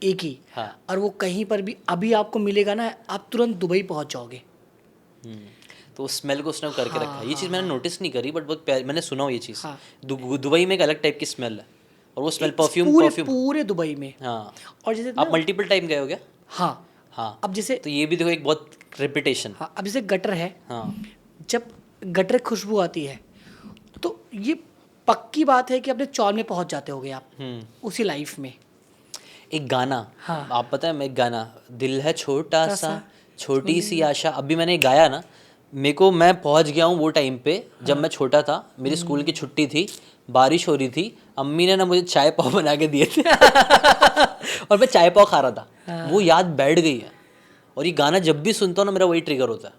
एक ही। हाँ। और वो कहीं पर भी अभी आपको मिलेगा ना, आप तुरंत दुबई पहुंच जाओगे। तो उस स्मेल को उसने करके रखा है। ये चीज़ मैंने नोटिस नहीं करी बट बहुत मैंने सुना हो ये चीज़। हाँ। दुबई में एक अलग टाइप की स्मेल है और वो स्मेल परफ्यूम पूरे परफ्यूम। पूरे दुबई में। हाँ। और जैसे आप ना, मल्टीपल टाइम गए हो क्या? हाँ हाँ। अब जैसे, तो ये भी देखो एक बहुत रिपीटेशन। हाँ अब जैसे गटर है, हाँ जब गटर की खुशबू आती है तो ये पक्की बात है कि अपने चौल में पहुंच जाते होगे आप उसी लाइफ में। एक गाना, हाँ। आप पता है मैं एक गाना, दिल है छोटा सा सा, छोटी सी आशा, अभी मैंने गाया ना, मेरे को मैं पहुंच गया हूँ वो टाइम पे जब मैं छोटा था, मेरी स्कूल की छुट्टी थी, बारिश हो रही थी, अम्मी ने ना मुझे चाय पाव बना के दिए थे और मैं चाय पाव खा रहा था। वो याद बैठ गई है और ये गाना जब भी सुनता हूँ ना मेरा वही ट्रिगर होता है।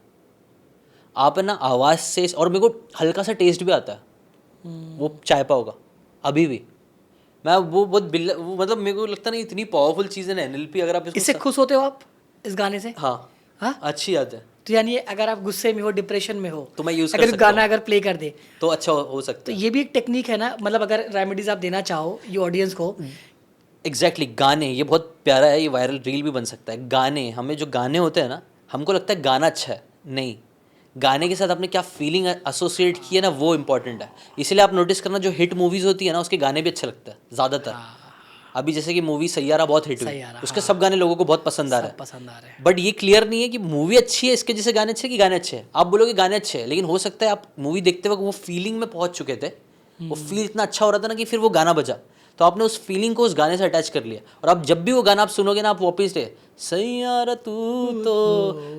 आप है ना आवाज़ से, और मेरे को हल्का सा टेस्ट भी आता है वो चाय पाव का अभी भी। मैं वो बहुत वो मतलब मेरे को लगता नहीं, इतनी पावरफुल चीज़ है ना एनएलपी। अगर आप इससे खुश होते हो आप इस गाने से? हाँ हाँ। अच्छी याद है। तो यानी अगर आप गुस्से में हो, डिप्रेशन में हो, तो मैं यूज़ कर अगर सकता गाना हूँ अगर प्ले कर दे तो अच्छा हो सकता तो है। ये भी एक टेक्निक है ना, मतलब अगर रेमेडीज आप देना चाहो ये ऑडियंस को। एग्जैक्टली गाने, ये बहुत प्यारा है, ये वायरल रील भी बन सकता है। गाने, हमें जो गाने होते हैं ना, हमको लगता है गाना अच्छा है, नहीं, गाने के साथ आपने क्या फीलिंग एसोसिएट की है ना वो इंपॉर्टेंट है। इसलिए आप नोटिस करना जो हिट मूवीज़ होती है ना उसके गाने भी अच्छे लगते हैं ज़्यादातर। अभी जैसे कि मूवी सैयारा बहुत हिट हुई, सैयारा, उसके सब गाने लोगों को बहुत पसंद आ रहे हैं। पसंद आ रहे हैं। बट ये क्लियर नहीं है कि मूवी अच्छी है इसके जैसे गाने अच्छे कि गाने अच्छे हैं। आप बोलोगे गाने अच्छे हैं, लेकिन हो सकता है आप मूवी देखते वक्त वो फीलिंग में पहुंच चुके थे, वो फील इतना अच्छा हो रहा था ना कि फिर वो गाना बजा, तो आपने उस फीलिंग को उस गाने से अटैच कर लिया। और आप जब भी वो गाना आप सुनोगे ना, आप वापस से सैयारा तू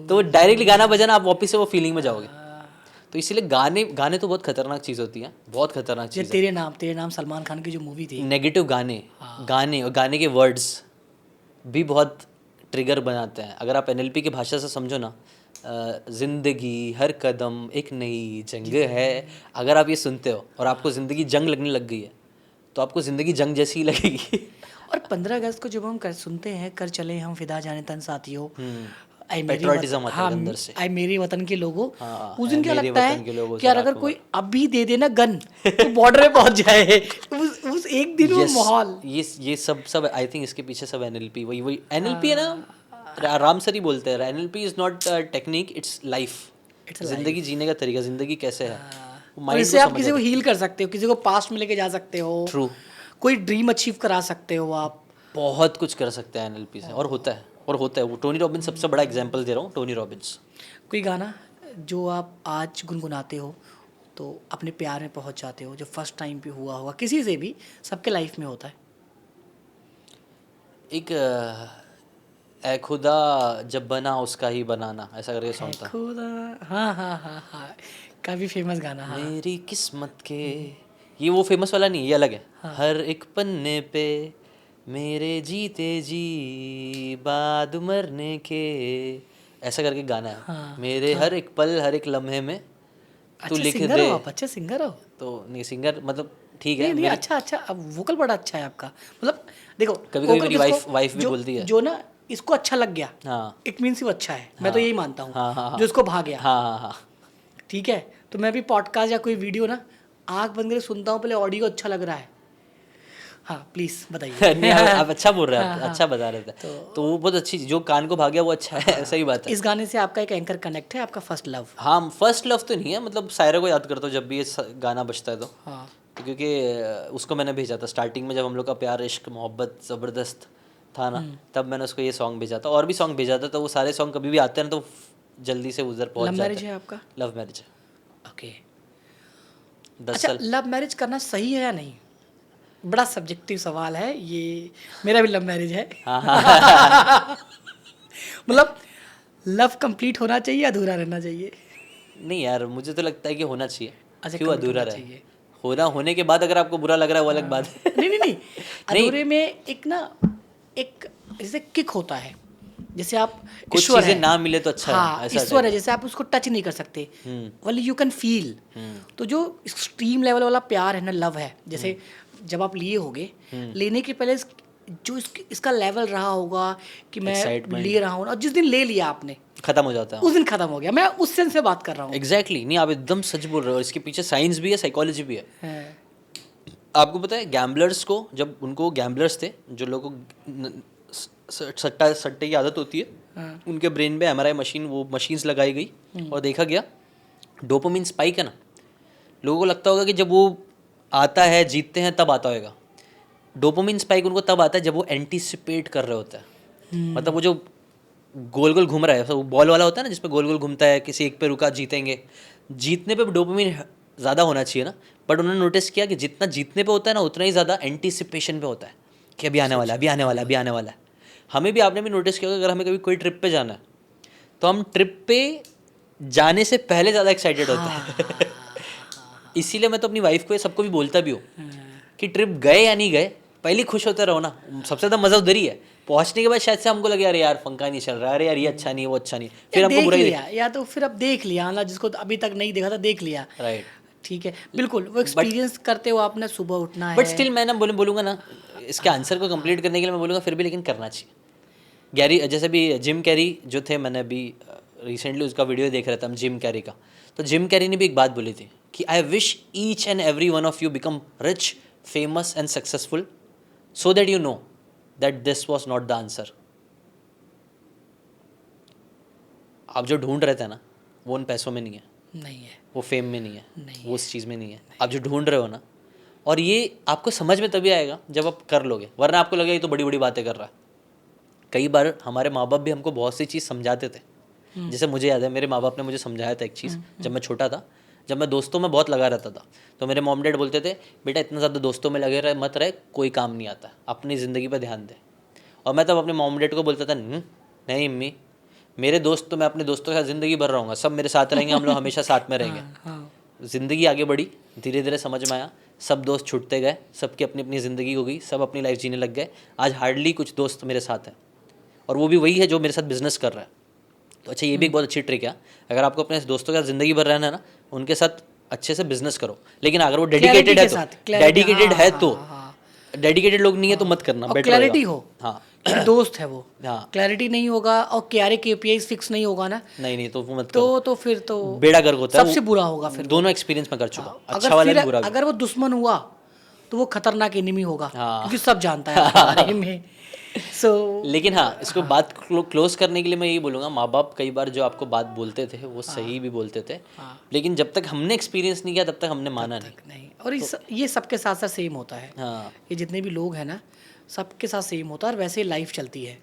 तो डायरेक्टली गाना बजा ना, आप वापस से वो फीलिंग में जाओगे। तो इसीलिए गाने तो बहुत खतरनाक चीज़ होती है, बहुत खतरनाक ये चीज़ है। तेरे नाम सलमान खान की जो मूवी थी, नेगेटिव गाने और गाने के वर्ड्स भी बहुत ट्रिगर बनाते हैं। अगर आप एनएलपी की भाषा से समझो ना, जिंदगी हर कदम एक नई जंग है, अगर आप ये सुनते हो और आपको ज़िंदगी जंग लगने लग गई है तो आपको ज़िंदगी जंग जैसी ही लगेगी। और 15 अगस्त को जब हम सुनते हैं कर चले हम फिदा जाने तन साथियों, आई मेरी पेट्रियोटिज्म आता है हाँ, अंदर से। आई मेरी वतन के लोगों, हाँ, उस दिन क्या मेरे लगता वतन के है लोगों कि यार से अगर राख कोई अभी दे देना गन तो बॉर्डर पे पहुंच जाए, उस एक दिन वो माहौल। ये सब आई थिंक इसके पीछे सब एनएलपी, वही एनएलपी है ना। राम सर ही बोलते हैं NLP is not technique, it's life. जिंदगी जीने का तरीका, जिंदगी कैसे है, और इससे आप किसी को हील कर सकते हो, किसी को पास्ट में लेके जा सकते हो, ट्रू। कोई ड्रीम अचीव करा सकते हो आप, बहुत कुछ कर सकते हैं एनएलपी से, और होता है वो टोनी रॉबिन्स सबसे बड़ा एग्जांपल दे रहा हूँ, टोनी रॉबिन्स। कोई गाना जो आप आज गुनगुनाते हो तो अपने प्यार में पहुंच जाते हो, जो फर्स्ट टाइम पे हुआ होगा किसी से भी, सबके लाइफ में होता है। एक ए खुदा जब बना उसका ही बनाना, ऐसा करके सॉन्ग था। खुदा, हाँ हाँ हाँ हाँ, काफ़ी फेमस गाना। हाँ मेरी किस्मत के, ये वो फेमस वाला नहीं है, ये अलग है। हर एक पन्ने पे मेरे जीते जी बाद मरने के, ऐसा करके गाना है। हाँ, मेरे हर एक पल हर एक लम्हे में तू अच्छे लिख सिंगर दे। हो आप, अच्छे सिंगर हो। तो नहीं सिंगर मतलब ठीक है नहीं नहीं, मेरी, अच्छा अच्छा, अब वोकल बड़ा अच्छा है आपका। मतलब देखो, कभी कभी vocal मेरी किसको- वाइफ भी जो बोलती है। जो ना इसको अच्छा लग गया, हाँ इट मीन्स वो अच्छा है, मैं तो यही मानता हूँ। हाँ हाँ हाँ जो इसको भा गया, हाँ हाँ हाँ ठीक है। तो मैं भी पॉडकास्ट या कोई वीडियो ना आँख बंद करके सुनता हूँ, पहले ऑडियो अच्छा लग रहा है। हाँ प्लीज़ बताइए। नहीं आप अच्छा बोल रहे हैं, हाँ, आप हाँ। अच्छा बता रहे थे। तो वो बहुत अच्छी चीज़, जो कान को भाग गया वो अच्छा है, सही बात है। इस गाने से आपका एक एंकर कनेक्ट है, आपका फर्स्ट लव। हाँ फर्स्ट लव तो नहीं है, मतलब सायरा को याद करता हूँ जब भी ये गाना बजता है हाँ तो क्योंकि उसको मैंने भेजा था स्टार्टिंग में, जब हम लोग का प्यार इश्क मोहब्बत ज़बरदस्त था ना, तब मैंने उसको ये सॉन्ग भेजा था, और भी सॉन्ग भेजा था। तो वो सारे सॉन्ग कभी भी आते हैं ना तो जल्दी से उधर पहुंच लव जाते मैरिज हैं। है आपका? लव मैरिज है, ओके। 10 अच्छा, साल। लव मैरिज करना सही है या नहीं? बड़ा सब्जेक्टिव सवाल है ये। मेरा भी लव मैरिज है। हाँ हाँ मतलब लव कंप्लीट होना चाहिए, अधूरा रहना चाहिए? नहीं यार, मुझे तो लगता है कि होना चाहिए। अच्छा, क्यों कमिट अधूरा होना रहे? चाहिए। होने के बाद अगर आपको बुरा लग रहा है वो अलग बात है। नहीं नहीं नहीं, नहीं, अधूरे में एक ना, एक जैसे किक होता है, जैसे आप कुछ ईश्वर चीज़ें है। ना मिले तो अच्छा हाँ, है, ऐसा ईश्वर टाइप है, का। जैसे आप उसको टच नहीं कर सकते, वली यू कैन फील। तो जो एक्सट्रीम लेवल वाला प्यार है ना, लव है, जैसे जब आप लिए होगे, लेने के पहले जो इसका लेवल रहा होगा कि मैं Excitement। ले रहा हूँ, और जिस दिन ले लिया आपने खत्म हो जाता है। उस दिन खत्म हो गया। मैं उस सेंस में बात कर रहा हूँ। एग्जैक्टली नहीं, आप एकदम सच बोल रहे हो, और इसके पीछे साइंस भी है, साइकोलॉजी भी है। हाँ, आपको पता है गैम्बलर्स को, जब उनको गैम्बलर्स थे जो लोगों को सट्टे की आदत होती है, हाँ, उनके ब्रेन में एमआरआई मशीन, वो मशीन्स लगाई गई और देखा गया डोपामिन स्पाइक है ना, लोगों को लगता होगा कि जब वो आता है, जीतते हैं तब आता होगा। डोपामिन स्पाइक उनको तब आता है जब वो एंटीसिपेट कर रहे होते हैं। मतलब वो जो गोल गोल घूम रहा है, वो बॉल वाला होता है ना जिसपे गोल गोल घूमता है, किसी एक पे रुका जीतेंगे, जीतने पे डोपामिन ज़्यादा होना चाहिए ना, बट उन्होंने नोटिस किया कि जितना जीतने पे होता है ना, उतना ही ज़्यादा एंटीसिपेशन पे होता है कि अभी आने वाला है, अभी आने वाला है, अभी आने वाला है। हमें भी, आपने भी नोटिस किया होगा, अगर हमें कभी कोई ट्रिप पे जाना है तो हम ट्रिप पे जाने से पहले ज़्यादा एक्साइटेड होते हैं। इसीलिए मैं तो अपनी वाइफ को, ये सबको भी बोलता भी हूँ कि ट्रिप गए या नहीं गए, पहले ही खुश होते रहो ना, सबसे ज़्यादा मज़ा उधर ही है। पहुँचने के बाद शायद से हमको लगे अरे यार पंखा नहीं चल रहा, अरे यार ये अच्छा नहीं, वो अच्छा नहीं, फिर हमको देख बुरा ही लिया, या तो फिर अब देख लिया ना, जिसको अभी तक नहीं देखा था देख लिया। राइट। ठीक है, बिल्कुल वो एक्सपीरियंस करते हो आपने, सुबह उठना है। बट स्टिल मैं ना बोलूँगा ना, इसके आंसर को कंप्लीट करने के लिए मैं बोलूँगा फिर भी, लेकिन करना चाहिए। गैरी, जैसे भी जिम कैरी जो थे, मैंने अभी रिसेंटली उसका वीडियो देख रहा था, हम जिम कैरी का, तो जिम कैरी ने भी एक बात बोली थी कि I wish each and every one of you become rich, famous and successful, so that you know that this was not the answer. आप जो ढूंढ रहे थे ना, वो उन पैसों में नहीं है, नहीं है, वो फेम में नहीं है, नहीं वो उस चीज़ में नहीं है। आप जो ढूंढ रहे हो ना, और ये आपको समझ में तभी आएगा जब आप कर लोगे, वरना आपको लगेगा ये तो बड़ी बड़ी बातें कर रहा है। कई बार हमारे माँ बाप भी हमको बहुत सी चीज़ समझाते थे। जैसे मुझे याद है, मेरे माँ बाप ने मुझे समझाया था एक चीज़, जब मैं छोटा था, जब मैं दोस्तों में बहुत लगा रहता था, तो मेरे मॉम डैड बोलते थे बेटा इतना ज़्यादा दोस्तों में लगे रहे मत रहे, कोई काम नहीं आता, अपनी ज़िंदगी पर ध्यान दे। और मैं तब अपने मॉम डैड को बोलता था नहीं अम्मी, मेरे दोस्त तो मैं अपने दोस्तों के साथ ज़िंदगी भर रहूँगा, सब मेरे साथ रहेंगे, हम लोग हमेशा साथ में रहेंगे। हाँ, ज़िंदगी आगे बढ़ी, धीरे धीरे समझ में आया, सब दोस्त छूटते गए, सबकी अपनी अपनी ज़िंदगी हो गई, सब अपनी लाइफ जीने लग गए। आज हार्डली कुछ दोस्त मेरे साथ हैं, और वो भी वही है जो मेरे साथ बिजनेस कर रहा है। तो अच्छा, ये भी एक बहुत अच्छी ट्रिक है, अगर आपको अपने दोस्तों के साथ ज़िंदगी भर रहना है ना, उनके साथ अच्छे से बिजनेस करो, लेकिन अगर वो डेडिकेटेड है तो, डेडिकेटेड है तो, डेडिकेटेड लोग नहीं है तो मत करना, बेटर क्लैरिटी रहेगा। हो हाँ कि दोस्त है वो, हाँ, क्लैरिटी नहीं होगा और क्यारे केपीआईज फिक्स नहीं होगा ना, नहीं तो वो मत करो, तो फिर तो बेड़ा गर्क होता है। सबसे बुरा होगा फिर। दोनों एक्सपीरियंस में कर चुका हूँ, अच्छा अगर वाला फिर भी बुरा भी। अगर वो दुश्मन हुआ तो वो खतरनाक एनिमी होगा, हाँ। क्योंकि सब जानता है आपके बारे में। सो लेकिन हाँ, इसको बात क्लोज करने के लिए मैं यही बोलूँगा, माँ बाप कई बार जो आपको बात बोलते थे वो सही भी बोलते थे, लेकिन जब तक हमने एक्सपीरियंस नहीं किया तब तक हमने माना नहीं। नहीं, और ये सबके साथ साथ सेम होता है। हाँ ये जितने भी लोग हैं ना, सबके साथ सेम होता है और वैसे ही लाइफ चलती है,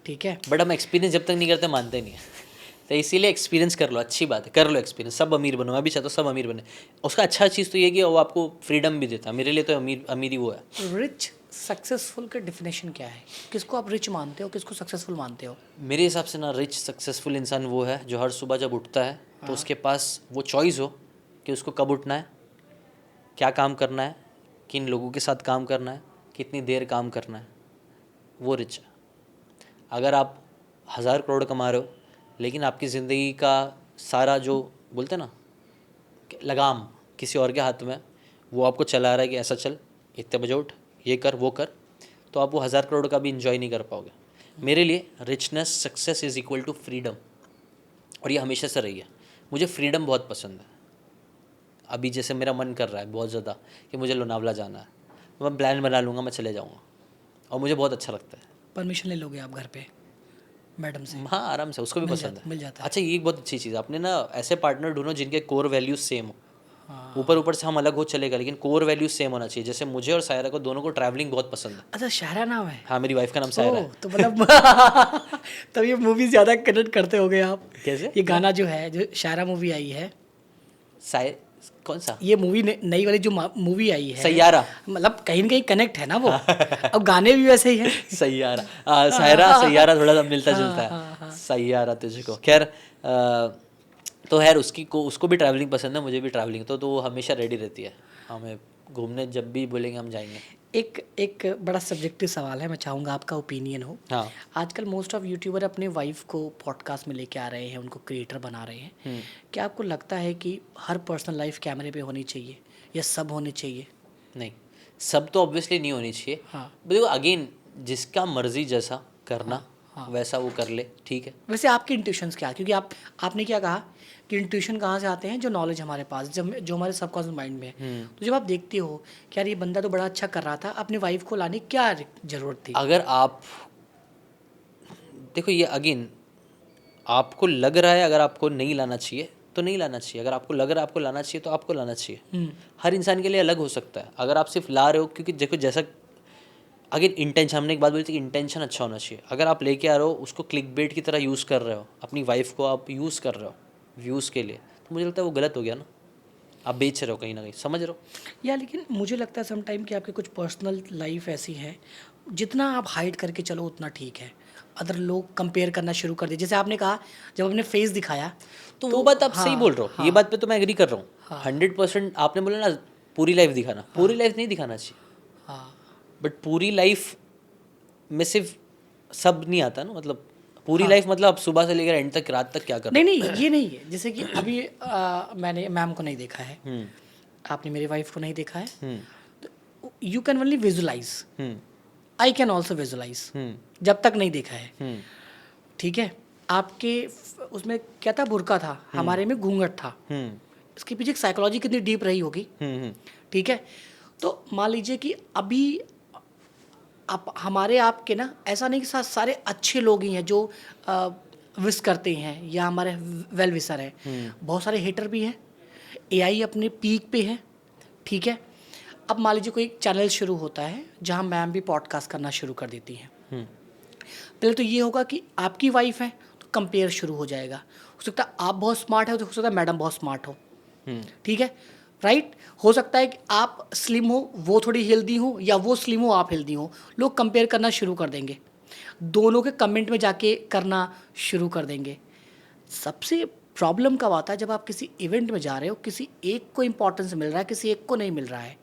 ठीक है। बट हम एक्सपीरियंस जब तक नहीं करते मानते नहीं है। तो इसीलिए एक्सपीरियंस कर लो, अच्छी बात है, कर लो एक्सपीरियंस, सब अमीर बनो, मैं भी चाहता हूँ सब अमीर बने। उसका अच्छा चीज़ तो ये है कि वो आपको फ्रीडम भी देता है, मेरे लिए तो अमीरी वो है। रिच सक्सेसफुल का डिफिनेशन क्या है? किसको आप रिच मानते हो, किसको सक्सेसफुल मानते हो? मेरे हिसाब से ना रिच सक्सेसफुल इंसान वो है जो हर सुबह जब उठता है तो उसके पास वो चॉइस हो कि उसको कब उठना है, क्या काम करना है, किन लोगों के साथ काम करना है, कितनी देर काम करना है, वो रिच है। अगर आप 1000 करोड़ कमा रहे हो लेकिन आपकी ज़िंदगी का सारा जो बोलते हैं ना लगाम किसी और के हाथ में है, वो आपको चला रहा है कि ऐसा चल, इतने बजे उठ, ये कर वो कर, तो आप वो 1000 करोड़ का भी इंजॉय नहीं कर पाओगे। मेरे लिए richness success is equal to freedom, और ये हमेशा से रही है। मुझे फ्रीडम बहुत पसंद है। अभी जैसे मेरा मन कर रहा है बहुत ज़्यादा कि मुझे लोनावला जाना है, मैं प्लान बना लूँगा, मैं चले जाऊँगा, और मुझे बहुत अच्छा लगता है। परमिशन ले लोगे आप घर पे मैडम से? हाँ आराम से, उसको भी पसंद है। मिल जाता है। अच्छा ये एक बहुत अच्छी चीज़ है, आपने ना ऐसे पार्टनर ढूंढो जिनके कोर वैल्यूज सेम हो। हाँ। ऊपर ऊपर से हम अलग हो चलेगा लेकिन कोर वैल्यूज सेम होना चाहिए। जैसे मुझे और सायरा को दोनों को ट्रैवलिंग बहुत पसंद है। अच्छा, शायरा नाम है? हाँ मेरी वाइफ का नाम सायरा ओह, है। तो मतलब तब ये मूवी ज़्यादा कनेक्ट करते होगे आप। कैसे? ये गाना जो है, जो शायरा मूवी आई है, साय कौन सा? ये मूवी नई वाली जो मूवी आई है, सैयारा। मतलब कहीं ना कहीं कनेक्ट है ना वो। अब गाने भी वैसे ही हैं। सैयारा, सायरा सैयारा थोड़ा सा मिलता जुलता है। सैयारा तुझको, खैर तो खैर उसको भी ट्रैवलिंग पसंद है, मुझे भी ट्रैवलिंग, तो वो हमेशा रेडी रहती है, हमें घूमने जब भी बोलेंगे हम जाएंगे। एक बड़ा सब्जेक्टिव सवाल है, मैं चाहूँगा आपका ओपिनियन हो। हाँ। आजकल मोस्ट ऑफ यूट्यूबर अपने वाइफ को पॉडकास्ट में लेके आ रहे हैं, उनको क्रिएटर बना रहे हैं। क्या आपको लगता है कि हर पर्सनल लाइफ कैमरे पे होनी चाहिए या सब होने चाहिए? नहीं, सब तो ऑब्वियसली नहीं होनी चाहिए। हाँ। देखो अगेन, जिसका मर्जी जैसा करना वैसा वो कर ले, ठीक है। वैसे आपके इंट्यूशंस क्या, क्योंकि आपने क्या कहा कि इंट्यूशन कहाँ से आते हैं? जो नॉलेज हमारे पास, जब जो हमारे सबकॉन्शियस माइंड में है। तो जब आप देखते हो कि यार ये बंदा तो बड़ा अच्छा कर रहा था, अपनी वाइफ को लाने की क्या ज़रूरत थी? अगर आप देखो, ये अगेन आपको लग रहा है अगर आपको नहीं लाना चाहिए तो नहीं लाना चाहिए, अगर आपको लग रहा है आपको लाना चाहिए तो आपको लाना चाहिए। हर इंसान के लिए अलग हो सकता है। अगर आप सिर्फ ला रहे हो क्योंकि देखो जैसा अगेन इंटेंशन, हमने एक बात बोली थी कि इंटेंशन अच्छा होना चाहिए। अगर आप लेके आ रहे हो उसको क्लिक बेट की तरह यूज़ कर रहे हो, अपनी वाइफ को आप यूज़ कर रहे हो व्यूज़ के लिए, तो मुझे लगता है वो गलत हो गया ना। आप बेच रहे हो कहीं ना कहीं, समझ रहे हो? या लेकिन मुझे लगता है सम टाइम कि आपकी कुछ पर्सनल लाइफ ऐसी है, जितना आप हाइड करके चलो उतना ठीक है। अदर लोग कंपेयर करना शुरू कर दिए, जैसे आपने कहा जब आपने फेस दिखाया तो वो बात आप सही बोल रहे हो। ये हाँ, बात पे तो मैं एग्री कर रहा हूँ 100%। आपने बोला ना पूरी लाइफ दिखाना, पूरी लाइफ नहीं दिखाना चाहिए, हाँ, बट पूरी लाइफ में सिर्फ सब नहीं आता ना। मतलब पूरी लाइफ मतलब आप सुबह से लेकर एंड तक, रात तक क्या कर नहीं रहे नहीं, ये नहीं है। जैसे कि अभी मैंने मैम को नहीं देखा है, हो? आपने मेरी वाइफ को नहीं देखा है, hmm you can only visualise, hmm I can also visualise, hmm जब तक नहीं देखा है, हम्म ठीक है। आपके उसमें क्या था, बुर्का था, हमारे में घूंघट था। हम्म इसके पीछे साइकोलॉजी कितनी डीप रही होगी, हम्म ठीक है। तो मान लीजिए कि अभी आप हमारे आपके ना, ऐसा नहीं कि सारे अच्छे लोग ही हैं जो विश करते हैं या हमारे वेल विशर हैं, बहुत सारे हेटर भी हैं। एआई अपने पीक पे है, ठीक है। अब मान लीजिए कोई चैनल शुरू होता है जहाँ मैम भी पॉडकास्ट करना शुरू कर देती हैं। पहले तो ये होगा कि आपकी वाइफ है तो कंपेयर शुरू हो जाएगा। हो सकता है आप बहुत स्मार्ट है तो हो सकता है मैडम बहुत स्मार्ट हो, ठीक है, राइट। हो सकता है कि आप स्लिम हो, वो थोड़ी हेल्दी हो, या वो स्लिम हो, आप हेल्दी हो। लोग कंपेयर करना शुरू कर देंगे, दोनों के कमेंट में जाके करना शुरू कर देंगे। सबसे प्रॉब्लम कब आता है? जब आप किसी इवेंट में जा रहे हो, किसी एक को इम्पोर्टेंस मिल रहा है, किसी एक को नहीं मिल रहा है।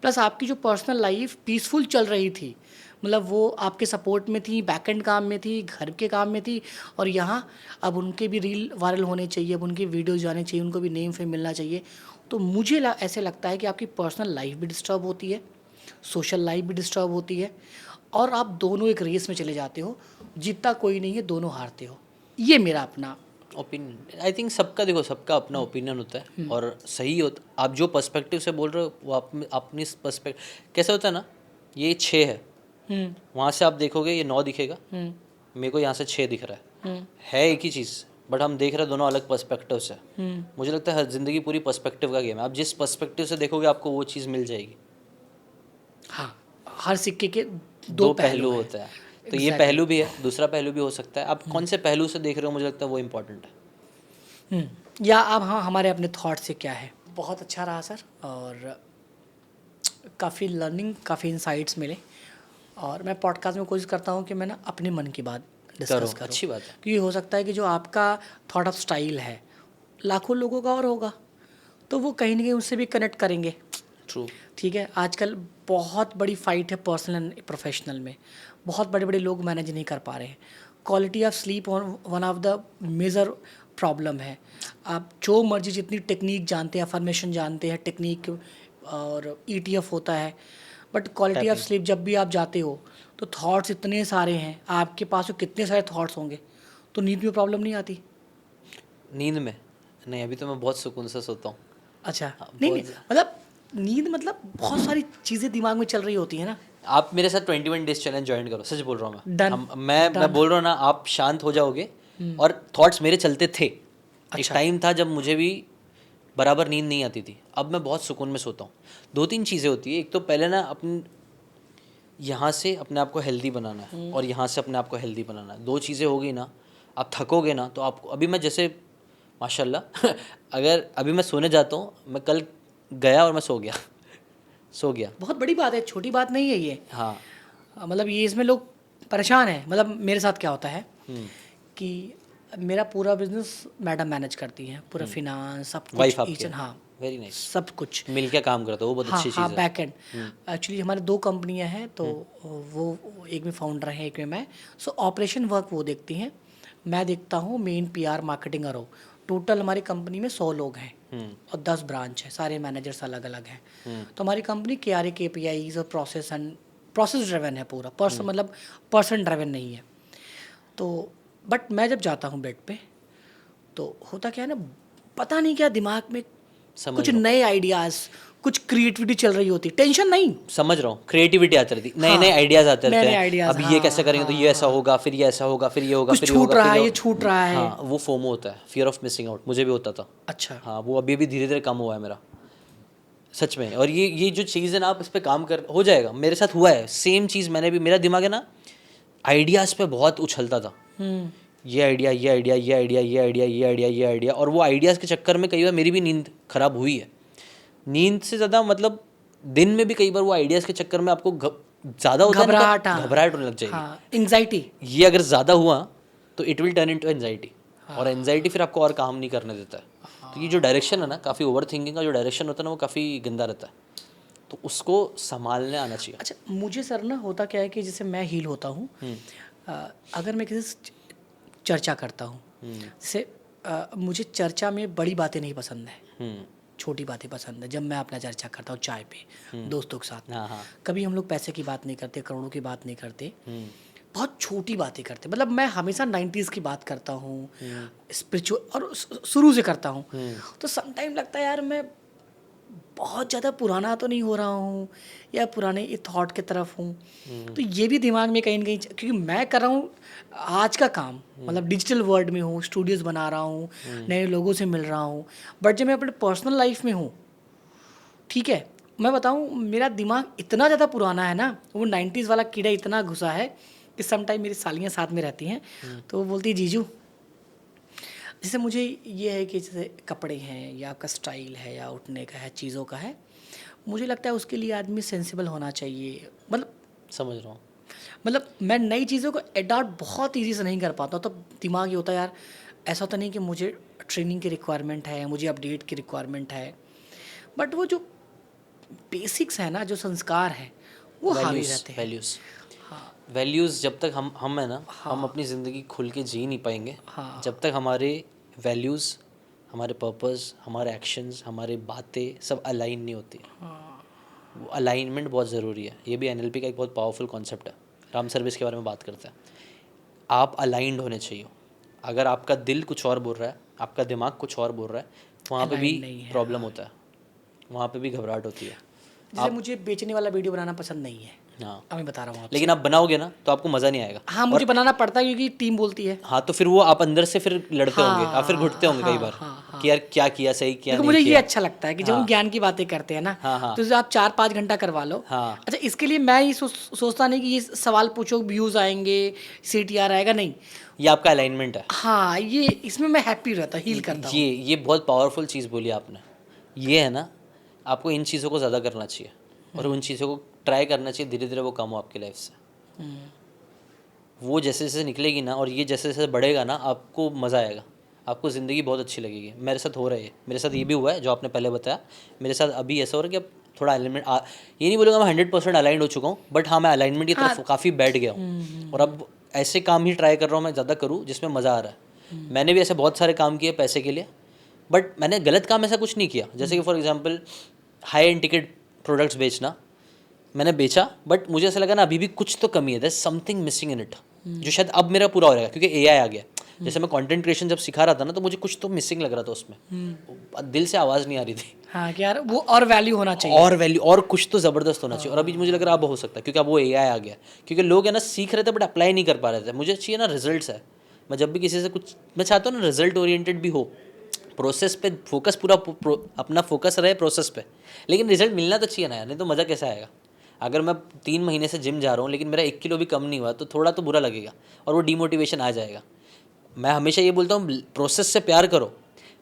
प्लस आपकी जो पर्सनल लाइफ पीसफुल चल रही थी, मतलब वो आपके सपोर्ट में थी, बैकएंड काम में थी, घर के काम में थी, और यहाँ अब उनके भी रील वायरल होने चाहिए, अब उनकी वीडियोज़ जाने चाहिए, उनको भी नेम फेम मिलना चाहिए। तो मुझे ऐसे लगता है कि आपकी पर्सनल लाइफ भी डिस्टर्ब होती है, सोशल लाइफ भी डिस्टर्ब होती है, और आप दोनों एक रेस में चले जाते हो, जीतता कोई नहीं है, दोनों हारते हो। ये मेरा अपना ओपिनियन। आई थिंक सबका, देखो सबका अपना ओपिनियन होता है और सही होता। आप जो पर्सपेक्टिव से बोल रहे हो वो अपनी पर्सपेक्टिव कैसे होता है ना, ये 6 है, वहाँ से आप देखोगे ये 9 दिखेगा, मेरे को यहाँ से 6 दिख रहा है एक ही चीज़, बट हम देख रहे हैं दोनों अलग पर्सपेक्टिव से। मुझे लगता है हर ज़िंदगी पूरी पर्सपेक्टिव का गेम है। आप जिस पर्सपेक्टिव से देखोगे आपको वो चीज़ मिल जाएगी। हाँ, हर सिक्के के दो पहलू हैं। होता है, तो ये पहलू भी है, दूसरा पहलू भी हो सकता है। आप कौन से पहलू से देख रहे हो, मुझे लगता है वो इम्पोर्टेंट है। या अब हाँ, हमारे अपने थॉट से क्या है। बहुत अच्छा रहा सर, और काफ़ी लर्निंग, काफ़ी इंसाइट्स मिले। और मैं पॉडकास्ट में कोशिश करता हूँ कि मैं ना अपने मन की बात करो, डिस्कस करूँ, अच्छी बात है। क्योंकि हो सकता है कि जो आपका थॉट ऑफ स्टाइल है लाखों लोगों का और होगा, तो वो कहीं ना कहीं उससे भी कनेक्ट करेंगे। ट्रू। ठीक है, आजकल बहुत बड़ी फाइट है पर्सनल एंड प्रोफेशनल में। बहुत बड़े बड़े लोग मैनेज नहीं कर पा रहे हैं। Quality of sleep one of the major problem है। आप जो मर्जी जितनी टेक्निक जानते हैं, अफर्मेशन जानते हैं, टेक्निक और ईटीएफ होता है, but quality of tapping. Sleep जब भी आप जाते हो तो थॉट्स इतने सारे हैं आपके पास, वो कितने सारे थॉट्स होंगे, तो नींद में प्रॉब्लम नहीं आती। नींद में नहीं, अभी तो मैं बहुत सुकून से सोता हूँ। अच्छा, हाँ, नहीं बहुत नहीं, मतलब नींद मतलब बहुत सारी चीज़ें दिमाग में चल रही होती है ना। आप मेरे साथ 21 डेज चैलेंज ज्वाइन करो, सच बोल रहा हूँ मैं। डन, मैं डन। बोल रहा हूँ ना, आप शांत हो जाओगे। और थॉट्स मेरे चलते थे। एक अच्छा। टाइम था जब मुझे भी बराबर नींद नहीं आती थी, अब मैं बहुत सुकून में सोता हूँ। दो तीन चीज़ें होती है, एक तो पहले ना अपन यहाँ से अपने आप को हेल्दी बनाना है, और यहाँ से अपने आप को हेल्दी बनाना है। दो चीज़ें हो गई ना, आप थकोगे ना तो आपको, अभी मैं जैसे माशाल्लाह अगर अभी मैं सोने जाता हूँ, मैं कल गया और मैं सो गया सो गया। बहुत बड़ी बात है, छोटी बात नहीं है ये। हाँ। मतलब ये इसमें लोग परेशान हैं। मतलब मेरे साथ क्या होता है कि मेरा पूरा बिजनेस मैडम मैनेज करती हैं, पूरा फिनांस सब कुछ, वाइफ ईच आपके? एंड, हाँ, वेरी नाइस। सब कुछ। मिल के काम करते हो, वो बहुत हाँ अच्छी हाँ, चीज़ है। Back and. एक्चुअली हमारे दो कंपनियां हैं, तो वो एक में फाउंडर हैं, एक में मैं। सो ऑपरेशन वर्क वो देखती हैं, मैं देखता हूँ मेन पीआर, मार्केटिंग और टोटल हमारी कंपनी में 100 लोग हैं और 10 ब्रांच है, सारे मैनेजर्स अलग अलग हैं। तो हमारी कंपनी KRA KPIs और प्रोसेस ड्रिवन है पूरा। पर्सन मतलब पर्सन ड्रिवन नहीं है। तो बट मैं जब जाता हूँ बेड पे, तो होता क्या है ना, पता नहीं क्या दिमाग में समझ कुछ रहा हूँ, नए आइडियाज़, कुछ क्रिएटिविटी चल रही होती, टेंशन नहीं। समझ रहा हूँ। क्रिएटिविटी आती रहती, नए हाँ, नए आइडियाज़ आते रहते नए-नए हैं। आइडियाज़, अब ये कैसे हाँ, करेंगे तो ये हाँ, ऐसा हाँ। होगा, फिर ये ऐसा होगा, फिर ये होगा, कुछ फिर ये छूट होगा, रहा फिर है, ये ये होगा। छूट रहा है। हाँ, वो फोमो होता है, फियर ऑफ मिसिंग आउट, मुझे भी होता था। अच्छा। हाँ, वो अभी भी धीरे धीरे कम हुआ है मेरा, सच में। और ये जो चीज़ है ना, आप इस पर काम कर, हो जाएगा। मेरे साथ हुआ है सेम चीज़, मैंने भी, मेरा दिमाग है ना आइडियाज़ पे बहुत उछलता था। ये आइडिया, ये आइडिया, ये आइडिया, ये आइडिया, ये आइडिया, ये आइडिया, और वो आइडियाज़ के चक्कर में कई बार मेरी भी नींद खराब हुई है। नींद से ज़्यादा मतलब दिन में भी कई बार वो आइडियाज़ के चक्कर में आपको ज़्यादा होता है ना, घबराहट, तो हाँ। घबराहट होने लग जाएगी। हाँ, एंग्जाइटी। ये अगर ज़्यादा हुआ तो it will turn into anxiety, और एंजाइटी फिर आपको और काम नहीं करने देता है। तो ये जो डायरेक्शन है ना, काफ़ी ओवर थिंकिंग का जो डायरेक्शन होता है ना, वो काफ़ी गंदा रहता है, तो उसको संभालने आना चाहिए। अच्छा, मुझे सर ना होता क्या है कि जैसे मैं हील होता हूँ, अगर मैं किसी से चर्चा करता हूँ, जैसे मुझे चर्चा में बड़ी बातें नहीं पसंद है, छोटी बातें पसंद है। जब मैं अपना चर्चा करता हूँ चाय पे दोस्तों के साथ, हाँ हाँ। कभी हम लोग पैसे की बात नहीं करते, करोड़ों की बात नहीं करते, बहुत छोटी बातें करते। मतलब मैं हमेशा 90s की बात करता हूँ, स्पिरिचुअल, और शुरू से करता हूँ। तो समटाइम लगता है यार मैं बहुत ज़्यादा पुराना तो नहीं हो रहा हूँ, या पुराने ये थॉट की तरफ हूँ। तो ये भी दिमाग में कहीं ना कहीं, क्योंकि मैं कर रहा हूँ आज का काम, मतलब डिजिटल वर्ल्ड में हूँ, स्टूडियोज़ बना रहा हूँ, नए लोगों से मिल रहा हूँ। बट जब मैं अपने पर्सनल लाइफ में हूँ, ठीक है, मैं बताऊँ, मेरा दिमाग इतना ज़्यादा पुराना है ना, वो 90s वाला कीड़ा इतना घुसा है कि समटाइम मेरी सालियाँ साथ में रहती हैं, तो वो बोलती है जीजू, जैसे मुझे ये है कि जैसे कपड़े हैं या आपका स्टाइल है या उठने का है, चीज़ों का है, मुझे लगता है उसके लिए आदमी सेंसिबल होना चाहिए। मतलब समझ रहा हूँ। मैं नई चीज़ों को एडॉप्ट बहुत ईजी से नहीं कर पाता, तो दिमाग ये होता है यार, ऐसा तो नहीं कि मुझे ट्रेनिंग की रिक्वायरमेंट है, मुझे अपडेट की रिक्वायरमेंट है, बट वो जो बेसिक्स है ना, जो संस्कार है, वो हावी वैल्यूज़, रहते हैं। वैल्यूज़, हाँ वैल्यूज़ जब तक हम है ना, हम हाँ अपनी ज़िंदगी खुल के जी नहीं पाएंगे हाँ जब तक हमारे वैल्यूज़, हमारे पर्पस, हमारे एक्शंस, हमारी बातें सब अलाइन नहीं होती। वो अलाइनमेंट बहुत ज़रूरी है। ये भी NLP का एक बहुत पावरफुल कॉन्सेप्ट है। राम सर्विस के बारे में बात करते हैं। आप अलाइंड होने चाहिए। अगर आपका दिल कुछ और बोल रहा है, आपका दिमाग कुछ और बोल रहा है, वहाँ पे भी अलाइन नहीं है। प्रॉब्लम होता है, वहाँ पे भी घबराहट होती है। जैसे आप मुझे बेचने वाला वीडियो बनाना पसंद नहीं है, हाँ, मैं बता रहा हूँ आपसे। लेकिन आप बनाओगे ना तो आपको मज़ा नहीं आएगा। हाँ, मुझे बनाना पड़ता है क्योंकि टीम बोलती है। हाँ, तो फिर वो आप अंदर से फिर लड़ते होंगे, आप फिर घुटते होंगे कई हाँ, बार हाँ, हाँ। कि यार क्या किया, सही किया, देखो नहीं मुझे ये किया। अच्छा लगता है कि जब हम हाँ, ज्ञान की बातें करते हैं ना, हाँ, हाँ, तो जैसे आप 4-5 घंटा करवा लो। हाँ, अच्छा, इसके लिए मैं ये सोचता नहीं कि ये सवाल पूछो, व्यूज़ आएंगे, CTR आएगा, नहीं। ये आपका अलाइनमेंट है। हाँ, ये इसमें मैं हैप्पी रहता हूँ, हील करता हूँ। ये बहुत पावरफुल चीज़ बोली आपने। ये है ना, आपको इन चीज़ों को ज़्यादा करना चाहिए और उन चीज़ों को ट्राई करना चाहिए, धीरे धीरे वो कम हो आपकी लाइफ से। वो जैसे जैसे निकलेगी ना और ये जैसे जैसे बढ़ेगा ना, आपको मज़ा आएगा, आपको ज़िंदगी बहुत अच्छी लगेगी। मेरे साथ हो रहा है, मेरे साथ ये भी हुआ है जो आपने पहले बताया। मेरे साथ अभी ऐसा हो रहा है कि अब थोड़ा अलाइनमेंट, ये नहीं बोलूँगा मैं 100% अलाइंड हो चुका हूँ, बट हाँ, मैं अलाइनमेंट की तरफ काफ़ी बैठ गया हूँ। और अब ऐसे काम ही ट्राई कर रहा हूँ मैं ज़्यादा करूँ जिसमें मज़ा आ रहा है। मैंने भी ऐसे बहुत सारे काम किए पैसे के लिए, बट मैंने गलत काम ऐसा कुछ नहीं किया। जैसे कि for example high and ticket products बेचना, मैंने बेचा, बट मुझे ऐसा लगा ना अभी भी कुछ तो कमी है, there something missing in it, जो शायद अब मेरा पूरा हो रहेगा क्योंकि एआई आ गया। जैसे मैं कंटेंट क्रिएशन जब सिखा रहा था ना, तो मुझे कुछ तो मिसिंग लग रहा था उसमें, दिल से आवाज़ नहीं आ रही थी। हाँ, कि यार वो और वैल्यू होना चाहिए। और वैल्यू और कुछ तो ज़बरदस्त होना चाहिए, और अभी मुझे लग रहा है अब हो सकता है क्योंकि अब वो एआई आ गया। क्योंकि लोग है ना सीख रहे थे बट अप्लाई नहीं कर पा रहे थे। मुझे चाहिए ना रिजल्ट्स है। मैं जब भी किसी से कुछ, मैं चाहता हूँ ना रिजल्ट ओरिएंटेड भी हो, प्रोसेस पे फोकस पूरा अपना फोकस रहे प्रोसेस पे, लेकिन रिजल्ट मिलना तो चाहिए ना यार, नहीं तो मज़ा कैसे आएगा। अगर मैं 3 महीने से जिम जा रहा हूँ लेकिन मेरा 1 किलो भी कम नहीं हुआ तो थोड़ा तो बुरा लगेगा और वो डीमोटिवेशन आ जाएगा। मैं हमेशा ये बोलता हूँ प्रोसेस से प्यार करो,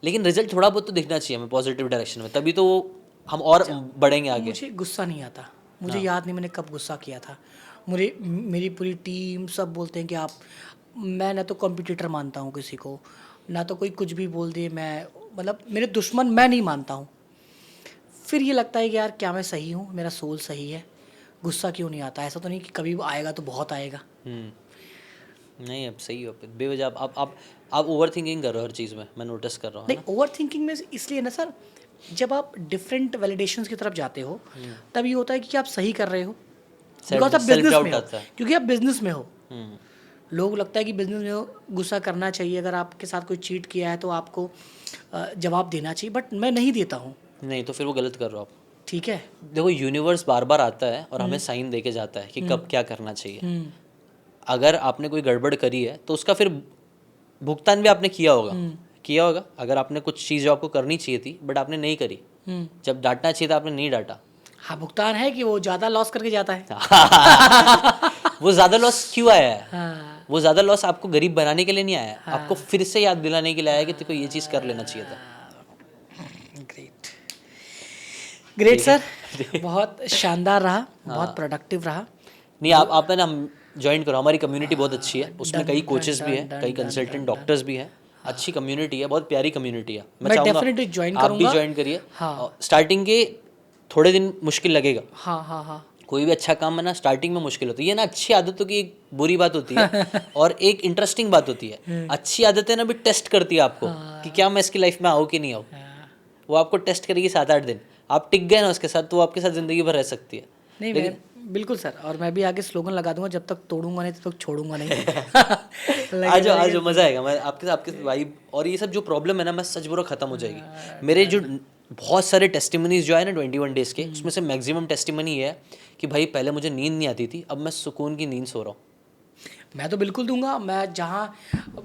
लेकिन रिजल्ट थोड़ा बहुत तो दिखना चाहिए हमें पॉजिटिव डायरेक्शन में, तभी तो हम और बढ़ेंगे आगे। मुझे गुस्सा नहीं आता, मुझे याद नहीं मैंने कब गुस्सा किया था। मुझे मेरी पूरी टीम सब बोलते हैं कि आप, मैं ना तो कॉम्पिटिटर मानता हूँ किसी को, ना तो कोई कुछ भी बोल दे, मैं मतलब मेरे दुश्मन मैं नहीं मानता हूँ। फिर ये लगता है कि यार क्या मैं सही हूँ, मेरा सोल सही है, गुस्सा क्यों नहीं आता। ऐसा तो नहीं कि कभी आएगा तो बहुत आएगा। नहीं, अब सही हो बेवजह आप ओवर थिंकिंग कर रहे हो हर चीज़ में, मैं नोटिस कर रहा हूँ, है नहीं, ओवर थिंकिंग में इसलिए ना सर, जब आप डिफरेंट वैलिडेशंस की तरफ जाते हो तब ये होता है कि आप सही कर रहे हो, बिकॉज आप सेल्फ बिजनेस में डाउट हो, आता है। क्योंकि आप बिजनेस में हो। हम्म, लोग लगता है कि बिजनेस में हो, गुस्सा करना चाहिए, अगर आपके साथ कोई चीट किया है तो आपको जवाब देना चाहिए, बट मैं नहीं देता हूँ। नहीं तो फिर वो गलत कर रहे हो आप। ठीक है। देखो यूनिवर्स बार बार आता है और हमें साइन दे के जाता है कि कब क्या करना चाहिए। अगर आपने कोई गड़बड़ करी है तो उसका फिर भुगतान भी आपने किया होगा। अगर आपने कुछ चीज़ जो आपको करनी चाहिए थी बट आपने नहीं करी, जब डांटना चाहिए था आपने नहीं डांटा। हाँ, भुगतान है कि वो ज़्यादा लॉस करके जाता है। वो ज़्यादा लॉस क्यों आया है? हाँ, वो ज़्यादा लॉस आपको गरीब बनाने के लिए नहीं आया है, आपको फिर से याद दिलाने के लिए आया है कि तेरे को ये चीज़ कर लेना चाहिए था। ग्रेट ग्रेट ठीक है। सर, बहुत शानदार रहा, बहुत प्रोडक्टिव रहा। नहीं, आप है ना ज्वाइन करो, हमारी कम्युनिटी बहुत अच्छी है, उसमें कई कोचेस भी हैं, कई कंसल्टेंट डॉक्टर्स भी हैं, अच्छी कम्युनिटी है, बहुत प्यारी कम्युनिटी है। मैं चाहूँगा डेफिनेटली ज्वाइन आप भी करूँगा। ज्वाइन करिए। हाँ, स्टार्टिंग के थोड़े दिन मुश्किल लगेगा, हाँ, हाँ, हाँ। कोई भी अच्छा काम है ना स्टार्टिंग में मुश्किल होती है। ये ना अच्छी आदतों की एक बुरी बात होती है और एक इंटरेस्टिंग बात होती है। अच्छी आदतें ना भी टेस्ट करती है आपको कि क्या मैं इसकी लाइफ में आऊँ कि नहीं आऊँ। वो आपको टेस्ट करेगी 7-8 दिन, आप टिक गए ना उसके साथ तो वो आपके साथ ज़िंदगी भर रह सकती है। नहीं, मैं बिल्कुल सर, और मैं भी आगे स्लोगन लगा दूंगा, जब तक तोड़ूंगा नहीं तब तक छोड़ूंगा नहीं। आ जाओ मज़ा आएगा। मैं आपके वाइब और ये सब जो प्रॉब्लम है ना, मैं सच बोल रहा खत्म हो जाएगी। मेरे जो बहुत सारे टेस्टिमनीज जो है ना 21 डेज़ के, उसमें से मैक्सिमम टेस्टिमनी ये है कि भाई पहले मुझे नींद नहीं आती थी, अब मैं सुकून की नींद सो रहा हूँ। मैं तो बिल्कुल दूंगा। मैं जहाँ,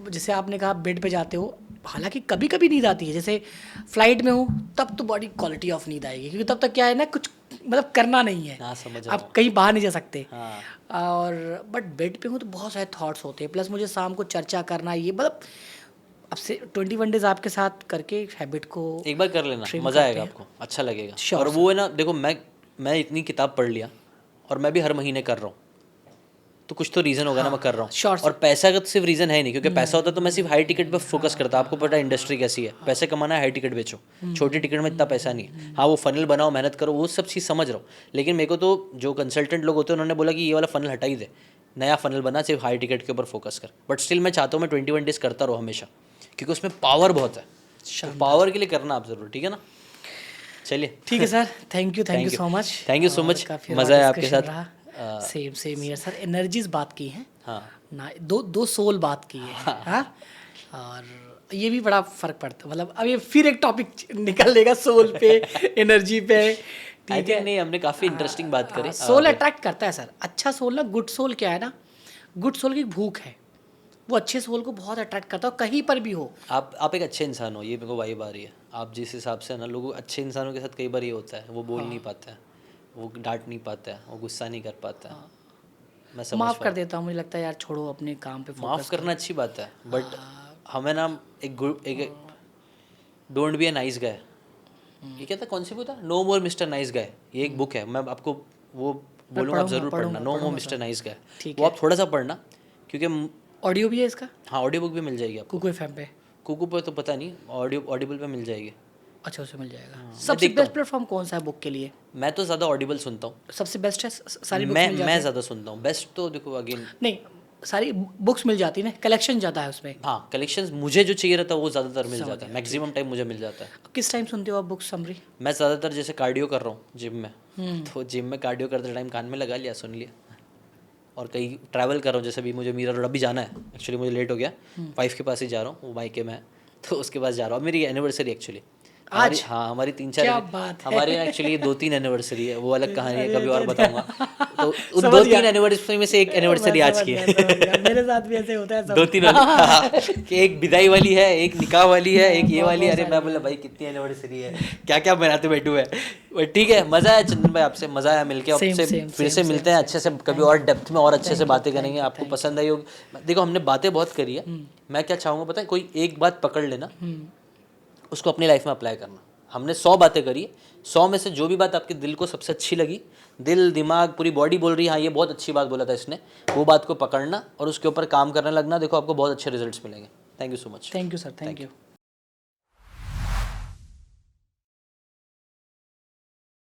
जैसे आपने कहा बेड पे जाते हो, हालांकि कभी कभी नींद आती है, जैसे फ्लाइट में हूँ तब तो बड़ी क्वालिटी ऑफ नींद आएगी, क्योंकि तब तक क्या है ना, कुछ मतलब करना नहीं है, हाँ, समझ रहा आप कहीं बाहर नहीं जा सकते। हाँ। और बट बेड पे हूँ तो बहुत सारे थॉट्स होते हैं, प्लस मुझे शाम को चर्चा करना, ये मतलब अब से 21 डेज आपके साथ करके हैबिट को एक बार कर लेना, ट्रिम मज़ा करते आएगा हैं। आपको, अच्छा लगेगा। Sure, और वो है ना, देखो मैं इतनी किताब पढ़ लिया और मैं भी हर महीने कर रहा हूँ, तो कुछ तो रीज़न होगा ना मैं कर रहा हूँ। sure, और पैसा का तो सिर्फ रीज़न है नहीं, क्योंकि पैसा होता तो मैं सिर्फ हाई टिकट पे फोकस करता। आपको पता है इंडस्ट्री कैसी है, पैसे कमाना है, हाई टिकट बेचो। छोटी टिकट में इतना पैसा नहीं है। हाँ, वो फनल बनाओ, मेहनत करो, वो सब चीज़ समझ रहा हूँ, लेकिन मेरे को तो जो कंसल्टेंट लोग होते हैं उन्होंने बोला कि ये वाला फनल हटा ही दे, नया फनल बना, सिर्फ हाई टिकट के ऊपर फोकस कर। बट स्टिल मैं चाहता हूँ मैं 21 डेज़ करता रहूँ हमेशा, क्योंकि उसमें पावर बहुत है। तो पावर के लिए करना आप ज़रूर, ठीक है ना? चलिए, ठीक है sir, thank you so much. Thank you so much, मज़ा आया आपके साथ। सेम ईयर सर, एनर्जीज बात की हैं हाँ, ना, दो सोल बात की है। हाँ, और ये भी बड़ा फर्क पड़ता है, मतलब अब ये फिर एक टॉपिक निकल लेगा सोल पे, एनर्जी पे। आई थिंक नहीं, हमने काफ़ी इंटरेस्टिंग बात करी। सोल अट्रैक्ट करता है सर। अच्छा सोल ना, गुड सोल क्या है ना, गुड सोल की भूख है, वो अच्छे सोल को बहुत अट्रैक्ट करता है, कहीं पर भी हो। आप एक अच्छे इंसान हो, ये मेरे को वाइब आ रही है। आप जिस हिसाब से ना, लोगों अच्छे इंसानों के साथ कई बार ये होता है, वो बोल नहीं पाता है, वो डांट नहीं पाता है, वो गुस्सा नहीं कर पाता है। मैं समझ माफ़ पा कर देता हूँ, मुझे लगता है यार छोड़ो, अपने काम पे माफ़ फोकस करना अच्छी बात है, बट हमें ना एक don't be a nice guy, ये क्या था, कौन सी बुक था, नो मोर मिस्टर नाइस गाय, ये एक बुक है, मैं आपको वो बोलूँगा, आप ज़रूर पढ़ना, नो मोर मिस्टर नाइस गाय। ठीक वो आप थोड़ा सा पढ़ना, क्योंकि ऑडियो भी है इसका, हाँ ऑडियो बुक भी मिल जाएगी आपको। कुकू एफएम पे। कुकू पे तो पता नहीं, ऑडिबल पे मिल जाएगी। अच्छा, उसे मिल जाएगा। मैं सबसे देखता बेस्ट प्लेटफॉर्म कौन सा है बुक के लिए? मैं तो ज़्यादा ऑडिबल सुनता हूँ। सबसे बेस्ट है, सारी बुक्स मिल जाती मैं है? ज़्यादा सुनता हूँ। बेस्ट तो देखो अगेन, नहीं, सारी बुक्स मिल जाती है ना, कलेक्शन ज़्यादा है उसमें। हाँ कलेक्शंस मुझे जो चाहिए रहता है वो ज़्यादातर मिल जाता है, मैक्सिमम टाइम मुझे मिल जाता है। किस टाइम सुनते हो आप बुक्स समरी? मैं ज़्यादातर जैसे कार्डियो कर रहा हूँ जिम में, तो जिम में कार्डियो करते टाइम कान में लगा लिया, सुन लिया। और कहीं ट्रैवल कर रहा हूँ, जैसे भी मुझे मीरा रोड अभी जाना है, एक्चुअली मुझे लेट हो गया, वाइफ के पास ही जा रहा हूँ, वो मायके में है, तो उसके पास जा रहा हूँ। मेरी एनिवर्सरी एक्चुअली आज? हाँ हमारी 3-4 क्या बात है। हमारी एक्चुअली 2-3 एनिवर्सरी है, वो अलग कहानी है, कभी और बताऊंगा। तो उन समझ गया। 2-3 एनिवर्सरी में से एक एनिवर्सरी आज की है। मेरे साथ भी ऐसे होता है सब। 2-3 वाली कि एक विदाई वाली है, एक निकाह वाली है, एक ये वाली है। अरे बहुत मैं बोला भाई कितनी एनिवर्सरी है, क्या क्या बनाते बैठू है। बट ठीक है, मज़ा आया चंदन भाई, आपसे मज़ा आया मिलके। आपसे फिर से मिलते हैं अच्छे से, कभी और डेप्थ में और अच्छे से बातें करेंगे। आपको पसंद आई होगी। देखो हमने बातें बहुत करी है, मैं क्या चाहूँगा पता है, कोई एक बात पकड़ लेना, उसको अपनी लाइफ में अप्लाई करना। हमने 100 बातें करी, 100 में से जो भी बात आपके दिल को सबसे अच्छी लगी, दिल दिमाग पूरी बॉडी बोल रही है हाँ ये बहुत अच्छी बात बोला था इसने, वो बात को पकड़ना और उसके ऊपर काम करने लगना। देखो आपको बहुत अच्छे रिजल्ट्स मिलेंगे। Thank you so much. Thank you sir, thank you.